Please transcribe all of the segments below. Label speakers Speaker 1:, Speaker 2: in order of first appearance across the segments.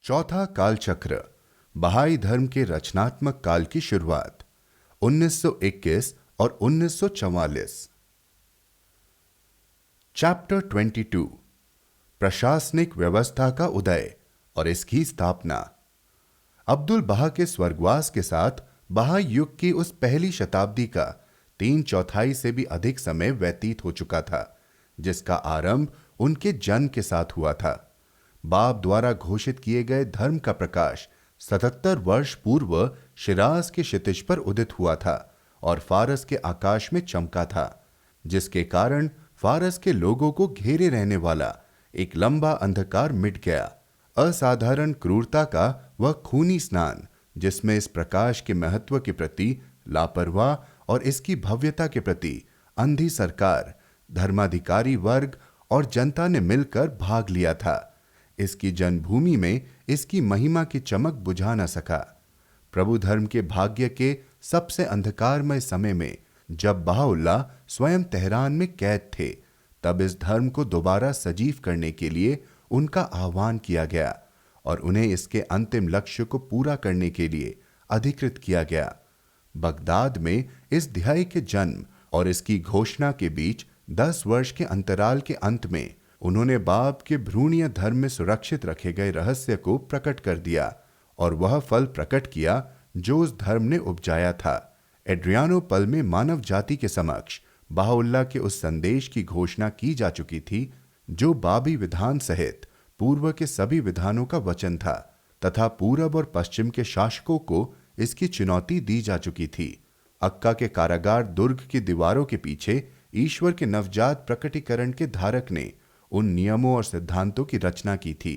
Speaker 1: चौथा कालचक्र, बहाई धर्म के रचनात्मक काल की शुरुआत 1921 और 1944। चैप्टर 22, प्रशासनिक व्यवस्था का उदय और इसकी स्थापना। अब्दुल बहा के स्वर्गवास के साथ बहाई युग की उस पहली शताब्दी का 3/4 से भी अधिक समय व्यतीत हो चुका था, जिसका आरंभ उनके जन्म के साथ हुआ था। बाब द्वारा घोषित किए गए धर्म का प्रकाश 77 वर्ष पूर्व शिराज के क्षितिज पर उदित हुआ था और फारस के आकाश में चमका था, जिसके कारण फारस के लोगों को घेरे रहने वाला एक लंबा अंधकार मिट गया। असाधारण क्रूरता का वह खूनी स्नान, जिसमें इस प्रकाश के महत्व के प्रति लापरवाह और इसकी भव्यता के प्रति अंधी सरकार, धर्माधिकारी वर्ग और जनता ने मिलकर भाग लिया था, इसकी जन्मभूमि में इसकी महिमा की चमक बुझा न सका। प्रभु धर्म के भाग्य के सबसे अंधकारमय समय में जब बहाउल्लाह स्वयं तेहरान में कैद थे, तब इस धर्म को दोबारा सजीव करने के लिए उनका आह्वान किया गया और उन्हें इसके अंतिम लक्ष्य को पूरा करने के लिए अधिकृत किया गया। बगदाद में इस ध्याय के जन्म और इसकी घोषणा के बीच 10 वर्ष के अंतराल के अंत में उन्होंने बाब के भ्रूणीय धर्म में सुरक्षित रखे गए रहस्य को प्रकट कर दिया और वह फल प्रकट किया जो उस धर्म ने उपजाया था। एड्रियानोपल में मानव जाति के समक्ष बहाउल्लाह के उस संदेश की घोषणा की जा चुकी थी, जो बाबी विधान सहित पूर्व के सभी विधानों का वचन था तथा पूरब और पश्चिम के शासकों को इसकी चुनौती दी जा चुकी थी। अक्का के कारागार दुर्ग की दीवारों के पीछे ईश्वर के नवजात प्रकटीकरण के धारक ने उन नियमों और सिद्धांतों की रचना की थी।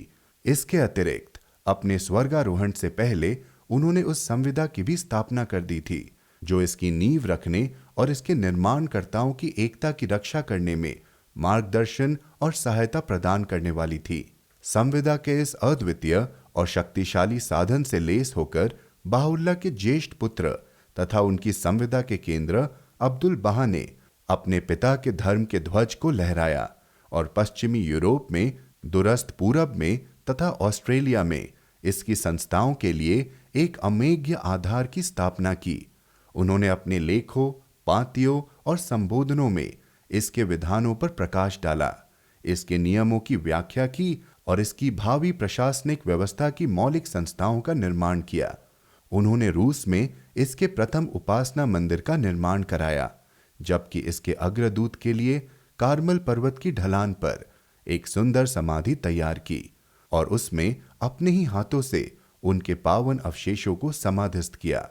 Speaker 1: इसके अतिरिक्त अपने स्वर्गारोहण से पहले उन्होंने उस संविदा की भी स्थापना कर दी थी, जो इसकी नींव रखने और इसके निर्माणकर्ताओं की एकता की रक्षा करने में मार्गदर्शन और सहायता प्रदान करने वाली थी। संविदा के इस अद्वितीय और शक्तिशाली साधन से लेस होकर बहाउल्लाह के ज्येष्ठ पुत्र तथा उनकी संविदा के केंद्र अब्दुल बहा ने अपने पिता के धर्म के ध्वज को लहराया और पश्चिमी यूरोप में, दूरस्थ पूरब में तथा ऑस्ट्रेलिया में इसकी संस्थाओं के लिए एक अमेघ्य आधार की स्थापना की। उन्होंने अपने लेखों, पातियों और संबोधनों में इसके विधानों पर प्रकाश डाला, इसके नियमों की व्याख्या की और इसकी भावी प्रशासनिक व्यवस्था की मौलिक संस्थाओं का निर्माण किया। उन्होंने रूस में इसके प्रथम उपासना मंदिर का निर्माण कराया, जबकि इसके अग्रदूत के लिए कार्मल पर्वत की ढलान पर एक सुंदर समाधि तैयार की और उसमें अपने ही हाथों से उनके पावन अवशेषों को समाधिस्थ किया।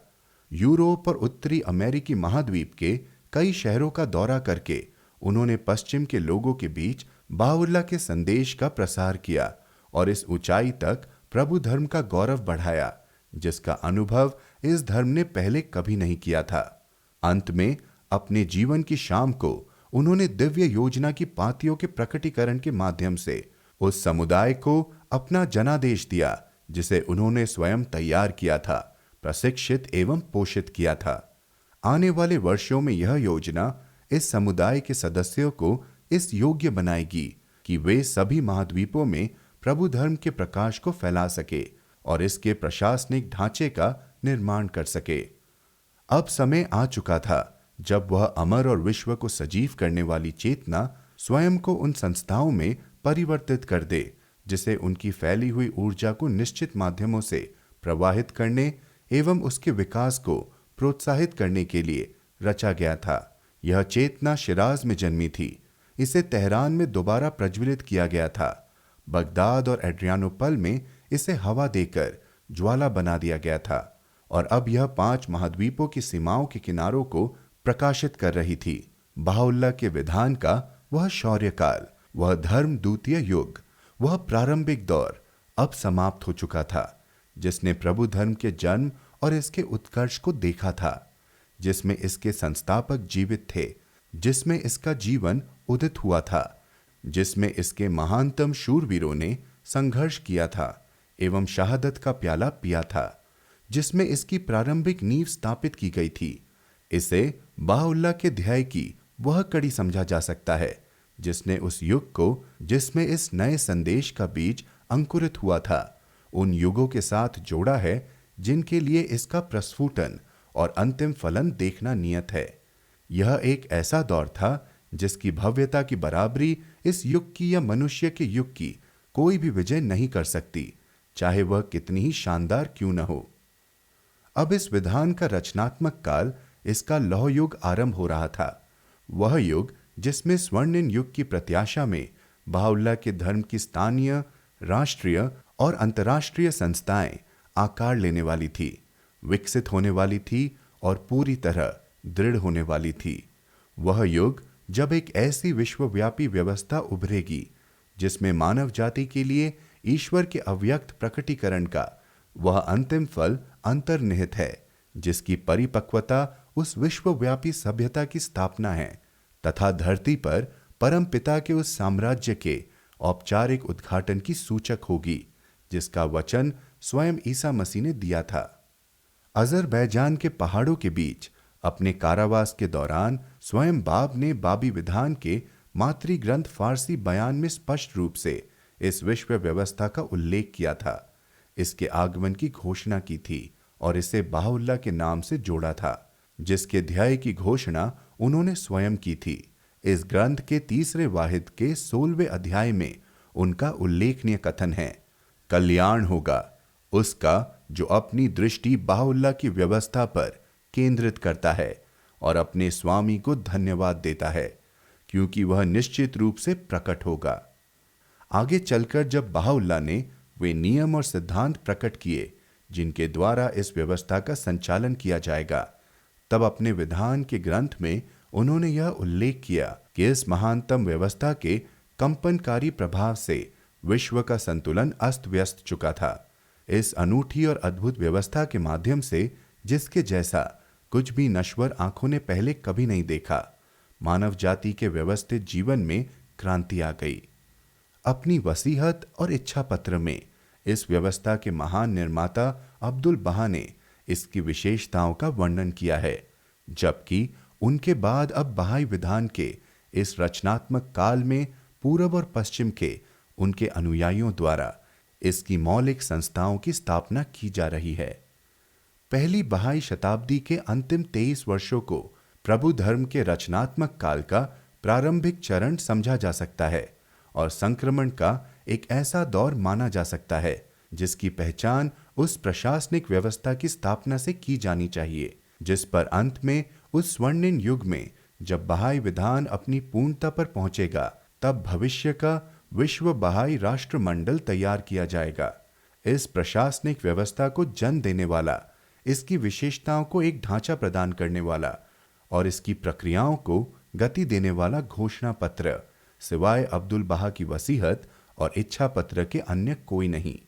Speaker 1: यूरोप और उत्तरी अमेरिकी महाद्वीप के कई शहरों का दौरा करके उन्होंने पश्चिम के लोगों के बीच बहाउल्लाह के संदेश का प्रसार किया और इस ऊंचाई तक प्रभु धर्म का गौरव बढ़ाया, जिसका अनुभव इस धर्म ने पहले कभी नहीं किया था। अंत में अपने जीवन की शाम को उन्होंने दिव्य योजना की पातियों के प्रकटीकरण के माध्यम से उस समुदाय को अपना जनादेश दिया, जिसे उन्होंने स्वयं तैयार किया था, प्रशिक्षित एवं पोषित किया था। आने वाले वर्षों में यह योजना इस समुदाय के सदस्यों को इस योग्य बनाएगी कि वे सभी महाद्वीपों में प्रभु धर्म के प्रकाश को फैला सके और इसके प्रशासनिक ढांचे का निर्माण कर सके। अब समय आ चुका था जब वह अमर और विश्व को सजीव करने वाली चेतना स्वयं को उन संस्थाओं में परिवर्तित कर दे, जिसे उनकी फैली हुई ऊर्जा को निश्चित माध्यमों से प्रवाहित करने एवं उसके विकास को प्रोत्साहित करने के लिए रचा गया था। यह चेतना शिराज में जन्मी थी। इसे तेहरान में दोबारा प्रज्वलित किया गया था। बगदाद और एड्रियानोपल में इसे हवा देकर ज्वाला बना दिया गया था और अब यह 5 महाद्वीपों की सीमाओं के किनारों को प्रकाशित कर रही थी। बहाउल्लाह के विधान का वह शौर्यकाल, वह धर्म द्वितीय युग, वह प्रारंभिक दौर अब समाप्त हो चुका था, जिसने प्रभु धर्म के जन्म और इसके उत्कर्ष को देखा था, जिसमें इसके संस्थापक जीवित थे, जिसमें इसका जीवन उदित हुआ था, जिसमें इसके महानतम शूरवीरों ने संघर्ष किया था एवं शहादत का प्याला पिया था, जिसमें इसकी प्रारंभिक नींव स्थापित की गई थी। इसे बहाउल्लाह के ध्याय की वह कड़ी समझा जा सकता है, जिसने उस युग को, जिसमें इस नए संदेश का बीज अंकुरित हुआ था, उन युगों के साथ जोड़ा है जिनके लिए इसका प्रस्फुटन और अंतिम फलन देखना नियत है। यह एक ऐसा दौर था जिसकी भव्यता की बराबरी इस युग की या मनुष्य के युग की कोई भी विजय नहीं कर सकती, चाहे वह कितनी ही शानदार क्यों न हो। अब इस विधान का रचनात्मक काल, इसका लौह युग आरंभ हो रहा था। वह युग जिसमें स्वर्णिम युग की प्रत्याशा में बहाउल्लाह के धर्म की स्थानीय, राष्ट्रीय और अंतर्राष्ट्रीय संस्थाएं आकार लेने वाली थी, विकसित होने वाली थी और पूरी तरह दृढ़ होने वाली थी। वह युग जब एक ऐसी विश्वव्यापी व्यवस्था उभरेगी जिसमें मानव जाति के लिए ईश्वर के अव्यक्त प्रकटीकरण का वह अंतिम फल अंतर्निहित है, जिसकी परिपक्वता उस विश्वव्यापी सभ्यता की स्थापना है तथा धरती पर परम पिता के उस साम्राज्य के औपचारिक उद्घाटन की सूचक होगी जिसका वचन स्वयं ईसा मसीह ने दिया था। अजरबैजान के पहाड़ों के बीच अपने कारावास के दौरान स्वयं बाब ने बाबी विधान के मातृ ग्रंथ फारसी बयान में स्पष्ट रूप से इस विश्व व्यवस्था का उल्लेख किया था, इसके आगमन की घोषणा की थी और इसे बहाउल्लाह के नाम से जोड़ा था, जिसके ध्याय की घोषणा उन्होंने स्वयं की थी। इस ग्रंथ के तीसरे वाहिद के 16वें अध्याय में उनका उल्लेखनीय कथन है, कल्याण होगा उसका जो अपनी दृष्टि बहाउल्लाह की व्यवस्था पर केंद्रित करता है और अपने स्वामी को धन्यवाद देता है, क्योंकि वह निश्चित रूप से प्रकट होगा। आगे चलकर जब बहाउल्लाह ने वे नियम और सिद्धांत प्रकट किए जिनके द्वारा इस व्यवस्था का संचालन किया जाएगा, तब अपने विधान के ग्रंथ में उन्होंने यह उल्लेख किया कि इस महानतम व्यवस्था के कंपनकारी प्रभाव से विश्व का संतुलन अस्त व्यस्त चुका था। इस अनूठी और अद्भुत व्यवस्था के माध्यम से जिसके जैसा कुछ भी नश्वर आंखों ने पहले कभी नहीं देखा, मानव जाति के व्यवस्थित जीवन में क्रांति आ गई। अपनी वसीहत और इच्छा पत्र में इस व्यवस्था के महान निर्माता अब्दुल बहा ने इसकी विशेषताओं का वर्णन किया है, जबकि उनके बाद अब बहाई विधान के इस रचनात्मक काल में पूर्व और पश्चिम के उनके अनुयायियों द्वारा इसकी मौलिक संस्थाओं की स्थापना की जा रही है। पहली बहाई शताब्दी के अंतिम 23 वर्षों को प्रभु धर्म के रचनात्मक काल का प्रारंभिक चरण समझा जा सकता है और संक्रमण का एक ऐसा दौर माना जा सकता है जिसकी पहचान उस प्रशासनिक व्यवस्था की स्थापना से की जानी चाहिए, जिस पर अंत में उस स्वर्णिम युग में जब बहाई विधान अपनी पूर्णता पर पहुंचेगा, तब भविष्य का विश्व बहाई राष्ट्रमंडल तैयार किया जाएगा। इस प्रशासनिक व्यवस्था को जन्म देने वाला, इसकी विशेषताओं को एक ढांचा प्रदान करने वाला और इसकी प्रक्रियाओं को गति देने वाला घोषणा पत्र सिवाय अब्दुल बहा की वसीहत और इच्छा पत्र के अन्य कोई नहीं।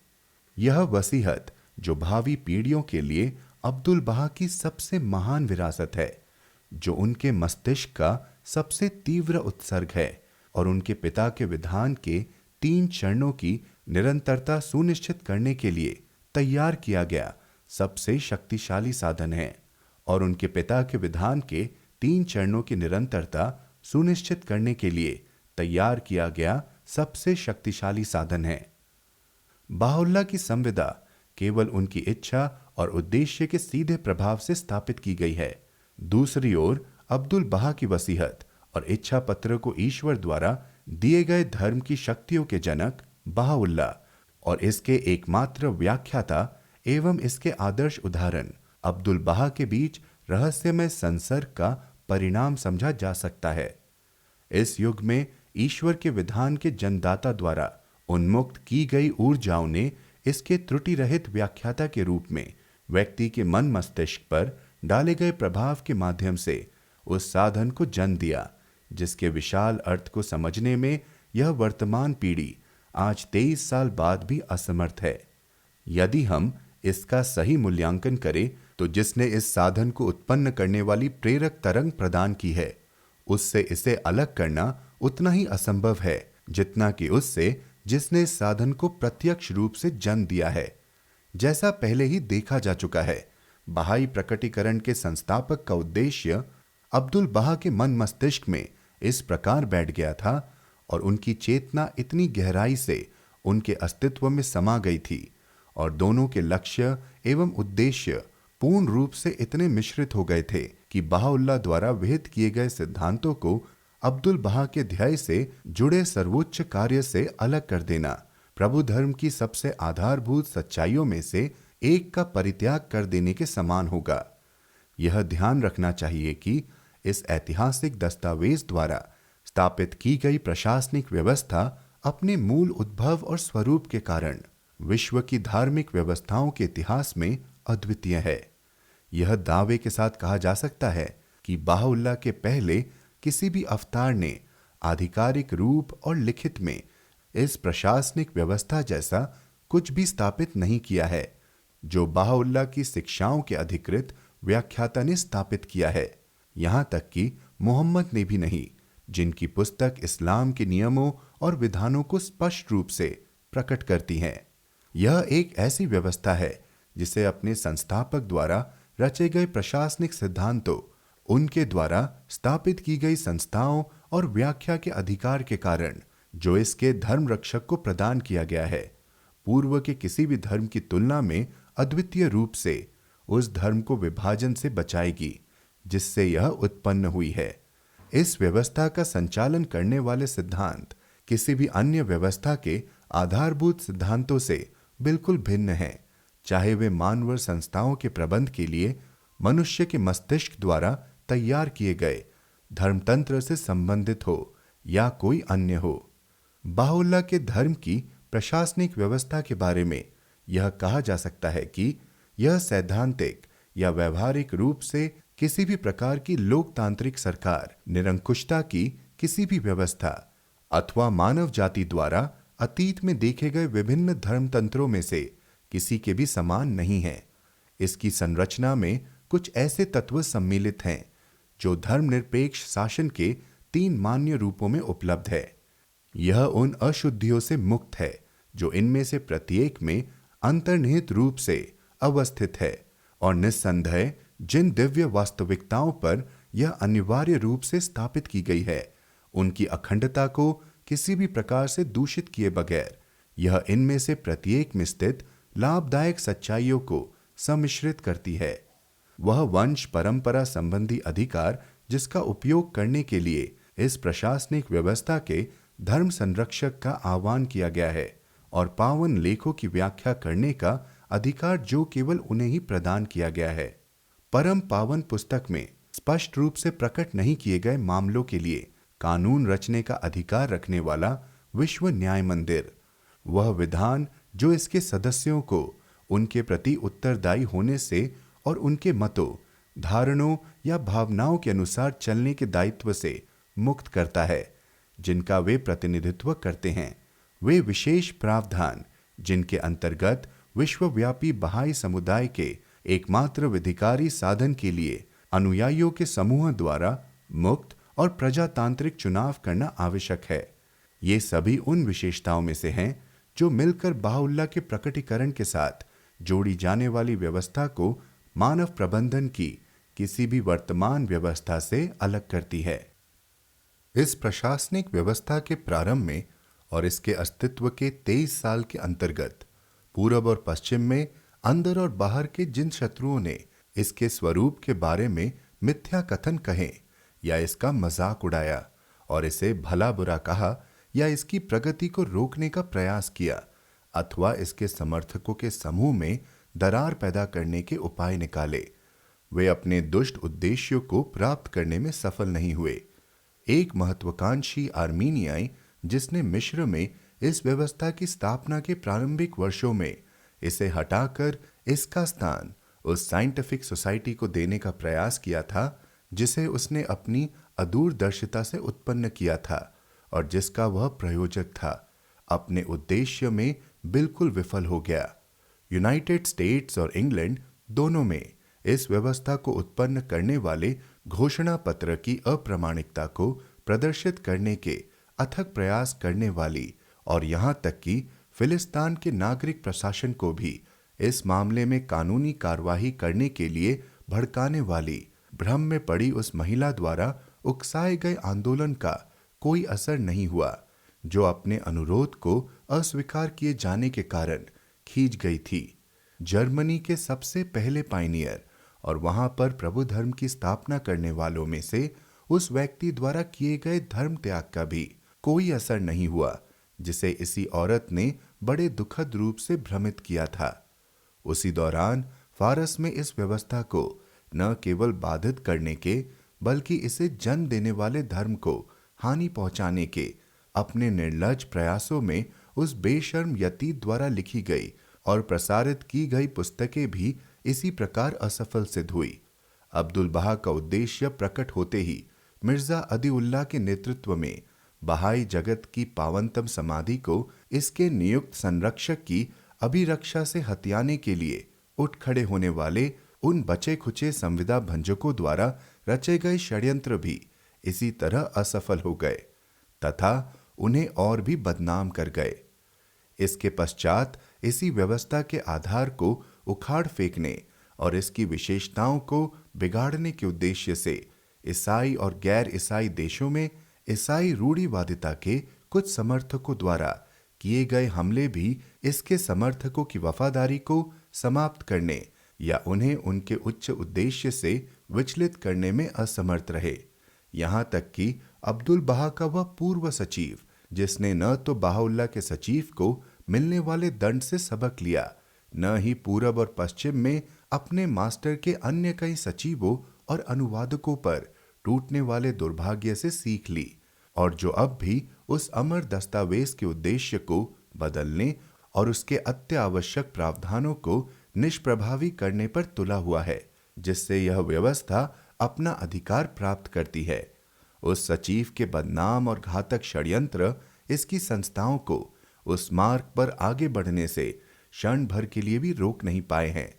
Speaker 1: यह वसीहत जो भावी पीढ़ियों के लिए अब्दुल बहा की सबसे महान विरासत है, जो उनके मस्तिष्क का सबसे तीव्र उत्सर्ग है और उनके पिता के विधान के 3 चरणों की निरंतरता सुनिश्चित करने के लिए तैयार किया गया सबसे शक्तिशाली साधन है और उनके पिता के विधान के 3 चरणों की निरंतरता सुनिश्चित करने के लिए तैयार किया गया सबसे शक्तिशाली साधन है। बहाउल्लाह की संविदा केवल उनकी इच्छा और उद्देश्य के सीधे प्रभाव से स्थापित की गई है। दूसरी ओर अब्दुल बहा की वसीहत और इच्छा पत्र को ईश्वर द्वारा दिए गए धर्म की शक्तियों के जनक बहाउल्लाह और इसके एकमात्र व्याख्याता एवं इसके आदर्श उदाहरण अब्दुल बहा के बीच रहस्यमय संसर्ग का परिणाम समझा जा सकता है। इस युग में ईश्वर के विधान के जनदाता द्वारा उन्मुक्त की गई ऊर्जाओं ने इसके त्रुटि रहित व्याख्याता के रूप में व्यक्ति के मन मस्तिष्क पर डाले गए प्रभाव के माध्यम से उस साधन को जन्म दिया जिसके विशाल अर्थ को समझने में यह वर्तमान पीढ़ी आज 23 साल बाद भी असमर्थ है। यदि हम इसका सही मूल्यांकन करें तो जिसने इस साधन को उत्पन्न करने वाली प्रेरक तरंग प्रदान की है, उससे इसे अलग करना उतना ही असंभव है जितना कि उससे जिसने इस साधन को प्रत्यक्ष रूप से जन्म दिया है। जैसा पहले ही देखा जा चुका है, बहाई प्रकटीकरण के संस्थापक का उद्देश्य अब्दुल बहा के मन मस्तिष्क में इस प्रकार बैठ गया था और उनकी चेतना इतनी गहराई से उनके अस्तित्व में समा गई थी और दोनों के लक्ष्य एवं उद्देश्य पूर्ण रूप से इतने मिश्रित हो गए थे कि बहाउल्लाह द्वारा विहित किए गए सिद्धांतों को अब्दुल बहा के ध्येय से जुड़े सर्वोच्च कार्य से अलग कर देना प्रभु धर्म की सबसे आधारभूत सच्चाइयों में से एक का परित्याग कर देने के समान होगा। यह ध्यान रखना चाहिए कि इस ऐतिहासिक दस्तावेज द्वारा स्थापित की गई प्रशासनिक व्यवस्था अपने मूल उद्भव और स्वरूप के कारण विश्व की धार्मिक व्यवस्थाओं के इतिहास में अद्वितीय है। यह दावे के साथ कहा जा सकता है कि बहाउल्लाह के पहले किसी भी अवतार ने आधिकारिक रूप और लिखित में इस प्रशासनिक व्यवस्था जैसा कुछ भी स्थापित नहीं किया है जो बहाउल्लाह की शिक्षाओं के अधिकृत व्याख्याता ने स्थापित किया है। यहां तक कि मोहम्मद ने भी नहीं, जिनकी पुस्तक इस्लाम के नियमों और विधानों को स्पष्ट रूप से प्रकट करती है। यह एक ऐसी व्यवस्था है जिसे अपने संस्थापक द्वारा रचे गए प्रशासनिक सिद्धांतों, उनके द्वारा स्थापित की गई संस्थाओं और व्याख्या के अधिकार के कारण जो इसके धर्म रक्षक को प्रदान किया गया है, पूर्व के किसी भी धर्म की तुलना में अद्वितीय रूप से उस धर्म को विभाजन से बचाएगी जिससे यह उत्पन्न हुई है। इस व्यवस्था का संचालन करने वाले सिद्धांत किसी भी अन्य व्यवस्था के आधारभूत सिद्धांतों से बिल्कुल भिन्न हैं, चाहे वे मानव संस्थाओं के प्रबंध के लिए मनुष्य के मस्तिष्क द्वारा तैयार किए गए धर्मतंत्र से संबंधित हो या कोई अन्य हो। बहाउल्लाह के धर्म की प्रशासनिक व्यवस्था के बारे में यह कहा जा सकता है कि यह सैद्धांतिक या व्यवहारिक रूप से किसी भी प्रकार की लोकतांत्रिक सरकार, निरंकुशता की किसी भी व्यवस्था अथवा मानव जाति द्वारा अतीत में देखे गए विभिन्न धर्मतंत्रों में से किसी के भी समान नहीं है। इसकी संरचना में कुछ ऐसे तत्व सम्मिलित हैं जो धर्मनिरपेक्ष शासन के 3 मान्य रूपों में उपलब्ध है। यह उन अशुद्धियों से मुक्त है जो इनमें से प्रत्येक में अंतर्निहित रूप से अवस्थित है और निस्संदेह जिन दिव्य वास्तविकताओं पर यह अनिवार्य रूप से स्थापित की गई है, उनकी अखंडता को किसी भी प्रकार से दूषित किए बगैर यह इनमें से प्रत्येक में स्थित लाभदायक सच्चाइयों को सम्मिश्रित करती है। वह वंश परंपरा संबंधी अधिकार जिसका उपयोग करने के लिए इस प्रशासनिक व्यवस्था के धर्म संरक्षक का आह्वान किया गया है और पावन लेखों की व्याख्या करने का अधिकार जो केवल उन्हें ही प्रदान किया गया है। परम पावन पुस्तक में स्पष्ट रूप से प्रकट नहीं किए गए मामलों के लिए कानून रचने का अधिकार रखने वाला विश्व न्याय मंदिर, वह विधान जो इसके सदस्यों को उनके प्रति उत्तरदायी होने से और उनके मतों, धारणों या भावनाओं के अनुसार चलने के दायित्व से मुक्त करता है जिनका वे प्रतिनिधित्व करते हैं। वे विशेष प्रावधान जिनके अंतर्गत विश्वव्यापी बहाई समुदाय के एकमात्र विधिकारी साधन के लिए अनुयायियों के समूह द्वारा मुक्त और प्रजातांत्रिक चुनाव करना आवश्यक है। ये सभी उन विशेषताओं में से हैं जो मिलकर बहाउल्लाह के प्रकटीकरण के साथ जोड़ी जाने वाली व्यवस्था को मानव प्रबंधन की किसी भी वर्तमान व्यवस्था से अलग करती है। इस प्रशासनिक व्यवस्था के प्रारंभ में और इसके अस्तित्व के 23 साल के अंतर्गत पूरब और पश्चिम में अंदर और बाहर के जिन शत्रुओं ने इसके स्वरूप के बारे में मिथ्या कथन कहे या इसका मजाक उड़ाया और इसे भला बुरा कहा या इसकी प्रगति को रोकने का प्रयास किया अथवा इसके समर्थकों के समूह में दरार पैदा करने के उपाय निकाले, वे अपने दुष्ट उद्देश्यों को प्राप्त करने में सफल नहीं हुए। एक महत्वाकांक्षी आर्मीनियाई जिसने मिस्र में इस व्यवस्था की स्थापना के प्रारंभिक वर्षों में इसे हटाकर इसका स्थान उस साइंटिफिक सोसाइटी को देने का प्रयास किया था जिसे उसने अपनी अदूरदर्शिता से उत्पन्न किया था और जिसका वह प्रयोजक था, अपने उद्देश्य में बिल्कुल विफल हो गया। यूनाइटेड स्टेट्स और इंग्लैंड दोनों में इस व्यवस्था को उत्पन्न करने वाले घोषणा पत्र की अप्रामाणिकता को प्रदर्शित करने के अथक प्रयास करने वाली और यहां तक कि फिलिस्तीन के नागरिक प्रशासन को भी इस मामले में कानूनी कार्यवाही करने के लिए भड़काने वाली भ्रम में पड़ी उस महिला द्वारा उकसाए गए आंदोलन का कोई असर नहीं हुआ जो अपने अनुरोध को अस्वीकार किए जाने के कारण खींच गई थी। जर्मनी के सबसे पहले पायनियर और वहां पर प्रभु धर्म की स्थापना करने वालों में से उस व्यक्ति द्वारा किए गए धर्म त्याग का भी कोई असर नहीं हुआ, जिसे इसी औरत ने बड़े दुखद रूप से भ्रमित किया था। उसी दौरान फारस में इस व्यवस्था को न केवल बाधित करने के, बल्कि इसे जन्म देने वाले धर्म को हानि पहुंचाने के अपने निर्लज प्रयासों में उस बेशर्म यतीत द्वारा लिखी गई और प्रसारित की गई पुस्तकें भी इसी प्रकार असफल सिद्ध हुई। अब्दुल बहा का उद्देश्य प्रकट होते ही मिर्जा अदी-उल्लाह के नेतृत्व में बहाई जगत की पावनतम समाधि को इसके नियुक्त संरक्षक की अभिरक्षा से हथियाने के लिए उठ खड़े होने वाले उन बचे खुचे संविदा भंजकों द्वारा रचे गए षड्यंत्र भी इसी तरह असफल हो गए तथा उन्हें और भी बदनाम कर गए। इसके पश्चात इसी व्यवस्था के आधार को उखाड़ फेंकने और इसकी विशेषताओं को बिगाड़ने के उद्देश्य से ईसाई और गैर ईसाई देशों में ईसाई रूढ़िवादिता के कुछ समर्थकों द्वारा किए गए हमले भी इसके समर्थकों की वफादारी को समाप्त करने या उन्हें उनके उच्च उद्देश्य से विचलित करने में असमर्थ रहे। यहां तक कि अब्दुल बहा का वह पूर्व सचिव, जिसने न तो बहाउल्लाह के सचिव को मिलने वाले दंड से सबक लिया, न ही पूरब और पश्चिम में अपने मास्टर के अन्य कई सचिवों और अनुवादकों पर टूटने वाले दुर्भाग्य से सीख ली, और जो अब भी उस अमर दस्तावेज के उद्देश्य को बदलने और उसके अत्यावश्यक प्रावधानों को निष्प्रभावी करने पर तुला हुआ है, जिससे यह व्यवस्था अपना अधिकार प्राप्त करती है। उस सचिव के बदनाम और घातक षड्यंत्र इसकी संस्थाओं को उस मार्ग पर आगे बढ़ने से क्षण भर के लिए भी रोक नहीं पाए हैं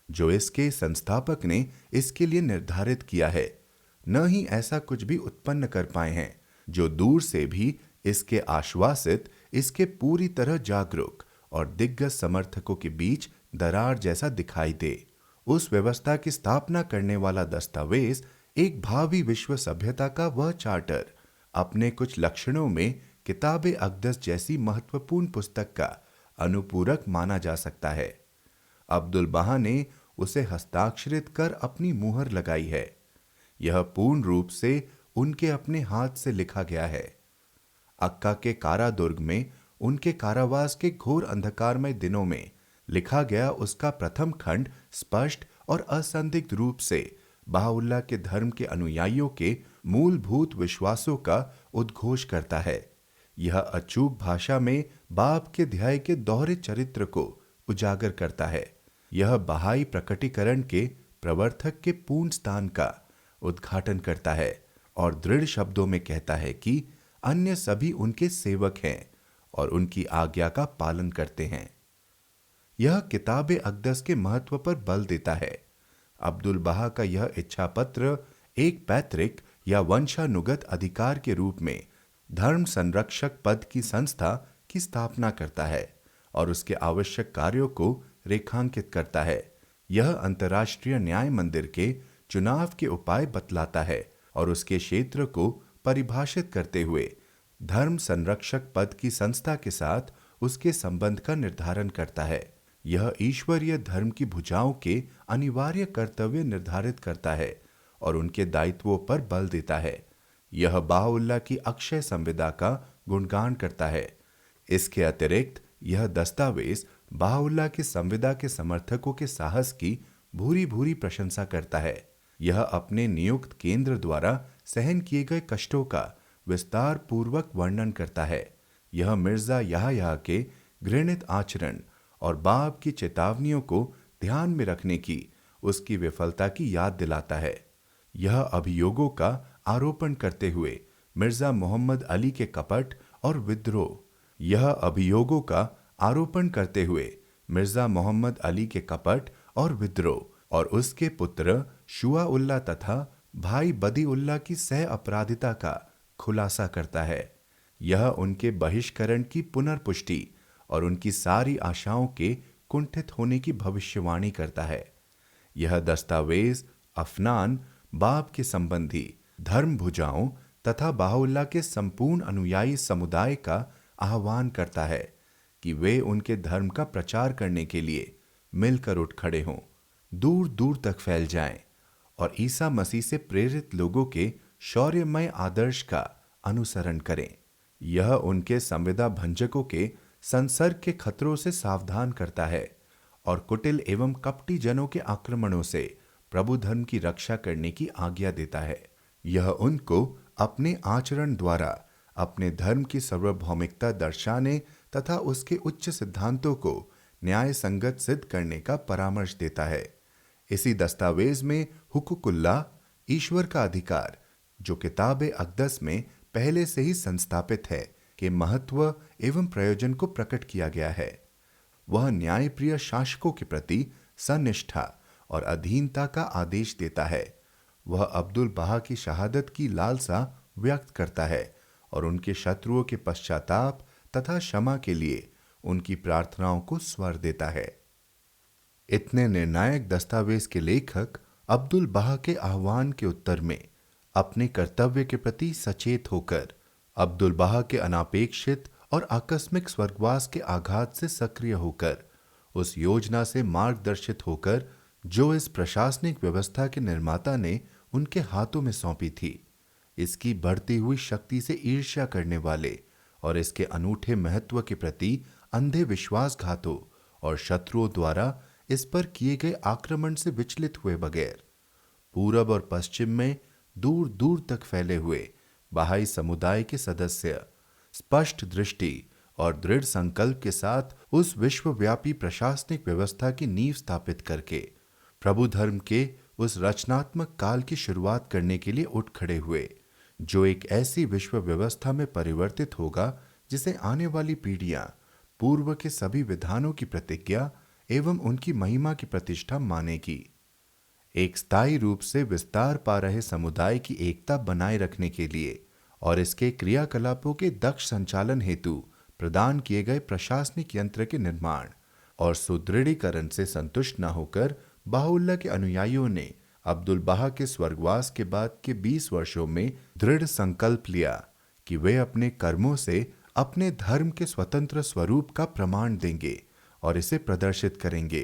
Speaker 1: जो इसके संस्थापक ने इसके लिए निर्धारित किया है, न ही ऐसा कुछ भी उत्पन्न कर पाए हैं जो दूर से भी इसके आश्वासित, इसके पूरी तरह जागरूक और दिग्गज समर्थकों के बीच दरार जैसा दिखाई दे। उस व्यवस्था की स्थापना करने वाला दस्तावेज एक भावी विश्व सभ्यता का वह चार्टर अपने कुछ लक्षणों में किताबे अक़दस जैसी महत्वपूर्ण पुस्तक का अनुपूरक माना जा सकता है। अब्दुल बहा ने उसे हस्ताक्षरित कर अपनी मुहर लगाई है। यह पूर्ण रूप से उनके अपने हाथ से लिखा गया है। अक्का के कारादुर्ग में उनके कारावास के घोर अंधकारमय दिनों में लिखा गया उसका प्रथम खंड स्पष्ट और असंदिग्ध रूप से बहाउल्लाह के धर्म के अनुयायियों के मूलभूत विश्वासों का उद्घोष करता है। यह अचूक भाषा में बाप के ध्याय के दोहरे चरित्र को उजागर करता है। यह बहाई प्रकटीकरण के प्रवर्तक के पूर्ण स्थान का उद्घाटन करता है और दृढ़ शब्दों में कहता है कि अन्य सभी उनके सेवक हैं और उनकी आज्ञा का पालन करते हैं। यह किताबे अक़दस के महत्व पर बल देता है। अब्दुल बहा का यह इच्छा पत्र एक पैतृक या वंशानुगत अधिकार के रूप में धर्म संरक्षक पद की संस्था की स्थापना करता है और उसके आवश्यक कार्यों को रेखांकित करता है। यह अंतर्राष्ट्रीय न्याय मंदिर के चुनाव के उपाय बतलाता है और उसके क्षेत्र को परिभाषित करते हुए धर्म संरक्षक पद की संस्था के साथ उसके संबंध का निर्धारण करता है। यह ईश्वरीय धर्म की भुजाओं के अनिवार्य कर्तव्य निर्धारित करता है और उनके दायित्वों पर बल देता है। यह बहाउल्लाह की अक्षय संविदा का गुणगान करता है। इसके अतिरिक्त यह दस्तावेज बहाउल्लाह की संविदा के समर्थकों के साहस की भूरी भूरी प्रशंसा करता है। यह अपने नियुक्त केंद्र द्वारा सहन किए गए कष्टों का विस्तार पूर्वक वर्णन करता है। यह मिर्जा याहया के घृणित आचरण और बाप की चेतावनियों को ध्यान में रखने की उसकी विफलता की याद दिलाता है। यह अभियोगों का आरोपण करते हुए मिर्जा मोहम्मद अली के कपट और विद्रोह यह अभियोगों का आरोपण करते हुए मिर्जा मोहम्मद अली के कपट और विद्रोह और उसके पुत्र शुआ उल्लाह तथा भाई बदी उल्लाह की सह अपराधिता का खुलासा करता है। यह उनके बहिष्करण की पुनर्पुष्टि और उनकी सारी आशाओं के कुंठित होने की भविष्यवाणी करता है। यह दस्तावेज अफनान, बाप के संबंधी, धर्म भुजाओं तथा बहाउल्लाह के संपूर्ण अनुयायी समुदाय का आह्वान करता है कि वे उनके धर्म का प्रचार करने के लिए मिलकर उठ खड़े हों, दूर दूर तक फैल जाएं और ईसा मसीह से प्रेरित लोगों के शौर्यमय आदर्श का अनुसरण करें। यह उनके संविदा भंजकों के संसर्ग के खतरों से सावधान करता है और कुटिल एवं कपटी जनों के आक्रमणों से प्रभु धर्म की रक्षा करने की आज्ञा देता है। यह उनको अपने आचरण द्वारा अपने धर्म की सार्वभौमिकता दर्शाने तथा उसके उच्च सिद्धांतों को न्याय संगत सिद्ध करने का परामर्श देता है। इसी दस्तावेज में हुकुकुल्लाह, ईश्वर का अधिकार, जो किताब अक़दस में पहले से ही संस्थापित है, के महत्व एवं प्रयोजन को प्रकट किया गया है। वह न्यायप्रिय शासकों के प्रति सनिष्ठा और अधीनता का आदेश देता है। वह अब्दुल बहा की शहादत की लालसा व्यक्त करता है और उनके शत्रुओं के पश्चाताप तथा क्षमा के लिए उनकी प्रार्थनाओं को स्वर देता है। इतने निर्णायक दस्तावेज के लेखक अब्दुल बहा के आह्वान के उत्तर में अपने कर्तव्य के प्रति सचेत होकर अब्दुल बहा के अनापेक्षित और आकस्मिक स्वर्गवास के आघात से सक्रिय होकर उस योजना से मार्गदर्शित होकर जो इस प्रशासनिक व्यवस्था के निर्माता ने उनके हाथों में सौंपी थी, इसकी बढ़ती हुई शक्ति से ईर्ष्या करने वाले और इसके अनूठे महत्व के प्रति अंधे विश्वासघातों और शत्रुओं द्वारा इस पर किए गए आक्रमण से विचलित हुए बगैर पूरब और पश्चिम में दूर दूर तक फैले हुए बहाई समुदाय के सदस्य स्पष्ट दृष्टि और दृढ़ संकल्प के साथ उस विश्वव्यापी प्रशासनिक व्यवस्था की नींव स्थापित करके प्रभु धर्म के उस रचनात्मक काल की शुरुआत करने के लिए उठ खड़े हुए, जो एक ऐसी विश्व व्यवस्था में परिवर्तित होगा जिसे आने वाली पीढ़ियां पूर्व के सभी विधानों की प्रतिज्ञा एवं उनकी महिमा की प्रतिष्ठा मानेगी। एक स्थायी रूप से विस्तार पा रहे समुदाय की एकता बनाए रखने के लिए और इसके क्रियाकलापों के दक्ष संचालन हेतु प्रदान किए गए प्रशासनिक यंत्र के निर्माण और सुदृढ़ीकरण से संतुष्ट न होकर बाहुल्लाह के अनुयायियों ने अब्दुल बहा के स्वर्गवास के बाद के 20 वर्षों में दृढ़ संकल्प लिया कि वे अपने कर्मों से अपने धर्म के स्वतंत्र स्वरूप का प्रमाण देंगे और इसे प्रदर्शित करेंगे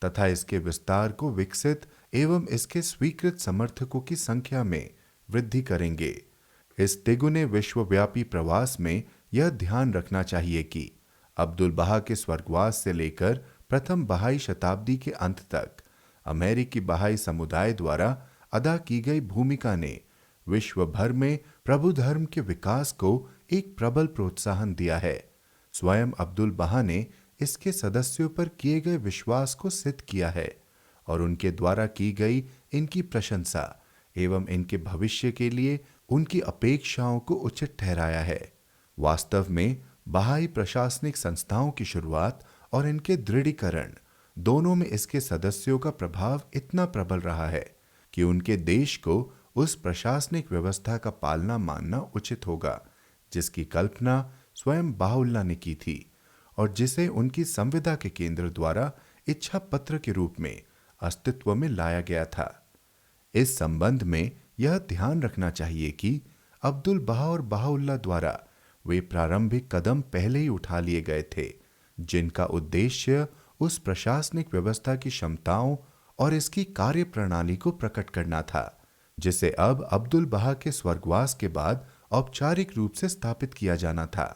Speaker 1: तथा इसके विस्तार को विकसित एवं इसके स्वीकृत समर्थकों की संख्या में वृद्धि करेंगे। इस तिगुने विश्वव्यापी प्रवास में यह ध्यान रखना चाहिए कि अब्दुल बहा के स्वर्गवास से लेकर प्रथम बहाई शताब्दी के अंत तक अमेरिकी बहाई समुदाय द्वारा अदा की गई भूमिका ने विश्व भर में प्रभु धर्म के विकास को एक प्रबल प्रोत्साहन दिया है। स्वयं अब्दुल बहा ने इसके सदस्यों पर किए गए विश्वास को सिद्ध किया है और उनके द्वारा की गई इनकी प्रशंसा एवं इनके भविष्य के लिए उनकी अपेक्षाओं को उचित ठहराया है। वास्तव में बहाई प्रशासनिक संस्थाओं की शुरुआत और इनके दृढ़ीकरण दोनों में इसके सदस्यों का प्रभाव इतना प्रबल रहा है कि उनके देश को उस प्रशासनिक व्यवस्था का पालना मानना उचित होगा जिसकी कल्पना स्वयं बाहुल्लाह ने की थी और जिसे उनकी संविदा के केंद्र द्वारा इच्छा पत्र के रूप में अस्तित्व में लाया गया था। इस संबंध में यह ध्यान रखना चाहिए कि अब्दुल बहा और बाहुल्लाह द्वारा वे प्रारंभिक कदम पहले ही उठा लिए गए थे जिनका उद्देश्य उस प्रशासनिक व्यवस्था की क्षमताओं और इसकी कार्य प्रणाली को प्रकट करना था जिसे अब अब्दुल बहा के स्वर्गवास के बाद औपचारिक रूप से स्थापित किया जाना था।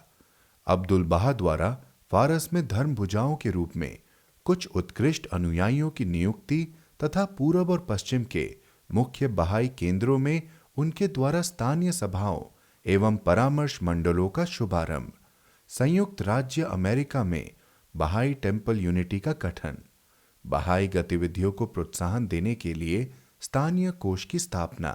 Speaker 1: अब्दुल बहा द्वारा फारस में धर्म भुजाओं के रूप में कुछ उत्कृष्ट अनुयायियों की नियुक्ति तथा पूरब और पश्चिम के मुख्य बहाई केंद्रों में उनके द्वारा स्थानीय सभाओं एवं परामर्श मंडलों का शुभारंभ, संयुक्त राज्य अमेरिका में बहाई टेम्पल यूनिटी का गठन, बहाई गतिविधियों को प्रोत्साहन देने के लिए स्थानीय कोष की स्थापना,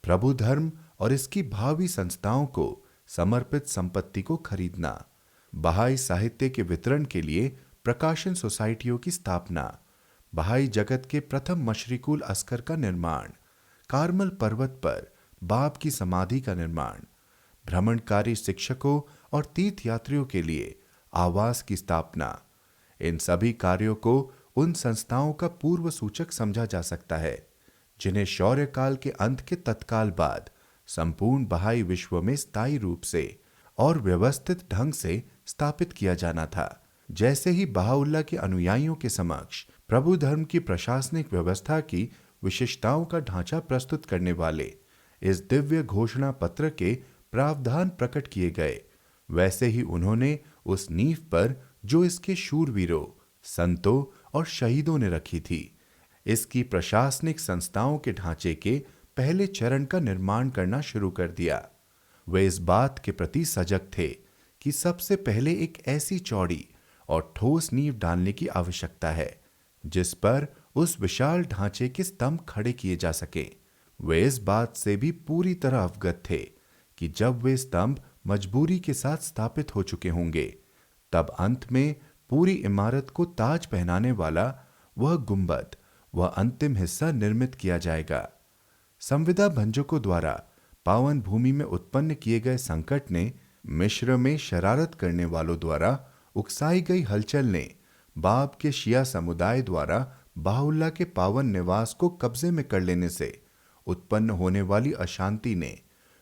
Speaker 1: प्रभु धर्म और इसकी भावी संस्थाओं को समर्पित संपत्ति को खरीदना, बहाई साहित्य के वितरण के लिए प्रकाशन सोसाइटियों की स्थापना, बहाई जगत के प्रथम मशरिकुल अस्कर का निर्माण, कार्मल पर्वत पर बाब की समाधि का निर्माण, भ्रमणकारी शिक्षकों और तीर्थयात्रियों के लिए आवास की स्थापना। इन सभी कार्यों को उन संस्थाओं का पूर्व सूचक समझा जा सकता है जिन्हें शौर्य काल के अंत के तत्काल बाद संपूर्ण बहाई विश्व में स्थायी रूप से और व्यवस्थित ढंग से स्थापित किया जाना था। जैसे ही बहाउल्लाह के अनुयायियों के समक्ष प्रभु धर्म की प्रशासनिक व्यवस्था की विशिष्टताओं का ढांचा प्रस्तुत करने वाले इस दिव्य घोषणा पत्र के प्रावधान प्रकट किए गए, वैसे ही उन्होंने उस नींव पर जो इसके शूरवीरों, संतों और शहीदों ने रखी थी, इसकी प्रशासनिक संस्थाओं के ढांचे के पहले चरण का निर्माण करना शुरू कर दिया। वे इस बात के प्रति सजग थे कि सबसे पहले एक ऐसी चौड़ी और ठोस नींव डालने की आवश्यकता है जिस पर उस विशाल ढांचे के स्तंभ खड़े किए जा सके। वे इस बात से भी पूरी तरह अवगत थे कि जब वे स्तंभ मजबूरी के साथ स्थापित हो चुके होंगे, तब अंत में पूरी इमारत को ताज पहनाने वाला वह गुंबद, वह अंतिम हिस्सा निर्मित किया जाएगा। संविदा भंजकों द्वारा पावन भूमि में उत्पन्न किए गए संकट ने, मिस्र में शरारत करने वालों द्वारा उकसाई गई हलचल ने, बाब के शिया समुदाय द्वारा बहाउल्लाह के पावन निवास को कब्जे में कर लेने से उत्पन्न होने वाली अशांति ने,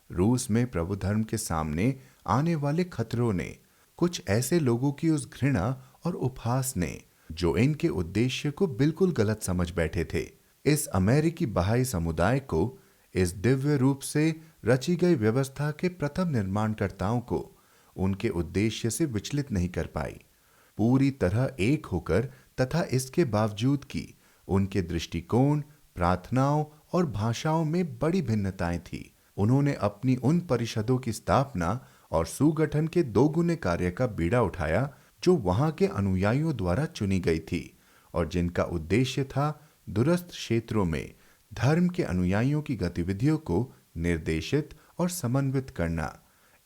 Speaker 1: रूस में प्रभु धर्म के सामने आने वाले खतरों ने, कुछ ऐसे लोगों की उस घृणा और उपहास ने जो इनके उद्देश्य को बिल्कुल गलत समझ बैठे थे, इस अमेरिकी बहाई समुदाय को, इस दिव्य रूप से रची गई व्यवस्था के प्रथम निर्माणकर्ताओं को उनके उद्देश्य से विचलित नहीं कर पाई। पूरी तरह एक होकर तथा इसके बावजूद कि उनके दृष्टिकोण, प्रार्थनाओं और भाषाओं में बड़ी भिन्नताएं थी, उन्होंने अपनी उन परिषदों की स्थापना और सुगठन के दोगुने कार्य का बीड़ा उठाया जो वहां के अनुयायियों द्वारा चुनी गई थी और जिनका उद्देश्य था दूरस्थ क्षेत्रों में धर्म के अनुयायियों की गतिविधियों को निर्देशित और समन्वित करना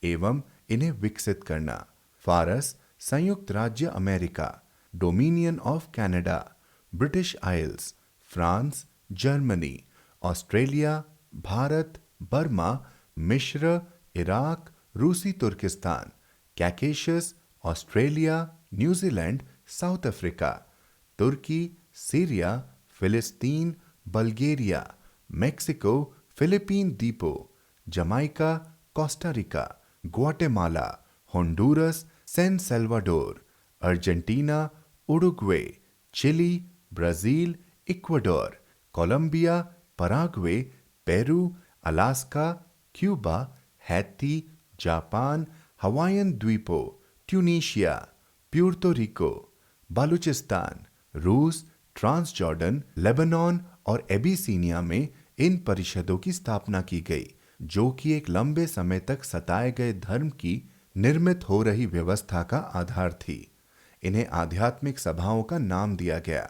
Speaker 1: एवं इन्हें विकसित करना। फारस, संयुक्त राज्य America, Dominion of Canada, British Isles, France, Germany, Australia, Bharat, Burma, मिस्र, इराक, रूसी Turkestan, Caucasus, Australia, New Zealand, South Africa, तुर्की, सीरिया, फिलिस्तीन, बल्गेरिया, मेक्सिको, फिलीपीन द्वीपों, Jamaica, Costa Rica, Guatemala, Honduras, San Salvador, Argentina, Uruguay, Chile, Brazil, Ecuador, Colombia, Paraguay, Peru, Alaska, Cuba, Haiti, Japan, Hawaiian द्वीपों, Tunisia, Puerto Rico, Balochistan, रूस, Transjordan, Lebanon और Abyssinia में इन परिषदों की स्थापना की गई, जो कि एक लंबे समय तक सताए गए धर्म की निर्मित हो रही व्यवस्था का आधार थी। इन्हें आध्यात्मिक सभाओं का नाम दिया गया।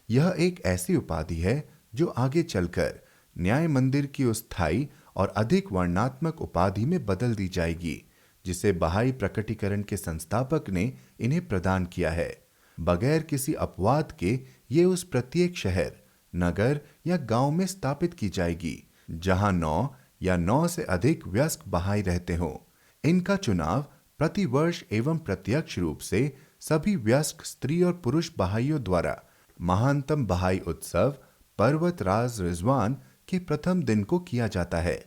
Speaker 1: यह एक ऐसी उपाधि है जो आगे चलकर न्याय मंदिर की उस स्थायी और अधिक वर्णनात्मक उपाधि में बदल दी जाएगी, जिसे बहाई प्रकटीकरण के संस्थापक ने इन्हें प्रदान किया है। बगैर किसी अपवाद के ये उस प्रत्येक शहर, नगर या गांव में स्थापित की जाएगी जहां 9 या 9 से अधिक वयस्क बहाई रहते हों। इनका चुनाव प्रतिवर्ष एवं प्रत्यक्ष रूप से सभी वयस्क स्त्री और पुरुष बहाइयों द्वारा महानतम बहाई उत्सव पर्वत राज रिजवान के प्रथम दिन को किया जाता है।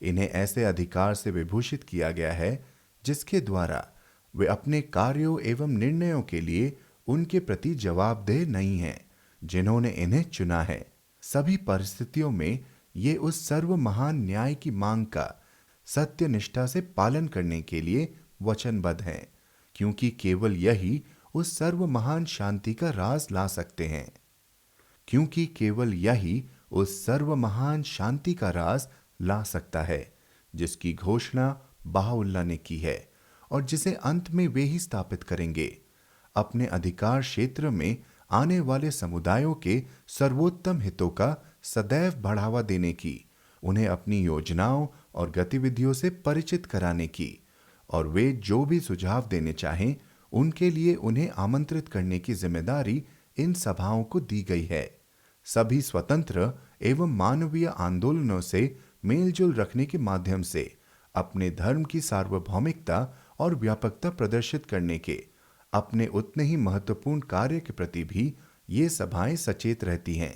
Speaker 1: इन्हें ऐसे अधिकार से विभूषित किया गया है जिसके द्वारा वे अपने कार्यों एवं निर्णयों के लिए उनके प्रति जवाबदेह नहीं हैं जिन्होंने इन्हें चुना है। सभी परिस्थितियों में ये उस सर्व महान न्याय की मांग का सत्य निष्ठा से पालन करने के लिए वचनबद्ध हैं, क्योंकि केवल यही उस सर्व महान शांति का राज ला सकते हैं। क्योंकि केवल यही उस सर्व महान शांति का राज ला सकता है जिसकी घोषणा बहाउल्लाह ने की है और जिसे अंत में वे ही स्थापित करेंगे। अपने अधिकार क्षेत्र में आने वाले समुदायों के सर्वोत्तम हितों का सदैव बढ़ावा देने की, उन्हें अपनी योजनाओं और गतिविधियों से परिचित कराने की और वे जो भी सुझाव देने चाहें उनके लिए उन्हें आमंत्रित करने की जिम्मेदारी इन सभाओं को दी गई है। सभी स्वतंत्र एवं मानवीय आंदोलनों से मेलजोल रखने के माध्यम से अपने धर्म की सार्वभौमिकता और व्यापकता प्रदर्शित करने के अपने उतने ही महत्वपूर्ण कार्य के प्रति भी ये सभाएं सचेत रहती हैं।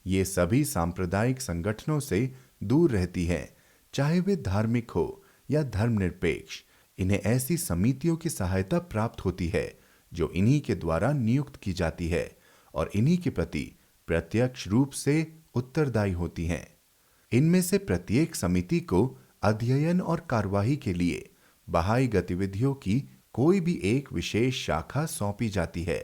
Speaker 1: ये सभी सांप्रदायिक संगठनों से दूर रहती हैं, चाहे वे धार्मिक हो या धर्मनिरपेक्ष इन्हें ऐसी समितियों की सहायता प्राप्त होती है जो इन्हीं के द्वारा नियुक्त की जाती है और इन्हीं के प्रति प्रत्यक्ष रूप से उत्तरदायी होती हैं। इनमें से प्रत्येक समिति को अध्ययन और कार्यवाही के लिए बहाई गतिविधियों की कोई भी एक विशेष शाखा सौंपी जाती है।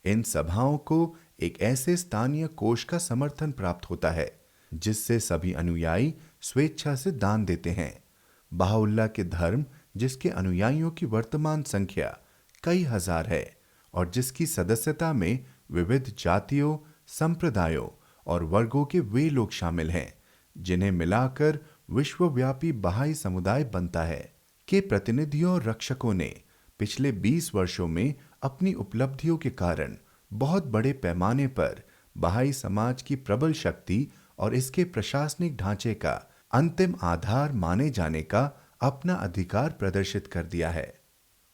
Speaker 1: इन सभाओं को एक ऐसे स्थानीय कोष का समर्थन प्राप्त होता है जिससे सभी अनुयायी स्वेच्छा से दान देते हैं। बहाउल्लाह के धर्म, जिसके अनुयायियों की वर्तमान संख्या कई हजार है और जिसकी सदस्यता में विविध जातियों, संप्रदायों और वर्गों के वे लोग शामिल हैं जिन्हें मिलाकर विश्वव्यापी बहाई समुदाय बनता है, के प्रतिनिधियों और रक्षकों ने पिछले 20 वर्षों में अपनी उपलब्धियों के कारण बहुत बड़े पैमाने पर बहाई समाज की प्रबल शक्ति और इसके प्रशासनिक ढांचे का अंतिम आधार माने जाने का अपना अधिकार प्रदर्शित कर दिया है।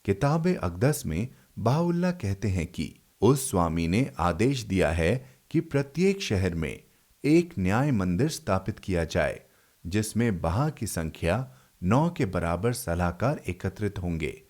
Speaker 1: किताब अक़दस में बहाउल्लाह कहते हैं कि उस स्वामी ने आदेश दिया है कि प्रत्येक शहर में एक न्याय मंदिर स्थापित किया जाए जिसमें बहा की संख्या 9 के बराबर सलाहकार एकत्रित होंगे,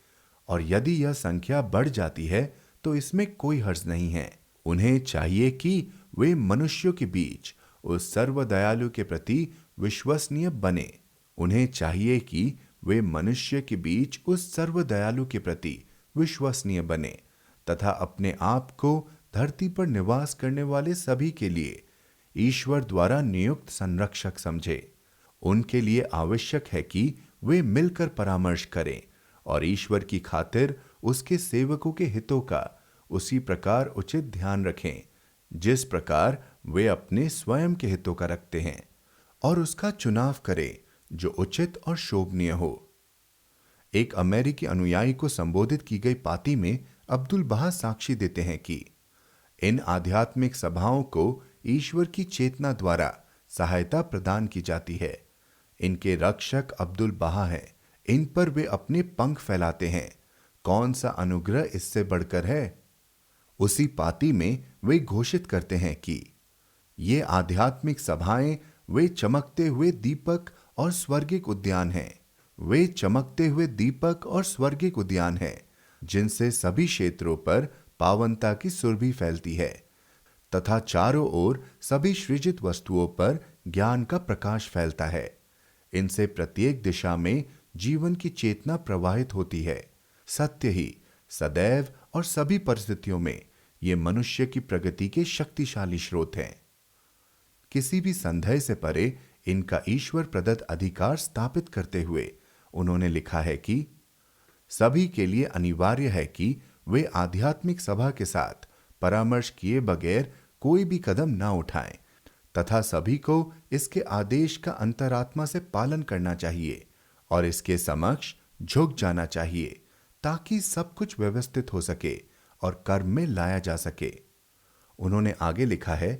Speaker 1: और यदि यह संख्या बढ़ जाती है तो इसमें कोई हर्ज नहीं है। उन्हें चाहिए कि वे मनुष्यों के बीच उस सर्वदयालु के प्रति विश्वसनीय बने। उन्हें चाहिए कि वे मनुष्य के बीच उस सर्वदयालु के प्रति विश्वसनीय बने तथा अपने आप को धरती पर निवास करने वाले सभी के लिए ईश्वर द्वारा नियुक्त संरक्षक समझे। उनके लिए आवश्यक है कि वे मिलकर परामर्श करें और ईश्वर की खातिर उसके सेवकों के हितों का उसी प्रकार उचित ध्यान रखें जिस प्रकार वे अपने स्वयं के हितों का रखते हैं, और उसका चुनाव करें जो उचित और शोभनीय हो। एक अमेरिकी अनुयायी को संबोधित की गई पाती में अब्दुल बहा साक्षी देते हैं कि इन आध्यात्मिक सभाओं को ईश्वर की चेतना द्वारा सहायता प्रदान की जाती है। इनके रक्षक अब्दुल बहा हैं, इन पर वे अपने पंख फैलाते हैं। कौन सा अनुग्रह इससे बढ़कर है। उसी पाती में वे घोषित करते हैं कि ये आध्यात्मिक सभाएं वे चमकते हुए दीपक और स्वर्गिक उद्यान हैं। वे चमकते हुए दीपक और स्वर्गिक उद्यान हैं जिनसे सभी क्षेत्रों पर पावनता की सुरभि फैलती है तथा चारों ओर सभी सृजित वस्तुओं पर ज्ञान का प्रकाश फैलता है। इनसे प्रत्येक दिशा में जीवन की चेतना प्रवाहित होती है। सत्य ही सदैव और सभी परिस्थितियों में ये मनुष्य की प्रगति के शक्तिशाली स्रोत हैं। किसी भी संदेह से परे इनका ईश्वर प्रदत्त अधिकार स्थापित करते हुए उन्होंने लिखा है कि सभी के लिए अनिवार्य है कि वे आध्यात्मिक सभा के साथ परामर्श किए बगैर कोई भी कदम ना उठाएं तथा सभी को इसके आदेश का अंतरात्मा से पालन करना चाहिए और इसके समक्ष झुक जाना चाहिए ताकि सब कुछ व्यवस्थित हो सके और कर्म में लाया जा सके। उन्होंने आगे लिखा है,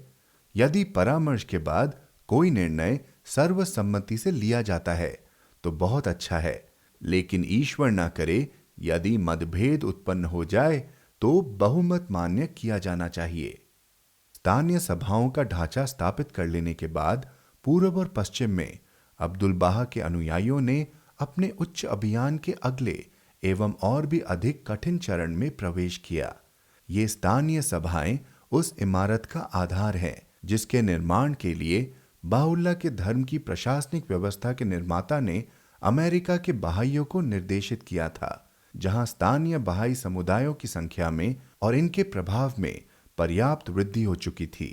Speaker 1: यदि परामर्श के बाद कोई निर्णय सर्वसम्मति से लिया जाता है तो बहुत अच्छा है, लेकिन ईश्वर ना करे यदि मतभेद उत्पन्न हो जाए तो बहुमत मान्य किया जाना चाहिए। स्थानीय सभाओं का ढांचा स्थापित कर लेने के बाद पूर्व और पश्चिम में अब्दुल बहा के अनुयायियों ने अपने उच्च अभियान के अगले एवं और भी अधिक कठिन चरण में प्रवेश किया। ये स्थानीय सभाएं उस इमारत का आधार है जिसके निर्माण के लिए बहाउल्लाह के धर्म की प्रशासनिक व्यवस्था के निर्माता ने अमेरिका के बहाइयों को निर्देशित किया था, जहां स्थानीय बहाई समुदायों की संख्या में और इनके प्रभाव में पर्याप्त वृद्धि हो चुकी थी।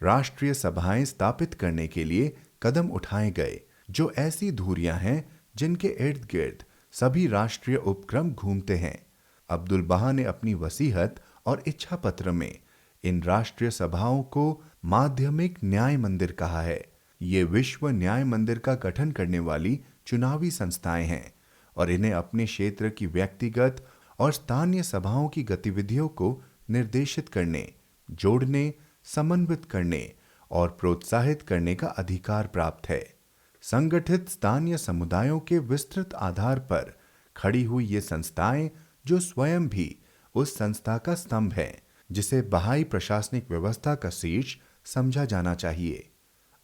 Speaker 1: राष्ट्रीय सभाएं स्थापित करने के लिए कदम उठाए गए जो ऐसी धुरियां हैं जिनके इर्द गिर्द सभी राष्ट्रीय उपक्रम घूमते हैं। अब्दुल बहा ने अपनी वसीहत और इच्छा पत्र में इन राष्ट्रीय सभाओं को माध्यमिक न्याय मंदिर कहा है। ये विश्व न्याय मंदिर का गठन करने वाली चुनावी संस्थाएं हैं और इन्हें अपने क्षेत्र की व्यक्तिगत और स्थानीय सभाओं की गतिविधियों को निर्देशित करने, जोड़ने, समन्वित करने और प्रोत्साहित करने का अधिकार प्राप्त है। संगठित स्थानीय समुदायों के विस्तृत आधार पर खड़ी हुई ये संस्थाएं, जो स्वयं भी उस संस्था का स्तंभ है जिसे बहाई प्रशासनिक व्यवस्था का शीर्ष समझा जाना चाहिए।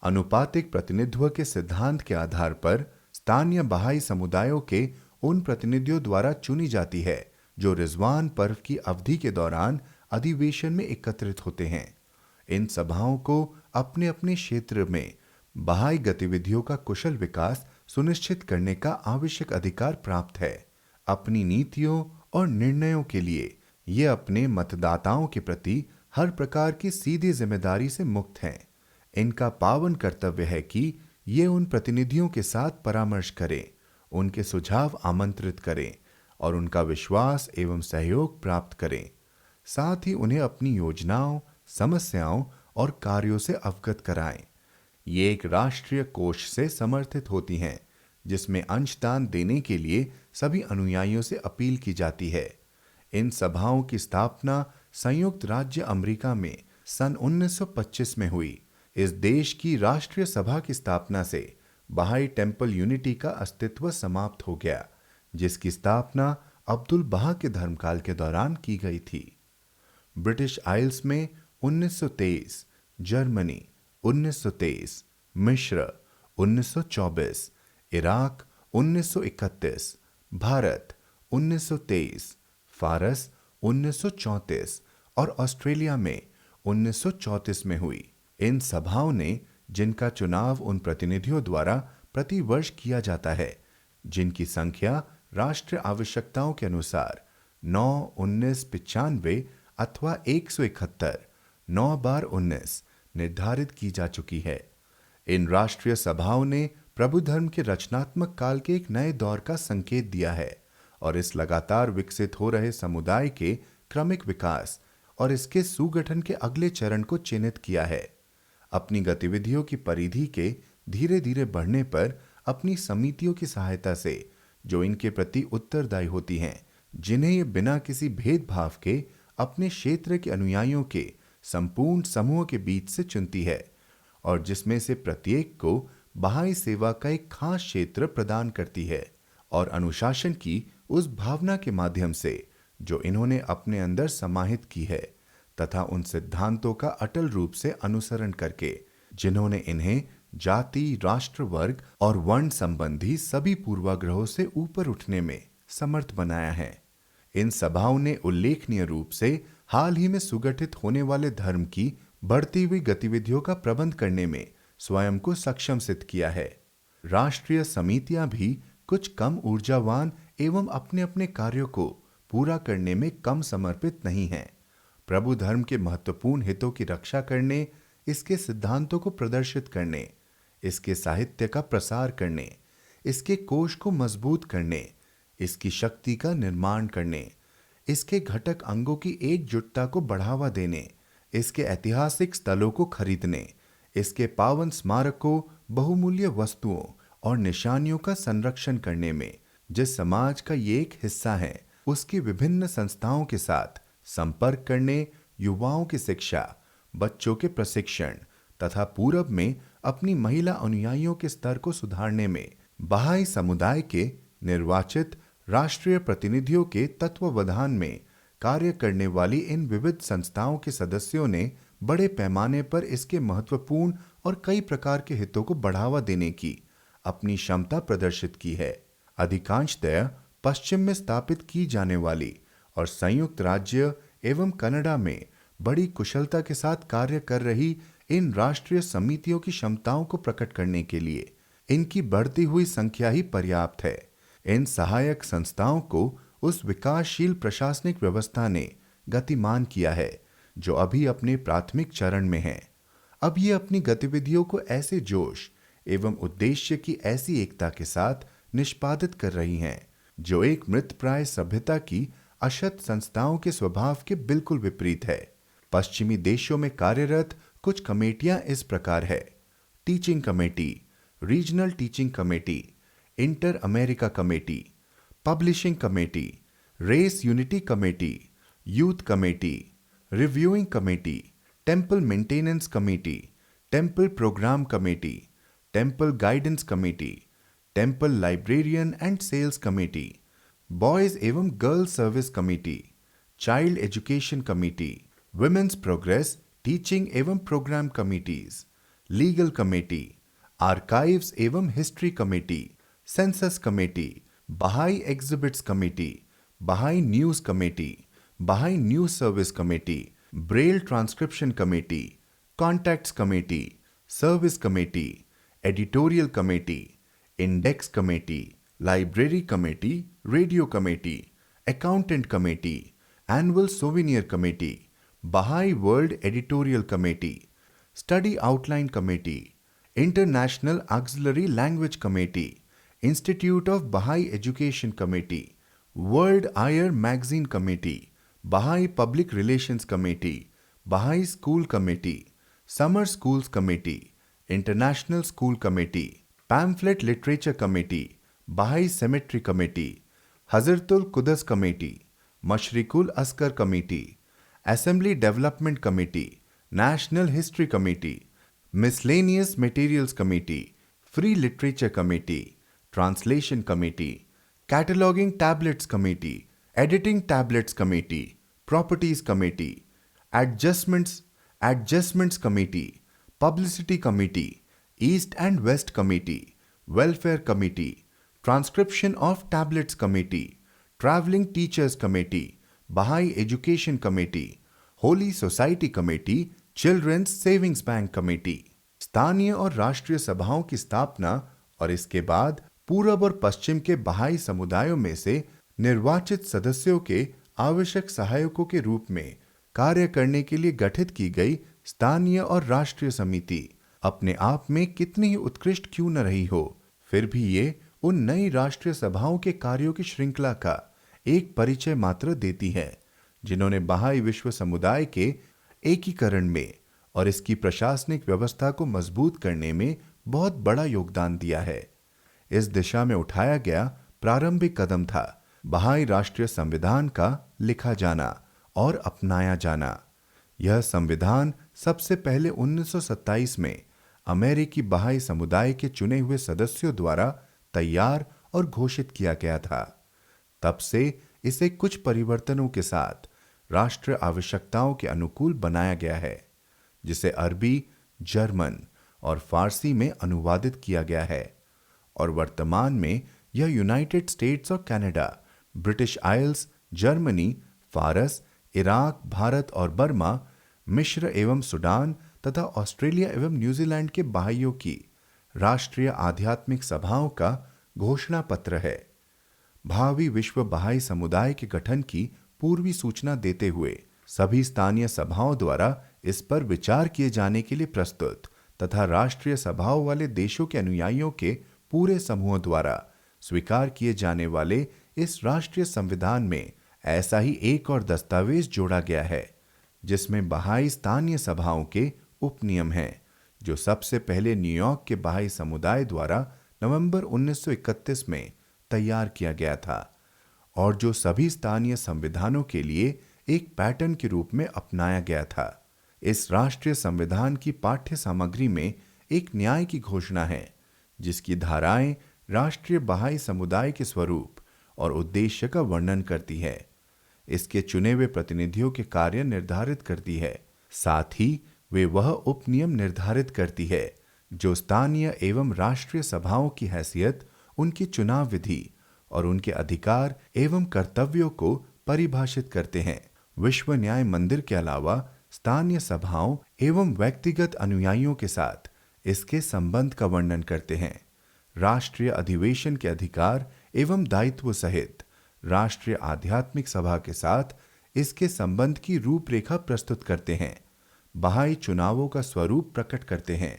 Speaker 1: अनुपातिक प्रतिनिधित्व के सिद्धांत के आधार पर स्थानीय बहाई समुदायों के उन प्रतिनिधियों द्वारा चुनी जाती है जो रिजवान पर्व की अवधि के दौरान अधिवेशन में एकत्रित होते हैं। इन सभाओं को अपने अपने क्षेत्र में बहाई गतिविधियों का कुशल विकास सुनिश्चित करने का आवश्यक अधिकार प्राप्त है। अपनी नीतियों और निर्णयों के लिए ये अपने मतदाताओं के प्रति हर प्रकार की सीधी जिम्मेदारी से मुक्त हैं। इनका पावन कर्तव्य है कि ये उन प्रतिनिधियों के साथ परामर्श करें, उनके सुझाव आमंत्रित करें और उनका विश्वास एवं सहयोग प्राप्त करें। साथ ही उन्हें अपनी योजनाओं, समस्याओं और कार्यों से अवगत कराएं। ये एक राष्ट्रीय कोष से समर्थित होती हैं, जिसमें अंशदान देने के लिए सभी अनुयायियों से अपील की जाती है। इन सभाओं की स्थापना संयुक्त राज्य अमेरिका में सन 1925 में हुई। इस देश की राष्ट्रीय सभा की स्थापना से बहाई टेम्पल यूनिटी का अस्तित्व समाप्त हो गया, जिसकी स्थापना अब्दुल बहा के धर्मकाल के दौरान की गई थी। ब्रिटिश आइल्स में 1923, जर्मनी 1923, मिस्र 1924, इराक 1931, भारत 1923, फारस 1934 और ऑस्ट्रेलिया में 1934 में हुई। इन सभाओं ने, जिनका चुनाव उन प्रतिनिधियों द्वारा प्रति वर्ष किया जाता है जिनकी संख्या राष्ट्रीय आवश्यकताओं के अनुसार 9, 19, 95 अथवा 171, 9 बार 19 निर्धारित की जा चुकी है। इन राष्ट्रीय सभाओं ने प्रभु धर्म के रचनात्मक काल के एक नए दौर का संकेत दिया है और इस लगातार विकसित हो रहे समुदाय के क्रमिक विकास और इसके सुगठन के अगले चरण को चिन्हित किया है। अपनी गतिविधियों की परिधि के धीरे धीरे बढ़ने पर अपनी समितियों की सहायता से, जो इनके प्रति उत्तरदायी होती हैं, जिन्हें ये बिना किसी भेदभाव के अपने क्षेत्र के अनुयायियों के संपूर्ण समूह के बीच से चुनती है और जिसमें से प्रत्येक को बहाई सेवा का एक खास क्षेत्र प्रदान करती है और अनुशासन की उस भावना के माध्यम से जो इन्होंने अपने अंदर समाहित की है तथा उन सिद्धांतों का अटल रूप से अनुसरण करके जिन्होंने इन्हें जाति, राष्ट्र, वर्ग और वर्ण संबंधी सभी पूर्वाग्रहों से ऊपर उठने में समर्थ बनाया है। इन सभाओं ने उल्लेखनीय रूप से हाल ही में सुगठित होने वाले धर्म की बढ़ती हुई गतिविधियों का प्रबंध करने में स्वयं को सक्षम सिद्ध किया है। राष्ट्रीय समितियां भी कुछ कम ऊर्जावान एवं अपने अपने कार्यों को पूरा करने में कम समर्पित नहीं हैं। प्रभु धर्म के महत्वपूर्ण हितों की रक्षा करने, इसके सिद्धांतों को प्रदर्शित करने, इसके साहित्य का प्रसार करने, इसके कोष को मजबूत करने, इसकी शक्ति का निर्माण करने, इसके घटक अंगों की एकजुटता को बढ़ावा देने, इसके ऐतिहासिक स्थलों को खरीदने, इसके पावन स्मारकों, बहुमूल्य वस्तुओं और निशानियों का संरक्षण करने में जिस समाज का ये एक हिस्सा है, उसकी विभिन्न संस्थाओं के साथ संपर्क करने, युवाओं की शिक्षा, बच्चों के प्रशिक्षण तथा पूरब में अपनी महिला अनुयायियों के स्तर को सुधारने में बहाई समुदाय के निर्वाचित राष्ट्रीय प्रतिनिधियों के तत्वावधान में कार्य करने वाली इन विविध संस्थाओं के सदस्यों ने बड़े पैमाने पर इसके महत्वपूर्ण और कई प्रकार के हितों को बढ़ावा देने की अपनी क्षमता प्रदर्शित की है। अधिकांशतः पश्चिम में स्थापित की जाने वाली और संयुक्त राज्य एवं कनाडा में बड़ी कुशलता के साथ कार्य कर रही इन राष्ट्रीय समितियों की क्षमताओं को प्रकट करने के लिए इनकी बढ़ती हुई संख्या ही पर्याप्त है। इन सहायक संस्थाओं को उस विकासशील प्रशासनिक व्यवस्था ने गतिमान किया है जो अभी अपने प्राथमिक चरण में है। अब ये अपनी गतिविधियों को ऐसे जोश एवं उद्देश्य की ऐसी एकता के साथ निष्पादित कर रही हैं जो एक मृतप्राय सभ्यता की अशत संस्थाओं के स्वभाव के बिल्कुल विपरीत है। पश्चिमी देशों में कार्यरत कुछ कमेटियां इस प्रकार है: teaching committee, regional teaching committee, inter America committee, publishing committee, race unity committee, youth committee, reviewing committee, temple maintenance committee, temple programme committee, temple guidance committee, temple librarian and sales committee, boys एवं girls service committee, child education committee, women's progress teaching एवं programme committees, legal committee, archives एवं history committee, census committee, Baha'i Exhibits Committee, Baha'i News Committee, Baha'i News Service Committee, Braille Transcription Committee, Contacts Committee, Service Committee, Editorial Committee, Index Committee, Library Committee, Radio Committee, Accountant Committee, Annual Souvenir Committee, Baha'i World Editorial Committee, Study Outline Committee, International Auxiliary Language Committee, Institute of Baha'i Education Committee, World Ayar Magazine Committee, Baha'i Public Relations Committee, Baha'i School Committee, Summer Schools Committee, International School Committee, Pamphlet Literature Committee, Baha'i Cemetery Committee, Hazratul Quds Committee, Mashrikul Askar Committee, Assembly Development Committee, National History Committee, Miscellaneous Materials Committee, Free Literature Committee, Translation Committee, Cataloging Tablets Committee, Editing Tablets Committee, Properties Committee, Adjustments Committee, Publicity Committee, East and West Committee, Welfare Committee, Transcription of Tablets Committee, Traveling Teachers Committee, Baha'i Education Committee, Holy Society Committee, children's savings bank committee. स्थानीय और राष्ट्रीय सभाओं की स्थापना और इसके बाद पूरब और पश्चिम के बहाई समुदायों में से निर्वाचित सदस्यों के आवश्यक सहायकों के रूप में कार्य करने के लिए गठित की गई स्थानीय और राष्ट्रीय समिति अपने आप में कितनी ही उत्कृष्ट क्यों न रही हो, फिर भी ये उन नई राष्ट्रीय सभाओं के कार्यों की श्रृंखला का एक परिचय मात्र देती है जिन्होंने बहाई विश्व समुदाय के एकीकरण में और इसकी प्रशासनिक व्यवस्था को मजबूत करने में बहुत बड़ा योगदान दिया है। इस दिशा में उठाया गया प्रारंभिक कदम था बहाई राष्ट्रीय संविधान का लिखा जाना और अपनाया जाना। यह संविधान सबसे पहले 1927 में अमेरिकी बहाई समुदाय के चुने हुए सदस्यों द्वारा तैयार और घोषित किया गया था। तब से इसे कुछ परिवर्तनों के साथ राष्ट्रीय आवश्यकताओं के अनुकूल बनाया गया है, जिसे अरबी, जर्मन और फारसी में अनुवादित किया गया है और वर्तमान में यह यूनाइटेड स्टेट्स और कनाडा, ब्रिटिश आइल्स, जर्मनी, फारस, इराक, भारत और बर्मा, मिस्र एवं सूडान तथा ऑस्ट्रेलिया एवं न्यूजीलैंड के बहाइयों की राष्ट्रीय आध्यात्मिक सभाओं का घोषणा पत्र है। भावी विश्व बहाई समुदाय के गठन की पूर्वी सूचना देते हुए सभी स्थानीय सभाओं द्वारा इस पर विचार किए जाने के लिए प्रस्तुत तथा राष्ट्रीय सभाओं वाले देशों के अनुयायियों के पूरे समूह द्वारा स्वीकार किए जाने वाले इस राष्ट्रीय संविधान में ऐसा ही एक और दस्तावेज जोड़ा गया है जिसमें बहाई स्थानीय सभाओं के उपनियम हैं, जो सबसे पहले न्यूयॉर्क के बहाई समुदाय द्वारा नवंबर 1931 में तैयार किया गया था और जो सभी स्थानीय संविधानों के लिए एक पैटर्न के रूप में अपनाया गया था। इस राष्ट्रीय संविधान की पाठ्य सामग्री में एक न्याय की घोषणा है जिसकी धाराएं राष्ट्रीय बहाई समुदाय के स्वरूप और उद्देश्य का वर्णन करती है, इसके चुने हुए प्रतिनिधियों के कार्य निर्धारित करती है, साथ ही वे वह उपनियम निर्धारित करती है जो स्थानीय एवं राष्ट्रीय सभाओं की हैसियत, उनकी चुनाव विधि और उनके अधिकार एवं कर्तव्यों को परिभाषित करते हैं। विश्व न्याय मंदिर के अलावा स्थानीय सभाओं एवं व्यक्तिगत अनुयायियों के साथ इसके संबंध का वर्णन करते हैं। राष्ट्रीय अधिवेशन के अधिकार एवं दायित्व सहित राष्ट्रीय आध्यात्मिक सभा के साथ इसके संबंध की रूपरेखा प्रस्तुत करते हैं, बहाई चुनावों का स्वरूप प्रकट करते हैं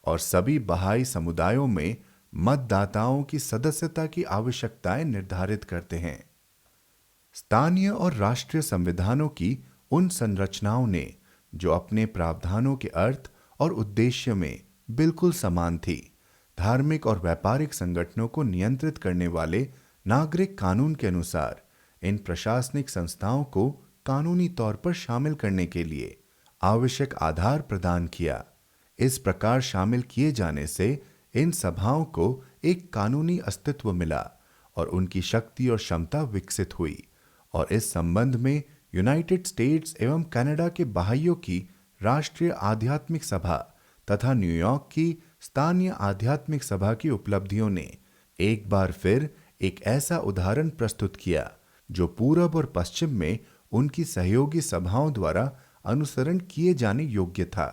Speaker 1: और सभी बहाई समुदायों में मतदाताओं की सदस्यता की आवश्यकताएं निर्धारित करते हैं। स्थानीय और राष्ट्रीय संविधानों की उन संरचनाओं ने जो अपने प्रावधानों के अर्थ और उद्देश्य में बिल्कुल समान थी, धार्मिक और व्यापारिक संगठनों को नियंत्रित करने वाले नागरिक कानून के अनुसार इन प्रशासनिक संस्थाओं को कानूनी तौर पर शामिल करने के लिए आवश्यक आधार प्रदान किया। इस प्रकार शामिल किए जाने से इन सभाओं को एक कानूनी अस्तित्व मिला और उनकी शक्ति और क्षमता विकसित हुई और इस संबंध में यूनाइटेड स्टेट्स एवं कनाडा के बहाइयों की राष्ट्रीय आध्यात्मिक सभा तथा न्यूयॉर्क की स्थानीय आध्यात्मिक सभा की उपलब्धियों ने एक बार फिर एक ऐसा उदाहरण प्रस्तुत किया जो पूरब और पश्चिम में उनकी सहयोगी सभाओं द्वारा अनुसरण किए जाने योग्य था।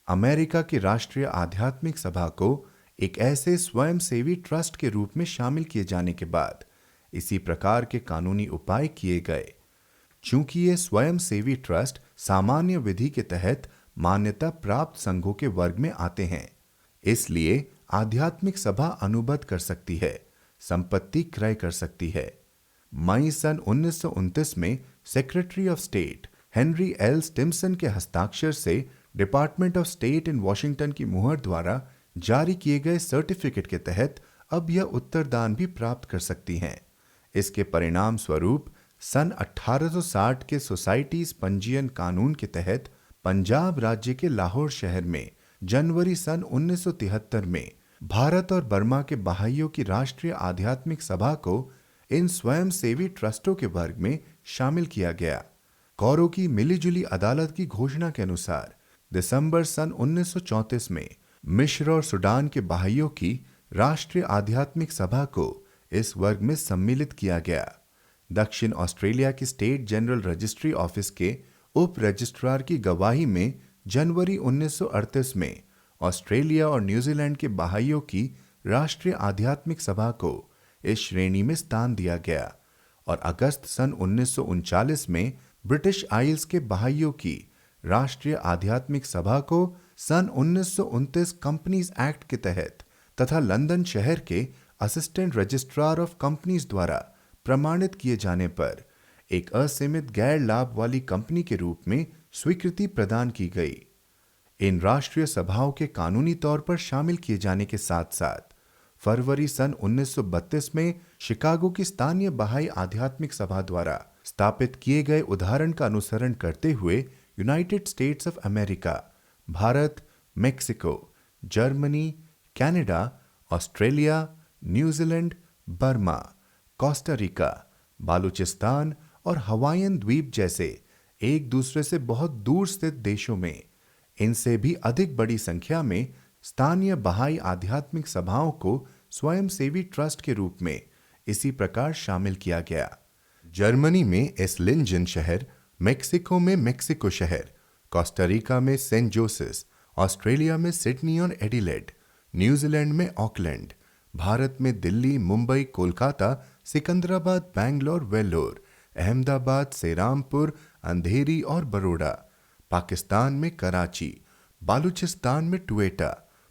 Speaker 1: अमेरिका की राष्ट्रीय आध्यात्मिक सभा को एक ऐसे स्वयंसेवी ट्रस्ट के रूप में शामिल किए जाने के बाद इसी प्रकार के कानूनी उपाय किए गए। चूंकि ये स्वयंसेवी ट्रस्ट सामान्य विधि के तहत मान्यता प्राप्त संघों के वर्ग में आते हैं, इसलिए आध्यात्मिक सभा अनुबद्ध कर सकती है, संपत्ति क्रय कर सकती है। मई सन 1929 में secretary of state Henry L Stimson के हस्ताक्षर से department of state in Washington की मुहर द्वारा जारी किए गए सर्टिफिकेट के तहत अब यह उत्तरदान भी प्राप्त कर सकती हैं। इसके परिणाम स्वरूप सन 1860 के सोसाइटीज पंजीयन कानून के तहत पंजाब राज्य के लाहौर शहर में जनवरी सन 1973 में भारत और बर्मा के बहाइयों की राष्ट्रीय आध्यात्मिक सभा को इन स्वयंसेवी ट्रस्टों के वर्ग में शामिल किया गया। कौरों की मिलीजुली अदालत की घोषणा के अनुसार दिसंबर सन 1934 में मिस्र और सूडान के बहाइयों की राष्ट्रीय आध्यात्मिक सभा को इस वर्ग में सम्मिलित किया गया। दक्षिण ऑस्ट्रेलिया की स्टेट जनरल रजिस्ट्री ऑफिस के उप रजिस्ट्रार की गवाही में जनवरी 1938 में ऑस्ट्रेलिया और न्यूजीलैंड के बहाइयों की राष्ट्रीय आध्यात्मिक सभा को इस श्रेणी में स्थान दिया गया और अगस्त सन 1939 में ब्रिटिश आइल्स के बहाइयों की राष्ट्रीय आध्यात्मिक सभा को सन 1929 कंपनीज एक्ट के तहत तथा लंदन शहर के असिस्टेंट रजिस्ट्रार ऑफ कंपनीज द्वारा प्रमाणित किए जाने पर एक असीमित गैर लाभ वाली कंपनी के रूप में स्वीकृति प्रदान की गई। इन राष्ट्रीय सभाओं के कानूनी तौर पर शामिल किए जाने के साथ साथ फरवरी सन 1932 में शिकागो की स्थानीय बहाई आध्यात्मिक सभा द्वारा स्थापित किए गए उदाहरण का अनुसरण करते हुए United States of America, Bharat, Mexico, Germany, Canada, Australia, New Zealand, Burma, Costa Rica, Baluchistan और हवाईयन द्वीप जैसे एक दूसरे से बहुत दूर स्थित देशों में इनसे भी अधिक बड़ी संख्या में स्थानीय बहाई आध्यात्मिक सभाओं को स्वयंसेवी ट्रस्ट के रूप में इसी प्रकार शामिल किया गया। जर्मनी में एस्लिंजन शहर, मेक्सिको में मेक्सिको शहर, कोस्टा रिका में सेंट जोसेफ, ऑस्ट्रेलिया में सिडनी और एडिलेड, न्यूजीलैंड में ऑकलैंड, भारत में दिल्ली, मुंबई, कोलकाता, सिकंदराबाद, बैंगलोर, वेल्लोर, अहमदाबाद, सेरामपुर, अंधेरी और बड़ौदा, पाकिस्तान में कराची, बालूचिस्तान में ट्वेटा,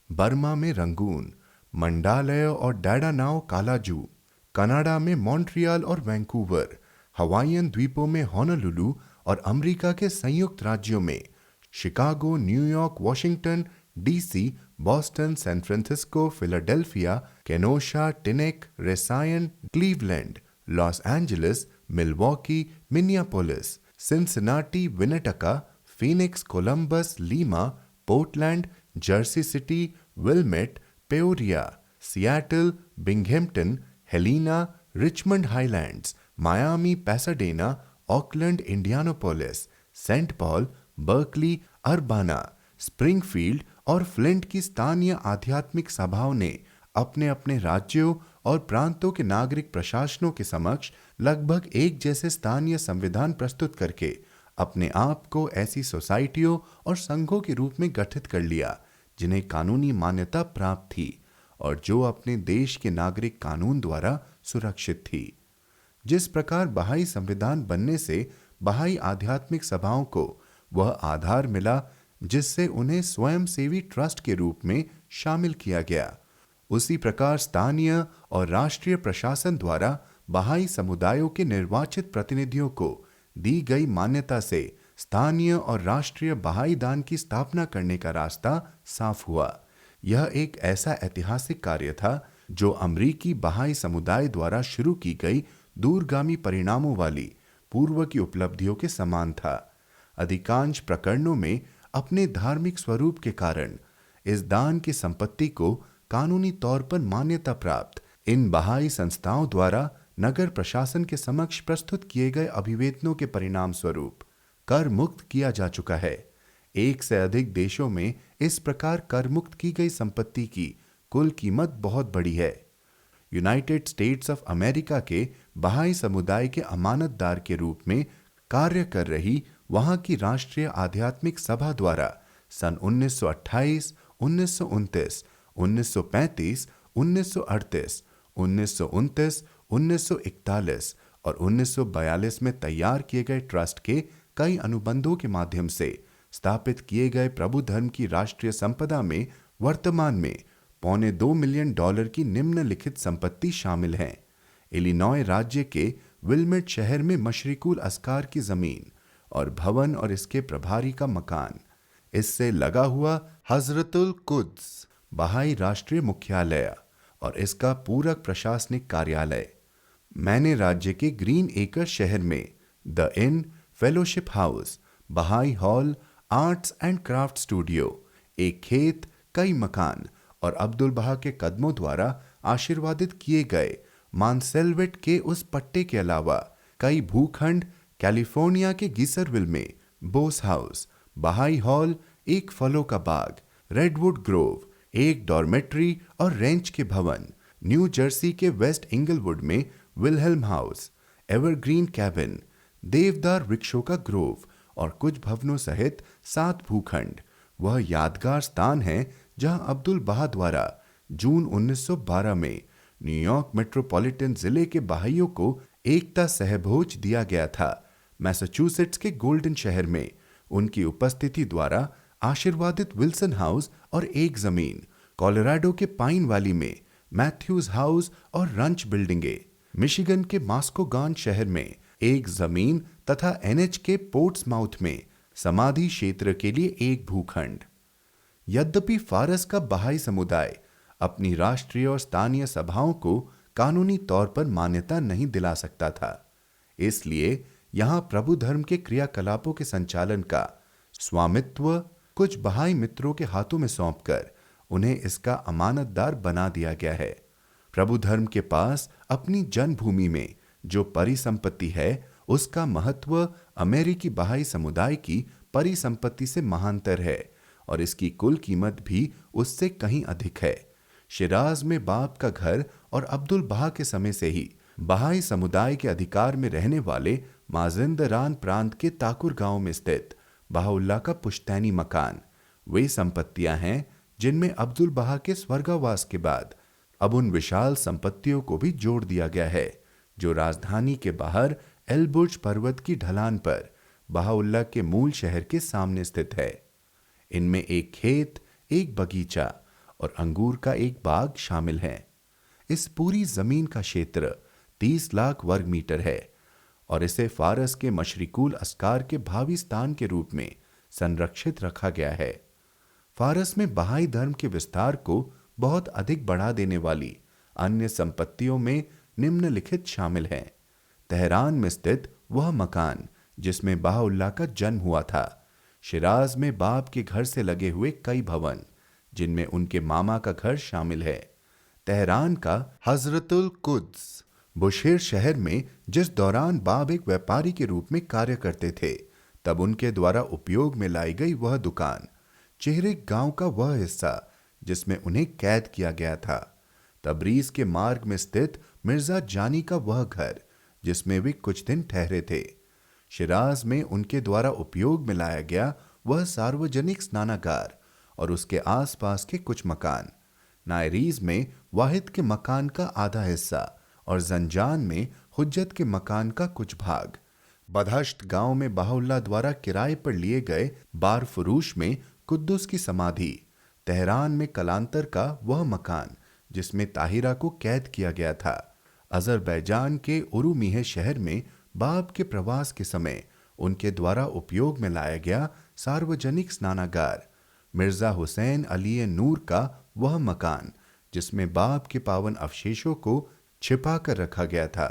Speaker 1: बर्मा में रंगून, मंडालय और डाडानाओ कालाजू, कनाडा में मॉन्ट्रियल और वैंकूवर, हवाईयन द्वीपों में होनोलुलु और अमेरिका के संयुक्त राज्यों में Chicago, New York, Washington DC, Boston, San Francisco, Philadelphia, Kenosha, Teaneck, Racine, Cleveland, Los Angeles, Milwaukee, Minneapolis, Cincinnati, Winnetka, Phoenix, Columbus, Lima, Portland, Jersey City, Wilmette, Peoria, Seattle, Binghamton, Helena, Richmond Highlands, Miami, Pasadena, Oakland, Indianapolis, Saint Paul, Berkeley, Urbana, Springfield और Flint की स्थानीय आध्यात्मिक सभाओं ने अपने अपने राज्यों और प्रांतों के नागरिक प्रशासनों के समक्ष लगभग एक जैसे स्थानीय संविधान प्रस्तुत करके अपने आप को ऐसी सोसाइटियों और संघों के रूप में गठित कर लिया जिन्हें कानूनी मान्यता प्राप्त थी और जो अपने देश के नागरिक कानून द्वारा सुरक्षित थी। जिस प्रकार बहाई संविधान बनने से बहाई आध्यात्मिक सभाओं को वह आधार मिला जिससे उन्हें स्वयंसेवी ट्रस्ट के रूप में शामिल किया गया, उसी प्रकार स्थानीय और राष्ट्रीय प्रशासन द्वारा बहाई समुदायों के निर्वाचित प्रतिनिधियों को दी गई मान्यता से स्थानीय और राष्ट्रीय बहाई दान की स्थापना करने का रास्ता साफ हुआ। यह एक ऐसा ऐतिहासिक कार्य था जो अमरीकी बहाई समुदाय द्वारा शुरू की गई दूरगामी परिणामों वाली पूर्व की उपलब्धियों के समान था। अधिकांश प्रकरणों में अपने धार्मिक स्वरूप के कारण इस दान की संपत्ति को कानूनी तौर पर मान्यता प्राप्त इन बहाई संस्थाओं द्वारा नगर प्रशासन के समक्ष प्रस्तुत किए गए अभिवेदनों के परिणाम स्वरूप कर मुक्त किया जा चुका है। एक से अधिक देशों में इस प्रकार कर मुक्त की गई संपत्ति की कुल कीमत बहुत बड़ी है। यूनाइटेड स्टेट्स ऑफ अमेरिका के बहाई समुदाय के अमानतदार के रूप में कार्य कर रही वहां की राष्ट्रीय आध्यात्मिक सभा द्वारा सन 1928, 1929, 1935, 1938, 1929, 1941 और 1942 में तैयार किए गए ट्रस्ट के कई अनुबंधों के माध्यम से स्थापित किए गए प्रभु धर्म की राष्ट्रीय संपदा में वर्तमान में $2.25 मिलियन की निम्नलिखित संपत्ति शामिल हैं। इलिनॉय राज्य के विलमेट शहर में मशरिकुल अस्कार की जमीन और भवन और इसके प्रभारी का मकान, इससे लगा हुआ हजरतुल कुद्स बहाई राष्ट्रीय मुख्यालय और इसका पूरक प्रशासनिक कार्यालय। मैंने राज्य के ग्रीन एकर शहर में द इन, फेलोशिप हाउस, बहाई hall, arts and craft studio, एक खेत, कई मकान और अब्दुल बहा के कदमों द्वारा आशीर्वादित किए गए मानसेल्वेट के उस पट्टे के अलावा कई भूखंड कैलिफोर्निया के गीसरविल में बोस हाउस, बहाई हॉल, एक फलों का बाग, रेडवुड ग्रोव, एक डॉर्मेट्री और रेंच के भवन, न्यू जर्सी के वेस्ट इंगलवुड में विलहेल्म हाउस, एवरग्रीन कैबिन, देवदार वृक्षों का ग्रोव और कुछ भवनों सहित 7 भूखंड वह यादगार स्थान है जहां अब्दुल बहा द्वारा जून 1912 में न्यूयॉर्क मेट्रोपॉलिटन जिले के बहाइयों को एकता सहभोज दिया गया था। मैसाचुसेट्स के गोल्डन शहर में उनकी उपस्थिति द्वारा आशीर्वादित विल्सन हाउस और एक जमीन, कोलोराडो के पाइन वैली में मैथ्यूज हाउस और रंच बिल्डिंगे, मिशिगन के मास्कोगॉन शहर में एक जमीन तथा एनएच के पोर्ट्समाउथ में समाधि क्षेत्र के लिए एक भूखंड। यद्यपि फारस का बहाई समुदाय अपनी राष्ट्रीय और स्थानीय सभाओं को कानूनी तौर पर मान्यता नहीं दिला सकता था, इसलिए यहां प्रभु धर्म के क्रियाकलापों के संचालन का स्वामित्व कुछ बहाई मित्रों के हाथों में सौंपकर उन्हें इसका अमानतदार बना दिया गया है। प्रभु धर्म के पास अपनी जन्मभूमि में जो परिसंपत्ति है उसका महत्व अमेरिकी बहाई समुदाय की परिसंपत्ति से महानतर है और इसकी कुल कीमत भी उससे कहीं अधिक है। शिराज में बाप का घर और अब्दुल बहा के समय से ही बहाई समुदाय के अधिकार में रहने वाले माजिंदरान प्रांत के ताकुर गांव में स्थित बहाउल्लाह का पुश्तैनी मकान वे संपत्तियां हैं जिनमें अब्दुल बहा के स्वर्गावास के बाद अब उन विशाल संपत्तियों को भी जोड़ दिया गया है जो राजधानी के बाहर एलबुर्ज पर्वत की ढलान पर बहाउल्लाह के मूल शहर के सामने स्थित है। इनमें एक खेत, एक बगीचा और अंगूर का एक बाग शामिल है। इस पूरी जमीन का क्षेत्र 30 लाख वर्ग मीटर है और इसे फारस के मशरिकुल अस्कार के भावी स्थान के रूप में संरक्षित रखा गया है। फारस में बहाई धर्म के विस्तार को बहुत अधिक बढ़ा देने वाली अन्य संपत्तियों में निम्नलिखित शामिल हैं। तेहरान में स्थित वह मकान जिसमें बहाउल्लाह का जन्म हुआ था, शिराज में बाप के घर से लगे हुए कई भवन जिनमें उनके मामा का घर शामिल है, तेहरान का हजरतुल कुद्स, बुशेर शहर में जिस दौरान बाप एक व्यापारी के रूप में कार्य करते थे तब उनके द्वारा उपयोग में लाई गई वह दुकान, चेहरिक गांव का वह हिस्सा जिसमें उन्हें कैद किया गया था, तबरीज के मार्ग में स्थित मिर्जा जानी का वह घर जिसमें वे कुछ दिन ठहरे थे, शिराज में उनके द्वारा उपयोग में लाया गया वह सार्वजनिक स्नानागार और उसके आसपास के कुछ मकान, नायरीज में वाहिद के मकान का आधा हिस्सा और जंजान में हुज्जत के मकान का कुछ भाग, बदहश्त गांव में बहाउल्लाह द्वारा किराए पर लिए गए बार फुरूश में कुद्दुस की समाधि, तेहरान में कलांतर का वह मकान जिसमें ताहिरा को कैद किया गया था, अजरबैजान के उरुमीह शहर में बाप के प्रवास के समय उनके द्वारा उपयोग में लाया गया सार्वजनिक स्नानागार, मिर्जा हुसैन अली नूर का वह मकान जिसमें बाप के पावन अवशेषों को छिपा कर रखा गया था,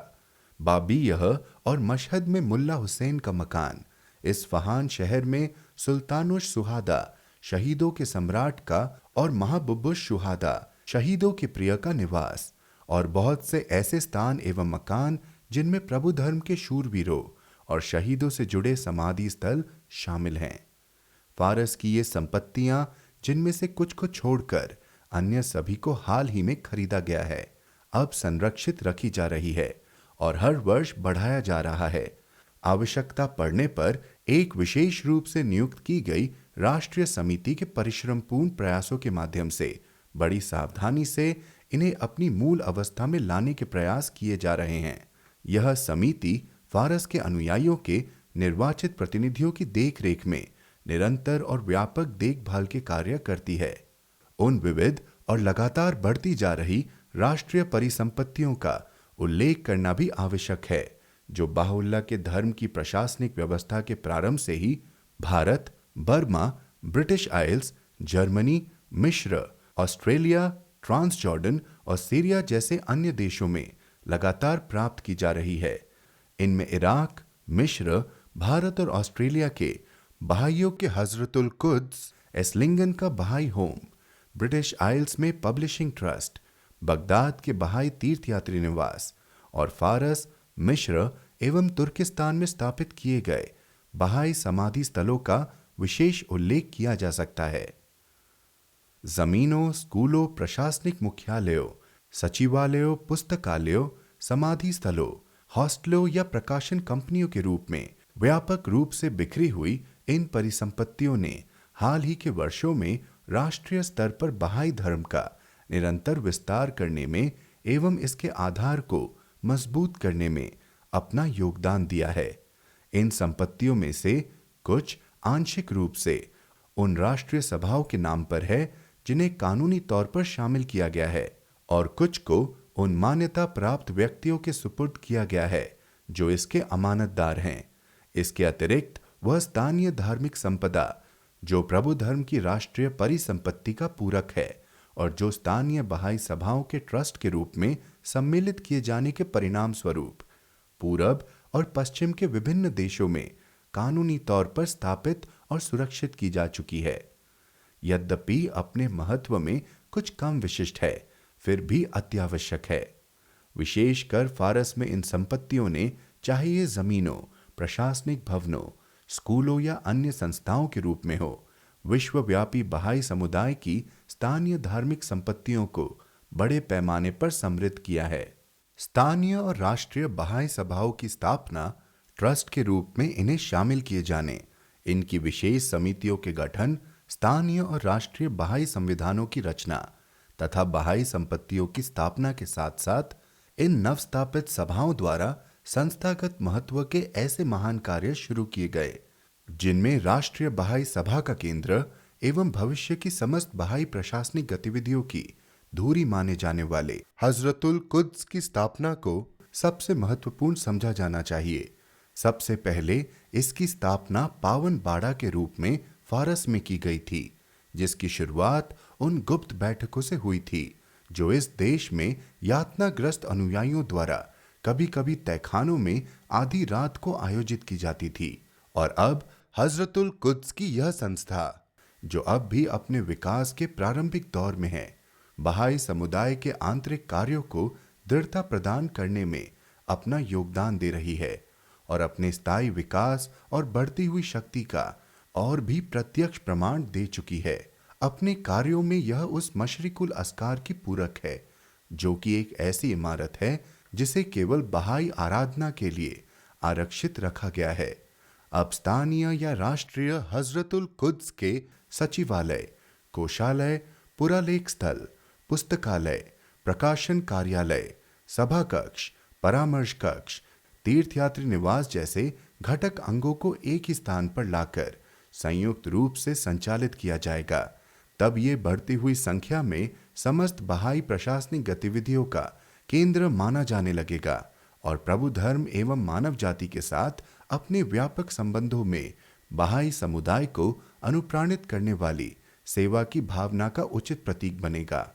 Speaker 1: बाबीयह और मशहद में मुल्ला हुसैन का मकान, इस्फहान शहर में सुल्तानुश सुहादा शहीदों के सम्राट का और महबुबुश शुहादा शहीदों के प्रिय का निवास और बहुत से ऐसे स्थान एवं मकान जिनमें प्रभु धर्म के शूरवीरों और शहीदों से जुड़े समाधि स्थल शामिल हैं। फारस की ये संपत्तियां जिनमें से कुछ को छोड़कर अन्य सभी को हाल ही में खरीदा गया है। अब संरक्षित रखी जा रही है और हर वर्ष बढ़ाया जा रहा है। आवश्यकता पड़ने पर एक विशेष रूप से नियुक्त की गई राष्ट्रीय समिति के परिश्रमपूर्ण प्रयासों के माध्यम से बड़ी सावधानी से इन्हें अपनी मूल अवस्था में लाने के प्रयास किए जा रहे हैं। यह समिति फारस के अनुयायियों के निर्वाचित प्रतिनिधियों की देखरेख में निरंतर और व्यापक देखभाल के कार्य करती है। उन विविध और लगातार बढ़ती जा रही राष्ट्रीय परिसंपत्तियों का उल्लेख करना भी आवश्यक है, जो बाहुल्लाह के धर्म की प्रशासनिक व्यवस्था के प्रारंभ से ही Bharat, Burma, British Isles, Germany, मिस्र, ऑस्ट्रेलिया, ट्रांसजॉर्डन और सीरिया जैसे अन्य देशों में लगातार प्राप्त की जा रही है। इनमें इराक, मिस्र, भारत और ऑस्ट्रेलिया के बहाइयों के हजरतुल कुद्स एस्लिंगन का बहाई होम, ब्रिटिश आइल्स में पब्लिशिंग ट्रस्ट, बगदाद के बहाई तीर्थयात्री निवास और फारस, मिस्र एवं तुर्किस्तान में स्थापित किए गए बहाई समाधि स्थलों का विशेष उल्लेख किया जा सकता है। जमीनों, स्कूलों, प्रशासनिक मुख्यालयों, सचिवालयों, पुस्तकालयों, समाधि स्थलों, हॉस्टलों या प्रकाशन कंपनियों के रूप में व्यापक रूप से बिखरी हुई इन परिसंपत्तियों ने हाल ही के वर्षों में राष्ट्रीय स्तर पर बहाई धर्म का निरंतर विस्तार करने में एवं इसके आधार को मजबूत करने में अपना योगदान दिया है। इन संपत्तियों में से कुछ आंशिक रूप से उन राष्ट्रीय सभाओं के नाम पर है जिन्हें कानूनी तौर पर शामिल किया गया है और कुछ को उन मान्यता प्राप्त व्यक्तियों के सुपुर्द किया गया है जो इसके अमानतदार हैं। इसके अतिरिक्त वह स्थानीय धार्मिक संपदा जो प्रभु धर्म की राष्ट्रीय परिसंपत्ति का पूरक है और जो स्थानीय बहाई सभाओं के ट्रस्ट के रूप में सम्मिलित किए जाने के परिणाम स्वरूप पूरब और पश्चिम के विभिन्न देशों में कानूनी तौर पर स्थापित और सुरक्षित की जा चुकी है। यद्यपि अपने महत्व में कुछ कम विशिष्ट है, फिर भी अत्यावश्यक है। विशेषकर फारस में इन संपत्तियों ने, चाहे ये जमीनों, प्रशासनिक भवनों, स्कूलों या अन्य संस्थाओं के रूप में हो, विश्वव्यापी बहाई समुदाय की स्थानीय धार्मिक संपत्तियों को बड़े पैमाने पर समृद्ध किया है। स्थानीय और राष्ट्रीय बहाई सभाओं की स्थापना, ट्रस्ट के रूप में इन्हें शामिल किए जाने, इनकी विशेष समितियों के गठन, स्थानीय और राष्ट्रीय बहाई संविधानों की रचना तथा बहाई संपत्तियों की स्थापना के साथ साथ इन नवस्थापित सभाओं द्वारा संस्थागत महत्व के ऐसे महान कार्य शुरू किए गए जिनमें राष्ट्रीय बहाई सभा का केंद्र एवं भविष्य की समस्त बहाई प्रशासनिक गतिविधियों की धुरी माने जाने वाले हजरतुल कुद्स की स्थापना को सबसे महत्वपूर्ण समझा जाना चाहिए। सबसे पहले इसकी स्थापना पावन बाड़ा के रूप में फारस में की गई थी, जिसकी शुरुआत उन गुप्त बैठकों से हुई थी जो इस देश में यातनाग्रस्त अनुयायियों द्वारा कभी कभी तहखानों में आधी रात को आयोजित की जाती थी। और अब हजरतुल कुद्स की यह संस्था, जो अब भी अपने विकास के प्रारंभिक दौर में है, बहाई समुदाय के आंतरिक कार्यों को दृढ़ता प्रदान करने में अपना योगदान दे रही है और अपने स्थायी विकास और बढ़ती हुई शक्ति का और भी प्रत्यक्ष प्रमाण दे चुकी है। अपने कार्यों में यह उस मशरिकुल अस्कार की पूरक है, जो कि एक ऐसी इमारत है जिसे केवल बहाई आराधना के लिए आरक्षित रखा गया है। अब स्थानीय या राष्ट्रीय हजरतुल कुद्स के सचिवालय, कोषालय, पुरालेख स्थल, पुस्तकालय, प्रकाशन कार्यालय, सभा कक्ष, परामर्श कक्ष, तीर्थयात्री निवास जैसे घटक अंगों को एक ही स्थान पर लाकर संयुक्त रूप से संचालित किया जाएगा। तब ये बढ़ती हुई संख्या में समस्त बहाई प्रशासनिक गतिविधियों का केंद्र माना जाने लगेगा और प्रभु धर्म एवं मानव जाति के साथ अपने व्यापक संबंधों में बहाई समुदाय को अनुप्राणित करने वाली सेवा की भावना का उचित प्रतीक बनेगा।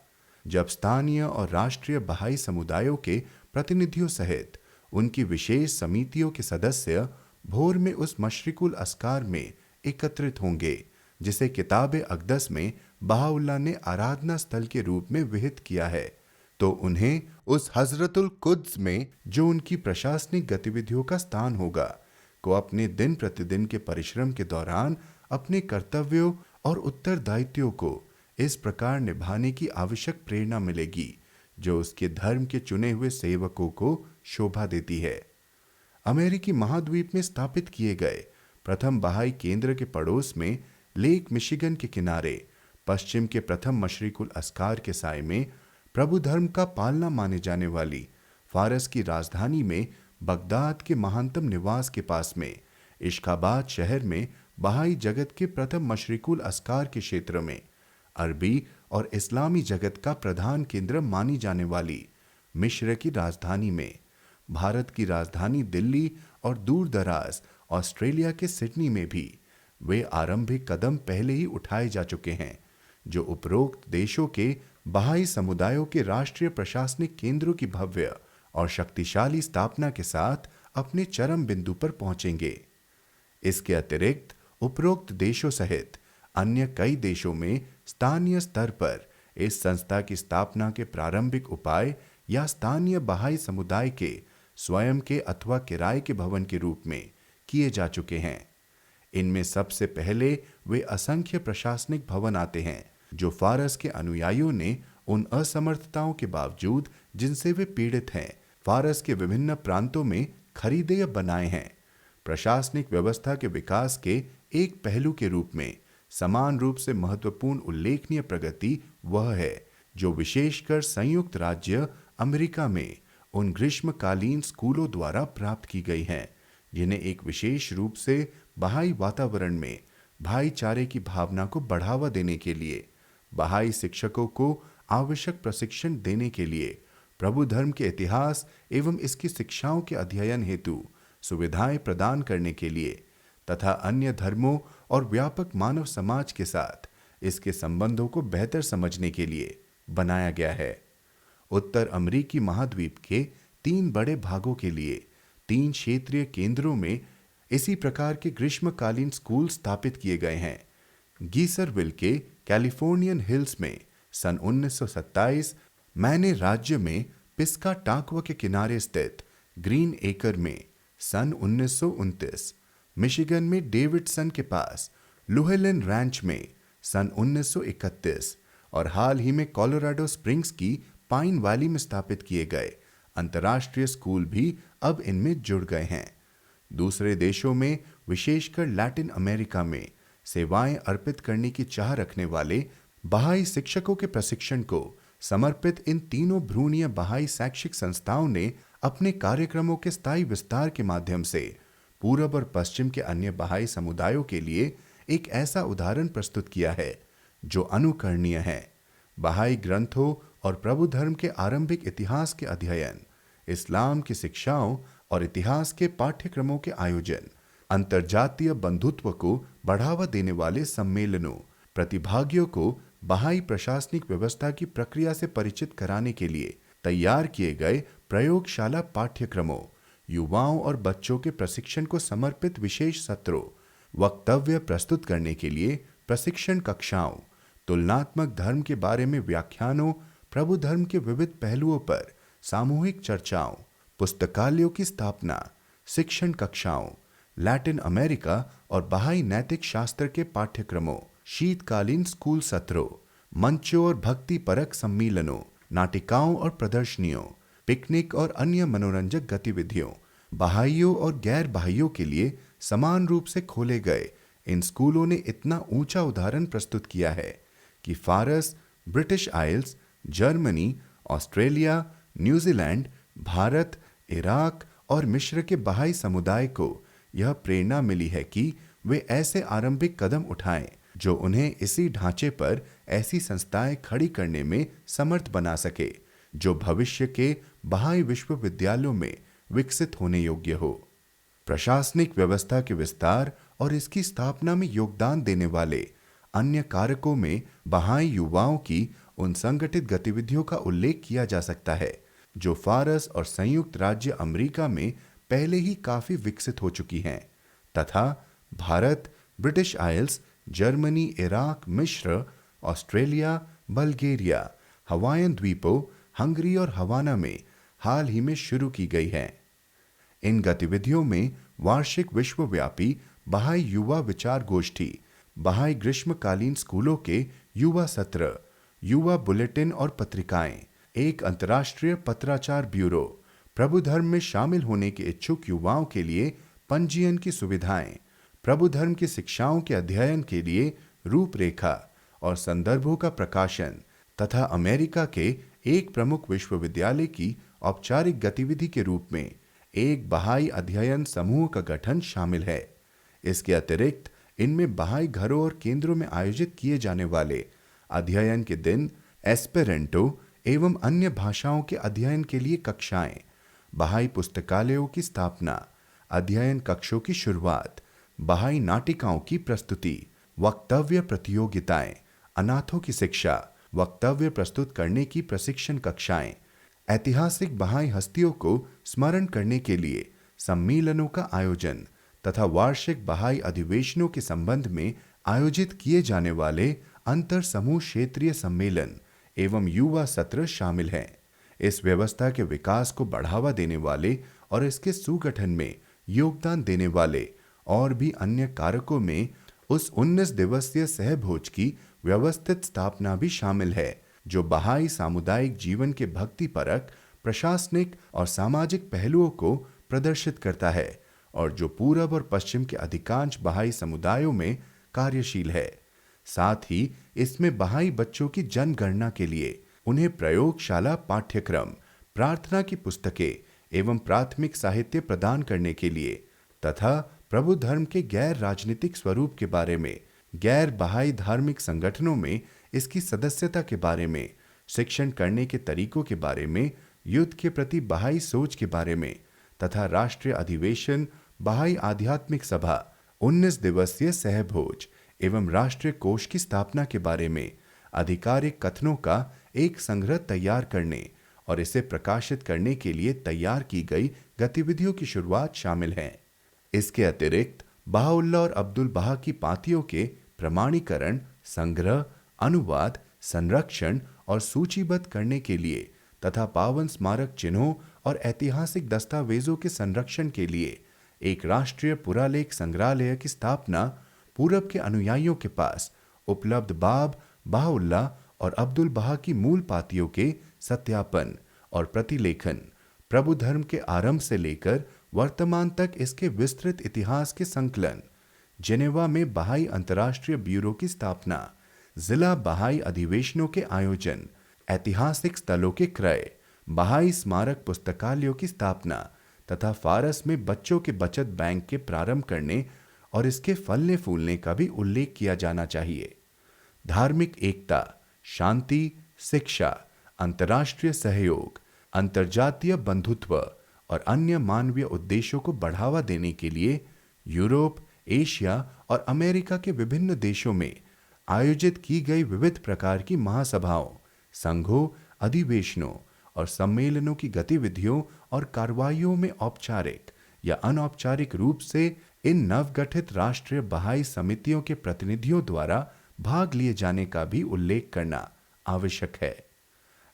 Speaker 1: जब स्थानीय और राष्ट्रीय बहाई समुदायों के प्रतिनिधियों सहित उनकी विशेष समितियों के सदस्य भोर में उस मशरिकुल अस्कार में एकत्रित होंगे, जिसे किताब अक़दस में बहाउल्लाह ने आराधना स्थल के रूप में विहित किया है, तो उन्हें उस हजरतुल कुद्स में, जो उनकी प्रशासनिक गतिविधियों का स्थान होगा, को अपने दिन प्रतिदिन के परिश्रम के दौरान अपने कर्तव्यों और उत्तरदायित्वों को इस प्रकार निभाने की आवश्यक प्रेरणा मिलेगी जो उसके धर्म के चुने हुए सेवकों को शोभा देती है। अमेरिकी महाद्वीप में स्थापित किए गए प्रथम बहाई केंद्र के पड़ोस में लेक मिशिगन के किनारे पश्चिम के प्रथम मशरिकुल अस्कार के साय में प्रभु धर्म का पालना माने जाने वाली फारस की राजधानी में बगदाद के महानतम निवास के पास में इश्काबाद शहर में बहाई जगत के प्रथम मशरिकुल अस्कार के क्षेत्र में अरबी और इस्लामी जगत का प्रधान केंद्र मानी जाने वाली मिस्र की राजधानी में भारत की राजधानी दिल्ली और दूर दराज ऑस्ट्रेलिया के सिडनी में भी वे आरंभिक कदम पहले ही उठाए जा चुके हैं, जो उपरोक्त देशों के बहाई समुदायों के राष्ट्रीय प्रशासनिक केंद्रों की भव्य और शक्तिशाली स्थापना के साथ अपने चरम बिंदु पर पहुंचेंगे। इसके अतिरिक्त उपरोक्त देशों सहित अन्य कई देशों में स्थानीय स्तर पर इस संस्था की स्थापना के प्रारंभिक उपाय या स्थानीय बहाई समुदाय के स्वयं के अथवा किराए के भवन के रूप में किए जा चुके हैं। इनमें सबसे पहले वे असंख्य प्रशासनिक भवन आते हैं जो फारस के अनुयायियों ने उन असमर्थताओं के बावजूद जिनसे वे पीड़ित हैं, फारस के विभिन्न प्रांतों में खरीदे या बनाए हैं। प्रशासनिक व्यवस्था के विकास के एक पहलू के रूप में समान रूप से महत्वपूर्ण उल्लेखनीय प्रगति वह है जो विशेषकर संयुक्त राज्य अमेरिका में उन ग्रीष्मकालीन स्कूलों द्वारा प्राप्त की गई हैं, जिन्हें एक विशेष रूप से बहाई वातावरण में भाईचारे की भावना को बढ़ावा देने के लिए, बहाई शिक्षकों को आवश्यक प्रशिक्षण देने के लिए, प्रभु धर्म के इतिहास एवं इसकी शिक्षाओं के अध्ययन हेतु सुविधाएं प्रदान करने के लिए तथा अन्य धर्मों और व्यापक मानव समाज के साथ इसके संबंधों को बेहतर समझने के लिए बनाया गया है। उत्तर अमेरिकी महाद्वीप के 3 बड़े भागों के लिए 3 क्षेत्रीय केंद्रों में इसी प्रकार के ग्रीष्मकालीन स्कूल स्थापित किए गए हैं। गीसरविल के कैलिफोर्नियन हिल्स में सन 1927, मैने राज्य में पिस्काटाकवा के किनारे स्थित ग्रीन एकर में सन 1929, मिशिगन में डेविडसन के पास लुहेलन रैंच में सन 1931 और हाल ही में कोलोराडो स्प्रिंग्स की पाइन वैली में स्थापित किए गए अंतर्राष्ट्रीय स्कूल भी अब इनमें जुड़ गए हैं। दूसरे देशों में, विशेषकर लैटिन अमेरिका में सेवाएं अर्पित करने की चाह रखने वाले बहाई शिक्षकों के प्रशिक्षण को समर्पित इन तीनों भ्रूणीय बहाई शैक्षिक संस्थाओं ने अपने कार्यक्रमों के स्थायी विस्तार के माध्यम से पूरब और पश्चिम के अन्य बहाई समुदायों के लिए एक ऐसा उदाहरण प्रस्तुत किया है जो अनुकरणीय है। बहाई ग्रंथों और प्रभु धर्म के आरंभिक इतिहास के अध्ययन, इस्लाम की शिक्षाओं और इतिहास के पाठ्यक्रमों के आयोजन, अंतर्जातीय बंधुत्व को बढ़ावा देने वाले सम्मेलनों, प्रतिभागियों को बहाई प्रशासनिक व्यवस्था की प्रक्रिया से परिचित कराने के लिए तैयार किए गए प्रयोगशाला पाठ्यक्रमों, युवाओं और बच्चों के प्रशिक्षण को समर्पित विशेष सत्रों, वक्तव्य प्रस्तुत करने के लिए प्रशिक्षण कक्षाओं, तुलनात्मक धर्म के बारे में व्याख्यानों, प्रभु धर्म के विविध पहलुओं पर सामूहिक चर्चाओं, पुस्तकालयों की स्थापना, शिक्षण कक्षाओं, लैटिन अमेरिका और बहाई नैतिक शास्त्र के पाठ्यक्रमों, शीतकालीन स्कूल सत्रों, मंचों और भक्ति परक सम्मेलनों, नाटिकाओं और प्रदर्शनियों, पिकनिक और अन्य मनोरंजक गतिविधियों, बहाइयों और गैर बहाइयों के लिए समान रूप से खोले गए इन स्कूलों ने इतना ऊंचा उदाहरण प्रस्तुत किया है कि फारस, British Isles, Germany, Australia, New Zealand, Bharat, Iraq और मिस्र के बहाई समुदाय को यह प्रेरणा मिली है कि वे ऐसे आरंभिक कदम उठाएं जो उन्हें इसी ढांचे पर ऐसी संस्थाएं खड़ी करने में समर्थ बना सके जो भविष्य के बहाई विश्वविद्यालयों में विकसित होने योग्य हो। प्रशासनिक व्यवस्था के विस्तार और इसकी स्थापना में योगदान देने वाले अन्य कारकों में बहाई युवाओं की उन संगठित गतिविधियों का उल्लेख किया जा सकता है जो फारस और संयुक्त राज्य अमेरिका में पहले ही काफी विकसित हो चुकी हैं तथा Bharat, British Isles, Germany, Iraq, मिस्र, ऑस्ट्रेलिया, बल्गेरिया, हवाईयन द्वीपों, हंगरी और हवाना में हाल ही में शुरू की गई है। इन गतिविधियों में वार्षिक विश्वव्यापी बहाई युवा विचार गोष्ठी, बहाई ग्रीष्मकालीन स्कूलों के युवा सत्र, युवा बुलेटिन और पत्रिकाएं, एक अंतर्राष्ट्रीय पत्राचार ब्यूरो, प्रभु धर्म में शामिल होने के इच्छुक युवाओं के लिए पंजीयन की सुविधाएं, प्रभु धर्म की शिक्षाओं के अध्ययन के लिए रूपरेखा और संदर्भों का प्रकाशन तथा अमेरिका के एक प्रमुख विश्वविद्यालय की औपचारिक गतिविधि के रूप में एक बहाई अध्ययन समूह का गठन शामिल है। इसके अतिरिक्त इनमें बहाई घरों और केंद्रों में आयोजित किए जाने वाले अध्ययन के दिन, एस्पेरेंटो एवं अन्य भाषाओं के अध्ययन के लिए कक्षाएं, बहाई पुस्तकालयों की स्थापना, अध्ययन कक्षों की शुरुआत, बहाई नाटिकाओं की प्रस्तुति, वक्तव्य प्रतियोगिताएं, अनाथों की शिक्षा, वक्तव्य प्रस्तुत करने की प्रशिक्षण कक्षाएं, ऐतिहासिक बहाई हस्तियों को स्मरण करने के लिए सम्मेलनों का आयोजन तथा वार्षिक बहाई अधिवेशनों के संबंध में आयोजित किए जाने वाले अंतर समूह क्षेत्रीय सम्मेलन एवं युवा सत्र शामिल हैं। इस व्यवस्था के विकास को बढ़ावा देने वाले और इसके सुगठन में योगदान देने वाले और भी अन्य कारकों में उस 19 दिवसीय सहभोज की व्यवस्थित स्थापना भी शामिल है, जो बहाई सामुदायिक जीवन के भक्तिपरक, प्रशासनिक और सामाजिक पहलुओं को प्रदर्शित करता है और जो पूरब और पश्चिम के अधिकांश बहाई समुदायों में कार्यशील है। साथ ही इसमें बहाई बच्चों की जनगणना के लिए उन्हें प्रयोगशाला पाठ्यक्रम, प्रार्थना की पुस्तकें एवं प्राथमिक साहित्य प्रदान करने के लिए तथा प्रभु धर्म के गैर राजनीतिक स्वरूप के बारे में, गैर बहाई धार्मिक संगठनों में इसकी सदस्यता के बारे में, शिक्षण करने के तरीकों के बारे में, युद्ध के प्रति बहाई सोच के बारे में तथा राष्ट्रीय अधिवेशन, बहाई आध्यात्मिक सभा, 19 दिवसीय सहभोज एवं राष्ट्रीय कोष की स्थापना के बारे में आधिकारिक कथनों का एक संग्रह तैयार करने और इसे प्रकाशित करने के लिए तैयार की गई गतिविधियों की शुरुआत शामिल है। इसके अतिरिक्त बहाउल्लाह और अब्दुल बहा की पांतियों के प्रमाणीकरण, संग्रह, अनुवाद, संरक्षण और सूचीबद्ध करने के लिए तथा पावन स्मारक चिन्हों और ऐतिहासिक दस्तावेजों के संरक्षण के लिए एक राष्ट्रीय पुरालेख संग्रहालय की स्थापना, पूरब के अनुयायियों के पास उपलब्ध बाब, बहाउल्लाह और अब्दुल बहा की मूल पातियों के सत्यापन और प्रतिलेखन, प्रभु धर्म के आरंभ से लेकर वर्तमान तक इसके विस्तृत इतिहास के संकलन, जेनेवा में बहाई अंतर्राष्ट्रीय ब्यूरो की स्थापना, जिला बहाई अधिवेशनों के आयोजन, ऐतिहासिक स्थलों के क्रय, बहाई स्मारक पुस्तकालयों की स्थापना तथा फारस में बच्चों के बचत बैंक के प्रारंभ करने और इसके फलने फूलने का भी उल्लेख किया जाना चाहिए। धार्मिक एकता, शांति, शिक्षा, अंतर्राष्ट्रीय सहयोग, अंतर्जातीय बंधुत्व और अन्य मानवीय उद्देश्यों को बढ़ावा देने के लिए यूरोप, एशिया और अमेरिका के विभिन्न देशों में आयोजित की गई विविध प्रकार की महासभाओं, संघों, अधिवेशनों और सम्मेलनों की गतिविधियों और कार्रवाइयों में औपचारिक या अनौपचारिक रूप से इन नवगठित राष्ट्रीय बहाई समितियों के प्रतिनिधियों द्वारा भाग लिए जाने का भी उल्लेख करना आवश्यक है।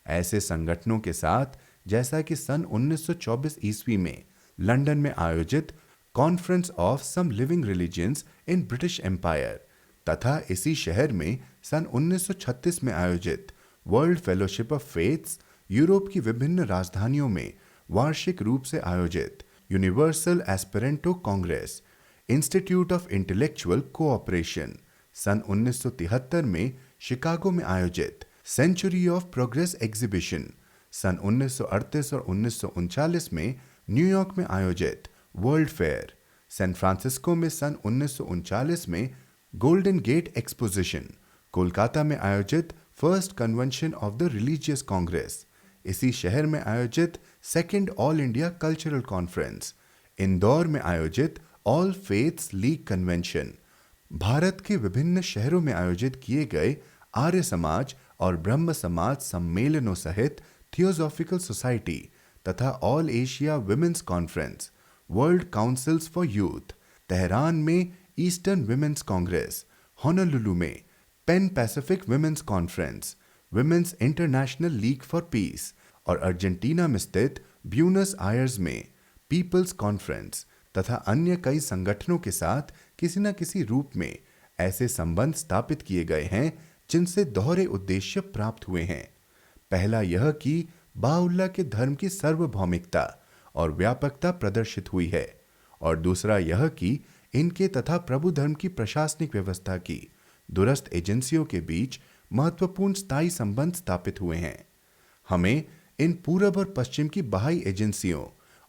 Speaker 1: ऐसे संगठनों के साथ जैसा कि सन 1924 ईस्वी में लंदन में आयोजित conference of some living religions in British Empire तथा इसी शहर में सन 1936 में आयोजित World Fellowship of Faiths, Europe की विभिन्न राजधानियों में वार्षिक रूप से आयोजित Universal Esperanto Congress, Institute of Intellectual Cooperation, सन 1973 में शिकागो में आयोजित सेंचुरी ऑफ प्रोग्रेस एग्जीबिशन, सन 1938 और 1939 में न्यूयॉर्क में आयोजित वर्ल्ड फेयर, सैन फ्रांसिस्को में सन 1939 में गोल्डन गेट एक्सपोजिशन, कोलकाता में आयोजित first convention of the religious Congress, इसी शहर में आयोजित second all India cultural conference, Indore में आयोजित all faiths league convention, Bharat के विभिन्न शहरों में आयोजित किए गए आर्य समाज और ब्रह्म समाज सम्मेलनों सहित थियोसॉफिकल सोसाइटी तथा all Asia women's conference, world councils for youth, Tehran में ईस्टर्न विमेंस कांग्रेस, होनोलुलु में Pan Pacific women's conference, women's international league for peace और अर्जेंटीना में स्थित ब्यूनस आयर्स में पीपल्स कॉन्फ्रेंस तथा अन्य कई संगठनों के साथ किसी न किसी रूप में ऐसे संबंध स्थापित किए गए हैं जिनसे दोहरे उद्देश्य प्राप्त हुए हैं। पहला यह कि बाउल्ला के धर्म की सार्वभौमिकता और व्यापकता प्रदर्शित हुई है, और दूसरा यह कि इनके तथा प्रभु धर्म की प्रशासनिक व्यवस्था की दूरस्थ एजेंसियों के बीच महत्वपूर्ण स्थायी संबंध स्थापित हुए हैं। हमें इन पूरब और पश्चिम की बहाई एजेंसियों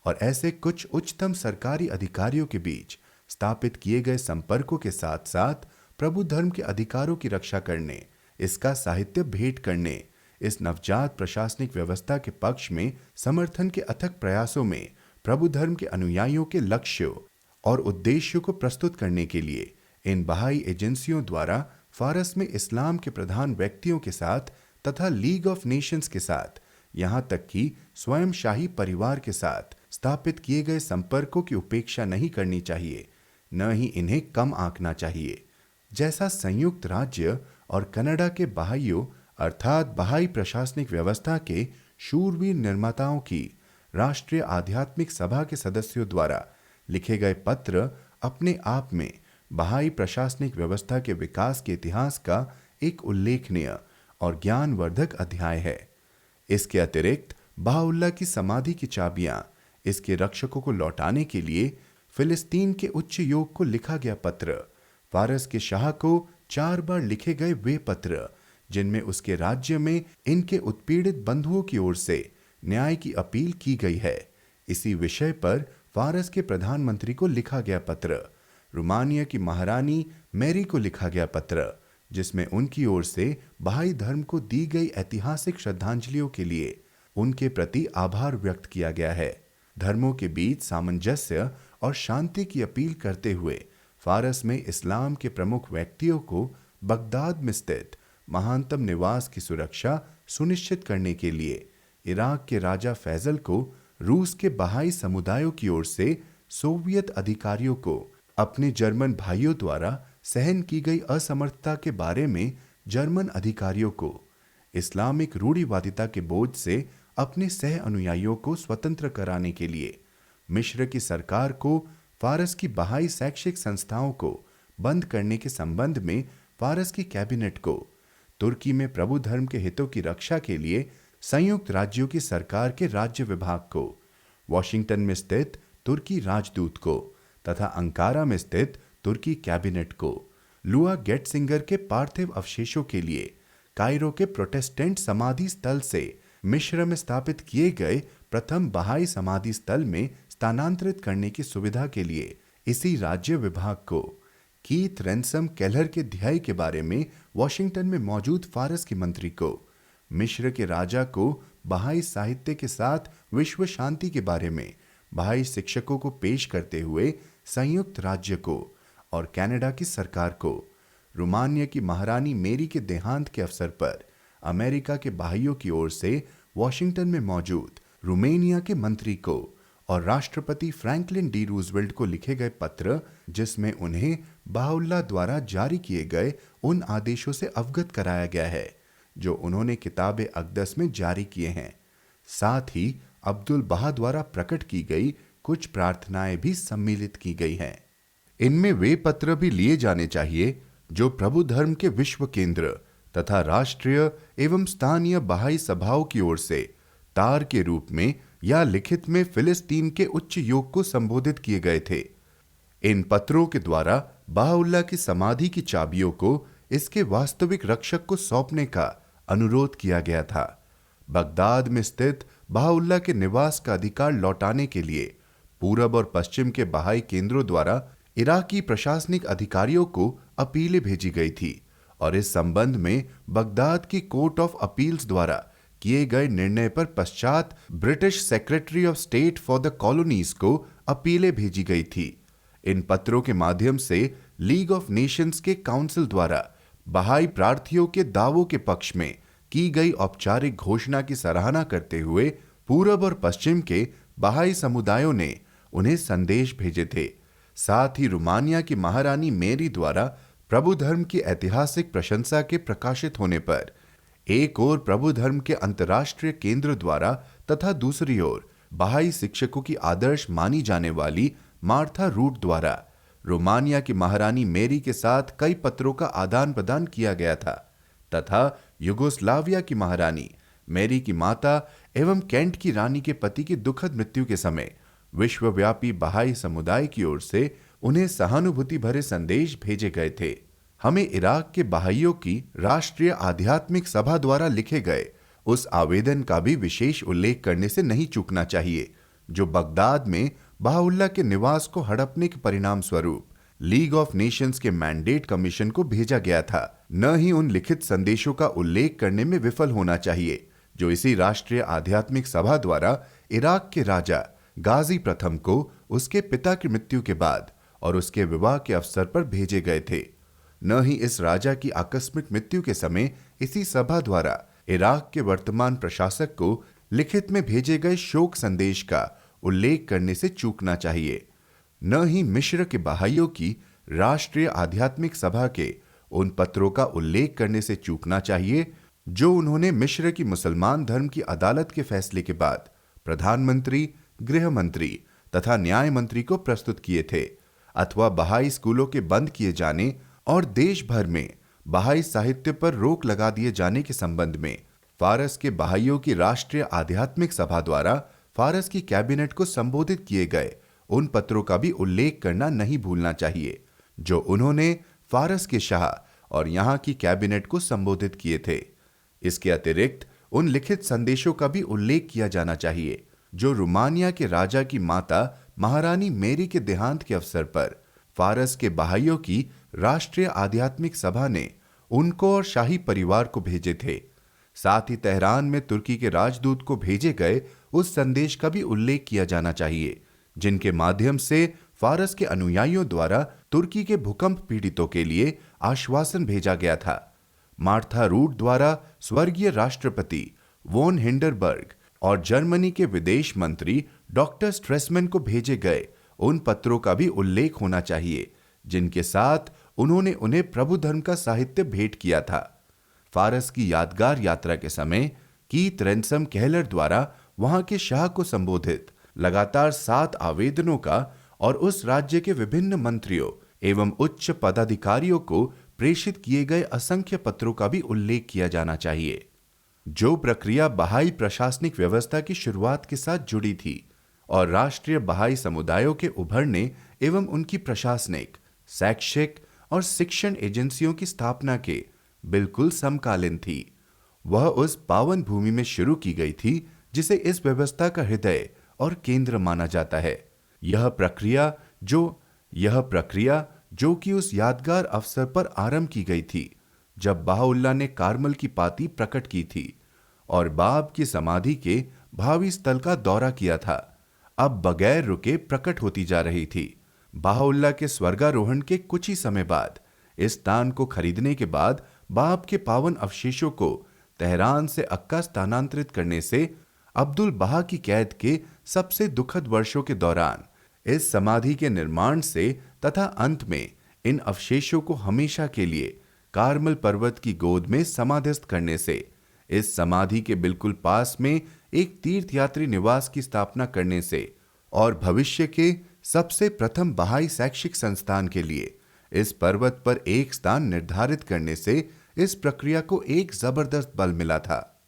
Speaker 1: और ऐसे कुछ उच्चतम सरकारी अधिकारियों के बीच स्थापित किए गए संपर्कों के साथ साथ प्रभु धर्म के अधिकारों की रक्षा करने, इसका साहित्य भेंट करने, इस नवजात प्रशासनिक व्यवस्था के पक्ष में समर्थन के अथक प्रयासों में प्रभु धर्म के अनुयायियों के लक्ष्यों और उद्देश्यों को प्रस्तुत करने के लिए इन बहाई एजेंसियों द्वारा फारस में इस्लाम के प्रधान व्यक्तियों के साथ तथा लीग ऑफ नेशंस के साथ, यहां तक कि स्वयं शाही परिवार के साथ स्थापित किए गए संपर्कों की उपेक्षा नहीं करनी चाहिए, न ही इन्हें कम आंकना चाहिए। जैसा संयुक्त राज्य और कनाडा के बहाइयों अर्थात बहाई प्रशासनिक व्यवस्था के शूरवीर निर्माताओं की राष्ट्रीय आध्यात्मिक सभा के सदस्यों द्वारा लिखे गए पत्र अपने आप में बहाई प्रशासनिक व्यवस्था के विकास के इतिहास का एक उल्लेखनीय और ज्ञानवर्धक अध्याय है। इसके अतिरिक्त बाउल्ला की समाधि की चाबियां इसके रक्षकों को लौटाने के लिए फिलिस्तीन के उच्च योग को लिखा गया पत्र, फारस के शाह को 4 बार लिखे गए वे पत्र जिनमें उसके राज्य में इनके उत्पीड़ित बंधुओं की ओर से न्याय की अपील की गई है, इसी विषय पर फारस के प्रधानमंत्री को लिखा गया पत्र, रोमानिया की महारानी मैरी को लिखा गया पत्र जिसमें उनकी ओर से बहाई धर्म को दी गई ऐतिहासिक श्रद्धांजलियों के लिए उनके प्रति आभार व्यक्त किया गया है। धर्मों के बीच सामंजस्य और शांति की अपील करते हुए फारस में इस्लाम के प्रमुख व्यक्तियों को बगदाद में स्थित महानतम निवास की सुरक्षा सुनिश्चित करने के लिए इराक के राजा फैजल को रूस के बहाई समुदायों की ओर से सोवियत अधिकारियों को अपने जर्मन भाइयों द्वारा सहन की गई असमर्थता के बारे में जर्मन अधिकारियों को इस्लामिक रूढ़िवादिता के बोझ से अपने सह अनुयायियों को स्वतंत्र कराने के लिए मिस्र की सरकार को फारस की बहाई शैक्षिक संस्थाओं को बंद करने के संबंध में फारस की कैबिनेट को तुर्की में प्रभु धर्म के हितों की रक्षा के लिए संयुक्त राज्यों की सरकार के राज्य विभाग को, वॉशिंगटन में स्थित तुर्की राजदूत को तथा अंकारा में स्थित तुर्की कैबिनेट को लुआ गेटसिंगर के पार्थिव अवशेषों के लिए कायरो के प्रोटेस्टेंट समाधि स्थल से मिस्र में स्थापित किए गए प्रथम बहाई समाधि स्थल में स्थानांतरित करने की सुविधा के लिए इसी राज्य विभाग को, कीथ रैनसम केलर के ध्याय के बारे में वॉशिंगटन में मौजूद फारस के मंत्री को, मिस्र के राजा को बहाई साहित्य के साथ विश्व शांति के बारे में बहाई शिक्षकों को पेश करते हुए संयुक्त राज्य को और कनाडा की सरकार को, रोमानिया की महारानी मेरी के देहांत के अवसर पर अमेरिका के बहाइयों की ओर से वॉशिंगटन में मौजूद रोमेनिया के मंत्री को और राष्ट्रपति फ्रैंकलिन डी रूजवेल्ट को लिखे गए पत्र जिसमें उन्हें बाउल्ला द्वारा जारी किए गए उन आदेशों से अवगत कराया गया है जो उन्होंने किताब अक़दस में जारी किए हैं। साथ ही अब्दुल बहा द्वारा प्रकट की गई कुछ प्रार्थनाएं भी सम्मिलित की गई हैं। इनमें वे पत्र भी लिए जाने चाहिए जो प्रभु धर्म के विश्व केंद्र तथा राष्ट्रीय एवं स्थानीय बहाई सभाओं की ओर से तार के रूप में या लिखित में फिलिस्तीन के उच्च योग को संबोधित किए गए थे। इन पत्रों के द्वारा बाउल्ला की समाधि की चाबियों को इसके वास्तविक रक्षक को सौंपने का अनुरोध किया गया था। बगदाद में स्थित बाउल्ला के निवास का अधिकार लौटाने के लिए पूरब और पश्चिम के बहाई केंद्रों द्वारा इराकी प्रशासनिक अधिकारियों को अपीलें भेजी गई थी और इस संबंध में बगदाद की कोर्ट ऑफ अपील्स द्वारा किए गए निर्णय पर पश्चात British secretary of state for the colonies को अपीलें भेजी गई थी। इन पत्रों के माध्यम से लीग ऑफ नेशंस के काउंसिल द्वारा बहाई प्रार्थियों के दावों के पक्ष में की गई औपचारिक घोषणा की सराहना करते हुए पूरब और पश्चिम के बहाई समुदायों ने उन्हें संदेश भेजे थे। साथ ही रोमानिया की महारानी मेरी द्वारा प्रभु धर्म की ऐतिहासिक प्रशंसा के प्रकाशित होने पर एक ओर प्रभु धर्म के अंतर्राष्ट्रीय केंद्र द्वारा तथा दूसरी ओर बहाई शिक्षकों की आदर्श मानी जाने वाली मार्था रूट द्वारा रोमानिया की महारानी मेरी के साथ कई पत्रों का आदान प्रदान किया गया था तथा युगोस्लाविया की महारानी मैरी की माता एवं कैंट की रानी के पति की दुखद मृत्यु के समय विश्वव्यापी बहाई समुदाय की ओर से उन्हें सहानुभूति भरे संदेश भेजे गए थे। हमें इराक के बहाइयों की राष्ट्रीय आध्यात्मिक सभा द्वारा लिखे गए उस आवेदन का भी विशेष उल्लेख करने से नहीं चूकना चाहिए, जो बगदाद में बहाउल्लाह के निवास को हड़पने के परिणाम स्वरूप लीग ऑफ नेशंस के मैंडेट कमीशन को भेजा गया था। न ही उन लिखित संदेशों का उल्लेख करने में विफल होना चाहिए जो इसी राष्ट्रीय आध्यात्मिक सभा द्वारा इराक के राजा गाजी प्रथम को उसके पिता की मृत्यु के बाद और उसके विवाह के अवसर पर भेजे गए थे। न ही इस राजा की आकस्मिक मृत्यु के समय इसी सभा द्वारा इराक के वर्तमान प्रशासक को लिखित में भेजे गए शोक संदेश का उल्लेख करने से चूकना चाहिए। न ही मिस्र के बहाइयों की राष्ट्रीय आध्यात्मिक सभा के उन पत्रों का उल्लेख करने से चूकना चाहिए जो उन्होंने मिस्र की मुसलमान धर्म की अदालत के फैसले के बाद प्रधानमंत्री, गृह मंत्री तथा न्याय मंत्री को प्रस्तुत किए थे, अथवा बहाई स्कूलों के बंद किए जाने और देश भर में बहाई साहित्य पर रोक लगा दिए जाने के संबंध में फारस के बहाइयों की राष्ट्रीय आध्यात्मिक सभा द्वारा फारस की कैबिनेट को संबोधित किए गए उन पत्रों का भी उल्लेख करना नहीं भूलना चाहिए जो उन्होंने फारस के शाह और यहां की कैबिनेट को संबोधित किए थे। इसके अतिरिक्त उन लिखित संदेशों का भी उल्लेख किया जाना चाहिए जो रोमानिया के राजा की माता महारानी मैरी के देहांत के अवसर पर फारस के बहाइयों की राष्ट्रीय आध्यात्मिक सभा ने उनको और शाही परिवार को भेजे थे। साथ ही तेहरान में तुर्की के राजदूत को भेजे गए उस संदेश का भी उल्लेख किया जाना चाहिए जिनके माध्यम से फारस के अनुयायियों द्वारा तुर्की के भूकंप पीड़ितों के लिए आश्वासन भेजा गया था। मार्था रूट द्वारा स्वर्गीय राष्ट्रपति वोन हिंडरबर्ग और जर्मनी के विदेश मंत्री डॉक्टर स्ट्रेसमैन को भेजे गए उन पत्रों का भी उल्लेख होना चाहिए जिनके साथ उन्होंने उन्हें प्रभु धर्म का साहित्य भेंट किया था। फारस की यादगार यात्रा के समय कीथ रैनसम केहलर द्वारा वहां के शाह को संबोधित लगातार 7 आवेदनों का और उस राज्य के विभिन्न मंत्रियों एवं उच्च पदाधिकारियों को प्रेषित किए गए असंख्य पत्रों का भी उल्लेख किया जाना चाहिए। जो प्रक्रिया बहाई प्रशासनिक व्यवस्था की शुरुआत के साथ जुड़ी थी और राष्ट्रीय बहाई समुदायों के उभरने एवं उनकी प्रशासनिक, शैक्षिक और शिक्षण एजेंसियों की स्थापना के बिल्कुल समकालीन थी, वह उस पावन भूमि में शुरू की गई थी जिसे इस व्यवस्था का हृदय और केंद्र माना जाता है। यह प्रक्रिया जो कि उस यादगार अवसर पर आरंभ की गई थी जब बहाउल्लाह ने कारमल की पाती प्रकट की थी और बाब की समाधि के भावी स्थल का दौरा किया था, अब बगैर रुके प्रकट होती जा रही थी। बहाउल्लाह के स्वर्गारोहण के कुछ ही समय बाद इस स्थान को खरीदने के बाद बाब के पावन अवशेषों को तेहरान से अक्का स्थानांतरित करने से अब्दुल बहा की कैद के सबसे दुखद वर्षों के दौरान इस समाधि के निर्माण से तथा अंत में इन अवशेषों को हमेशा के लिए कारमल पर्वत की गोद में समाधिस्थ करने से इस समाधि के बिल्कुल पास में एक तीर्थयात्री निवास की स्थापना करने से और भविष्य के सबसे प्रथम बहाई शैक्षिक संस्थान के लिए इस पर्वत पर एक स्थान निर्धारित करने से इस प्रक्रिया को एक जबरदस्त बल मिला था।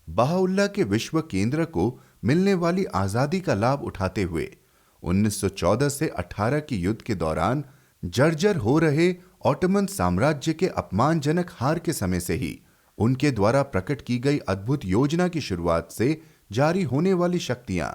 Speaker 1: बहाउल्लाह के विश्व केंद्र को मिलने वाली आजादी का लाभ उठाते हुए 1914 से 18 की युद्ध के दौरान जर्जर हो रहे ऑटोमन साम्राज्य के अपमानजनक हार के समय से ही उनके द्वारा प्रकट की गई अद्भुत योजना की शुरुआत से जारी होने वाली शक्तियां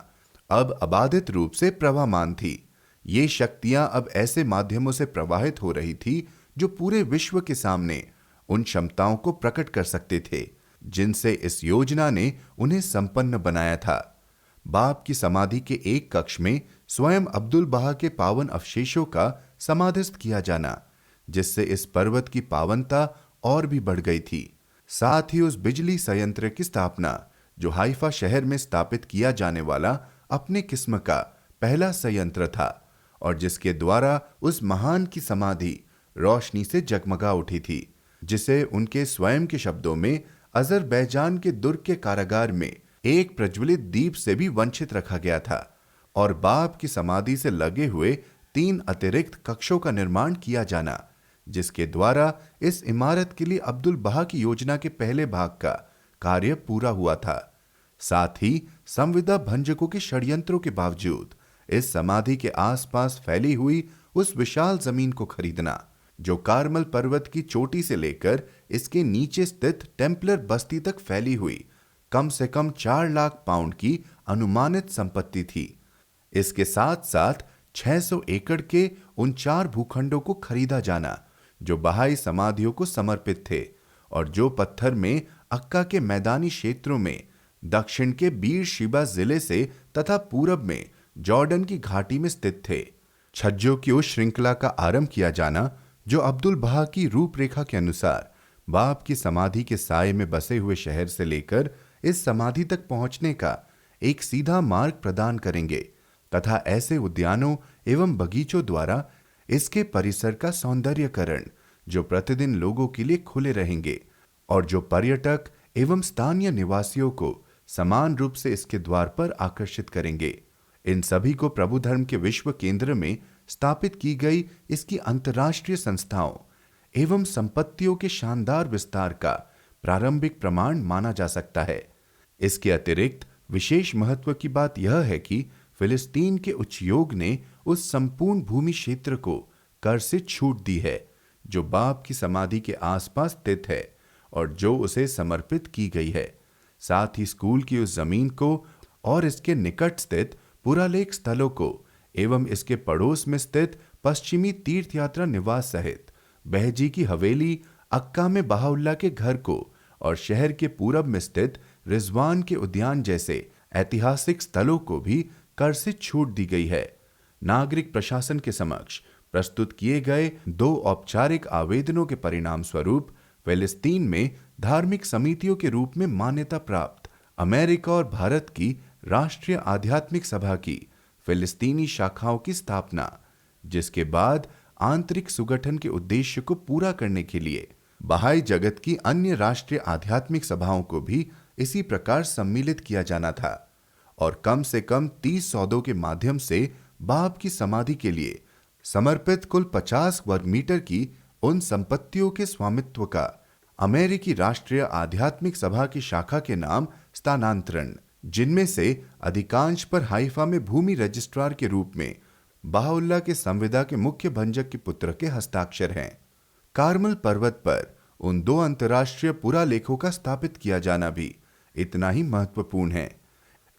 Speaker 1: अब अबाधित रूप से प्रवाहमान थी। ये शक्तियां अब ऐसे माध्यमों से प्रवाहित हो रही थी जो पूरे विश्व के सामने उन क्षमताओं को प्रकट कर सकते थे जिनसे इस योजना ने उन्हें संपन्न बनाया था। बाप की समाधि के एक कक्ष में स्वयं अब्दुल बहा के पावन अवशेषों का समाधिस्थ किया जाना, जिससे इस पर्वत की पावनता और भी बढ़ गई थी। साथ ही उस बिजली संयंत्र की स्थापना जो हाइफा शहर में स्थापित किया जाने वाला अपने किस्म का पहला संयंत्र था और जिसके द्वारा उस महान की समाधि रोशनी से जगमगा उठी थी, जिसे उनके स्वयं के शब्दों में अजरबैजान के दुर्ग के कारागार में एक प्रज्वलित दीप से भी वंचित रखा गया था और बाप की समाधि से लगे हुए 3 अतिरिक्त कक्षों का निर्माण किया जाना, जिसके द्वारा इस इमारत के लिए अब्दुल बहा की योजना के पहले भाग का कार्य पूरा हुआ था। साथ ही संविदा भंजकों के षड्यंत्रों के बावजूद इस समाधि के आसपास फैली हुई उस विशाल जमीन को खरीदना, जो कार्मल पर्वत की चोटी से लेकर इसके नीचे स्थित टेम्पलर बस्ती तक फैली हुई कम से कम 4 लाख पाउंड की अनुमानित संपत्ति थी। इसके साथ साथ 600 एकड़ के उन 4 भूखंडों को खरीदा जाना जो बहाई समाधियों को समर्पित थे और जो पत्थर में अक्का के मैदानी क्षेत्रों में, दक्षिण के बीर शिबा जिले से तथा पूरब में जॉर्डन की घाटी में स्थित थे। छज्जों की उस श्रृंखला का आरंभ किया जाना जो अब्दुल बहा की रूपरेखा के अनुसार बाप की समाधि के साये में बसे हुए शहर से लेकर इस समाधि तक पहुंचने का एक सीधा मार्ग प्रदान करेंगे तथा ऐसे उद्यानों एवं बगीचों द्वारा इसके परिसर का सौंदर्यकरण जो प्रतिदिन लोगों के लिए खुले रहेंगे और जो पर्यटक एवं स्थानीय निवासियों को समान रूप से इसके द्वार पर आकर्षित करेंगे। इन सभी को प्रभु धर्म के विश्व केंद्र में स्थापित की गई इसकी अंतर्राष्ट्रीय संस्थाओं एवं संपत्तियों के शानदार विस्तार का प्रारंभिक प्रमाण माना जा सकता है। इसके अतिरिक्त विशेष महत्व की बात यह है कि फिलिस्तीन के उच्चयोग ने उस संपूर्ण भूमि क्षेत्र को कर से छूट दी है जो बाप की समाधि के आसपास स्थित है और जो उसे समर्पित की गई है। साथ ही स्कूल की उस जमीन को और इसके निकट स्थित पुरालेख स्थलों को एवं इसके पड़ोस में स्थित पश्चिमी तीर्थ यात्रा निवास सहित बहजी की हवेली, अक्का में बहाउल्ला के घर को और शहर के पूरब में स्थित रिजवान के उद्यान जैसे ऐतिहासिक स्थलों को भी कर से छूट दी गई है। नागरिक प्रशासन के समक्ष प्रस्तुत किए गए 2 औपचारिक आवेदनों के परिणाम स्वरूप फिलिस्तीन में धार्मिक समितियों के रूप में मान्यता प्राप्त अमेरिका और भारत की राष्ट्रीय आध्यात्मिक सभा की फिलिस्तीनी शाखाओं की स्थापना, जिसके बाद आंतरिक सुगठन के उद्देश्य को पूरा करने के लिए बहाई जगत की अन्य राष्ट्रीय आध्यात्मिक सभाओं को भी इसी प्रकार सम्मिलित किया जाना था और कम से कम 30 सौदों के माध्यम से बाप की समाधि के लिए समर्पित कुल 50 वर्ग मीटर की उन संपत्तियों के स्वामित्व का अमेरिकी राष्ट्रीय आध्यात्मिक सभा की शाखा के नाम स्थानांतरण, जिनमें से अधिकांश पर हाइफा में भूमि रजिस्ट्रार के रूप में बहाउल्ला के संविदा के मुख्य भंजक के पुत्र के हस्ताक्षर हैं। कार्मल पर्वत पर उन 2 अंतर्राष्ट्रीय पुरालेखों का स्थापित किया जाना भी इतना ही महत्वपूर्ण है।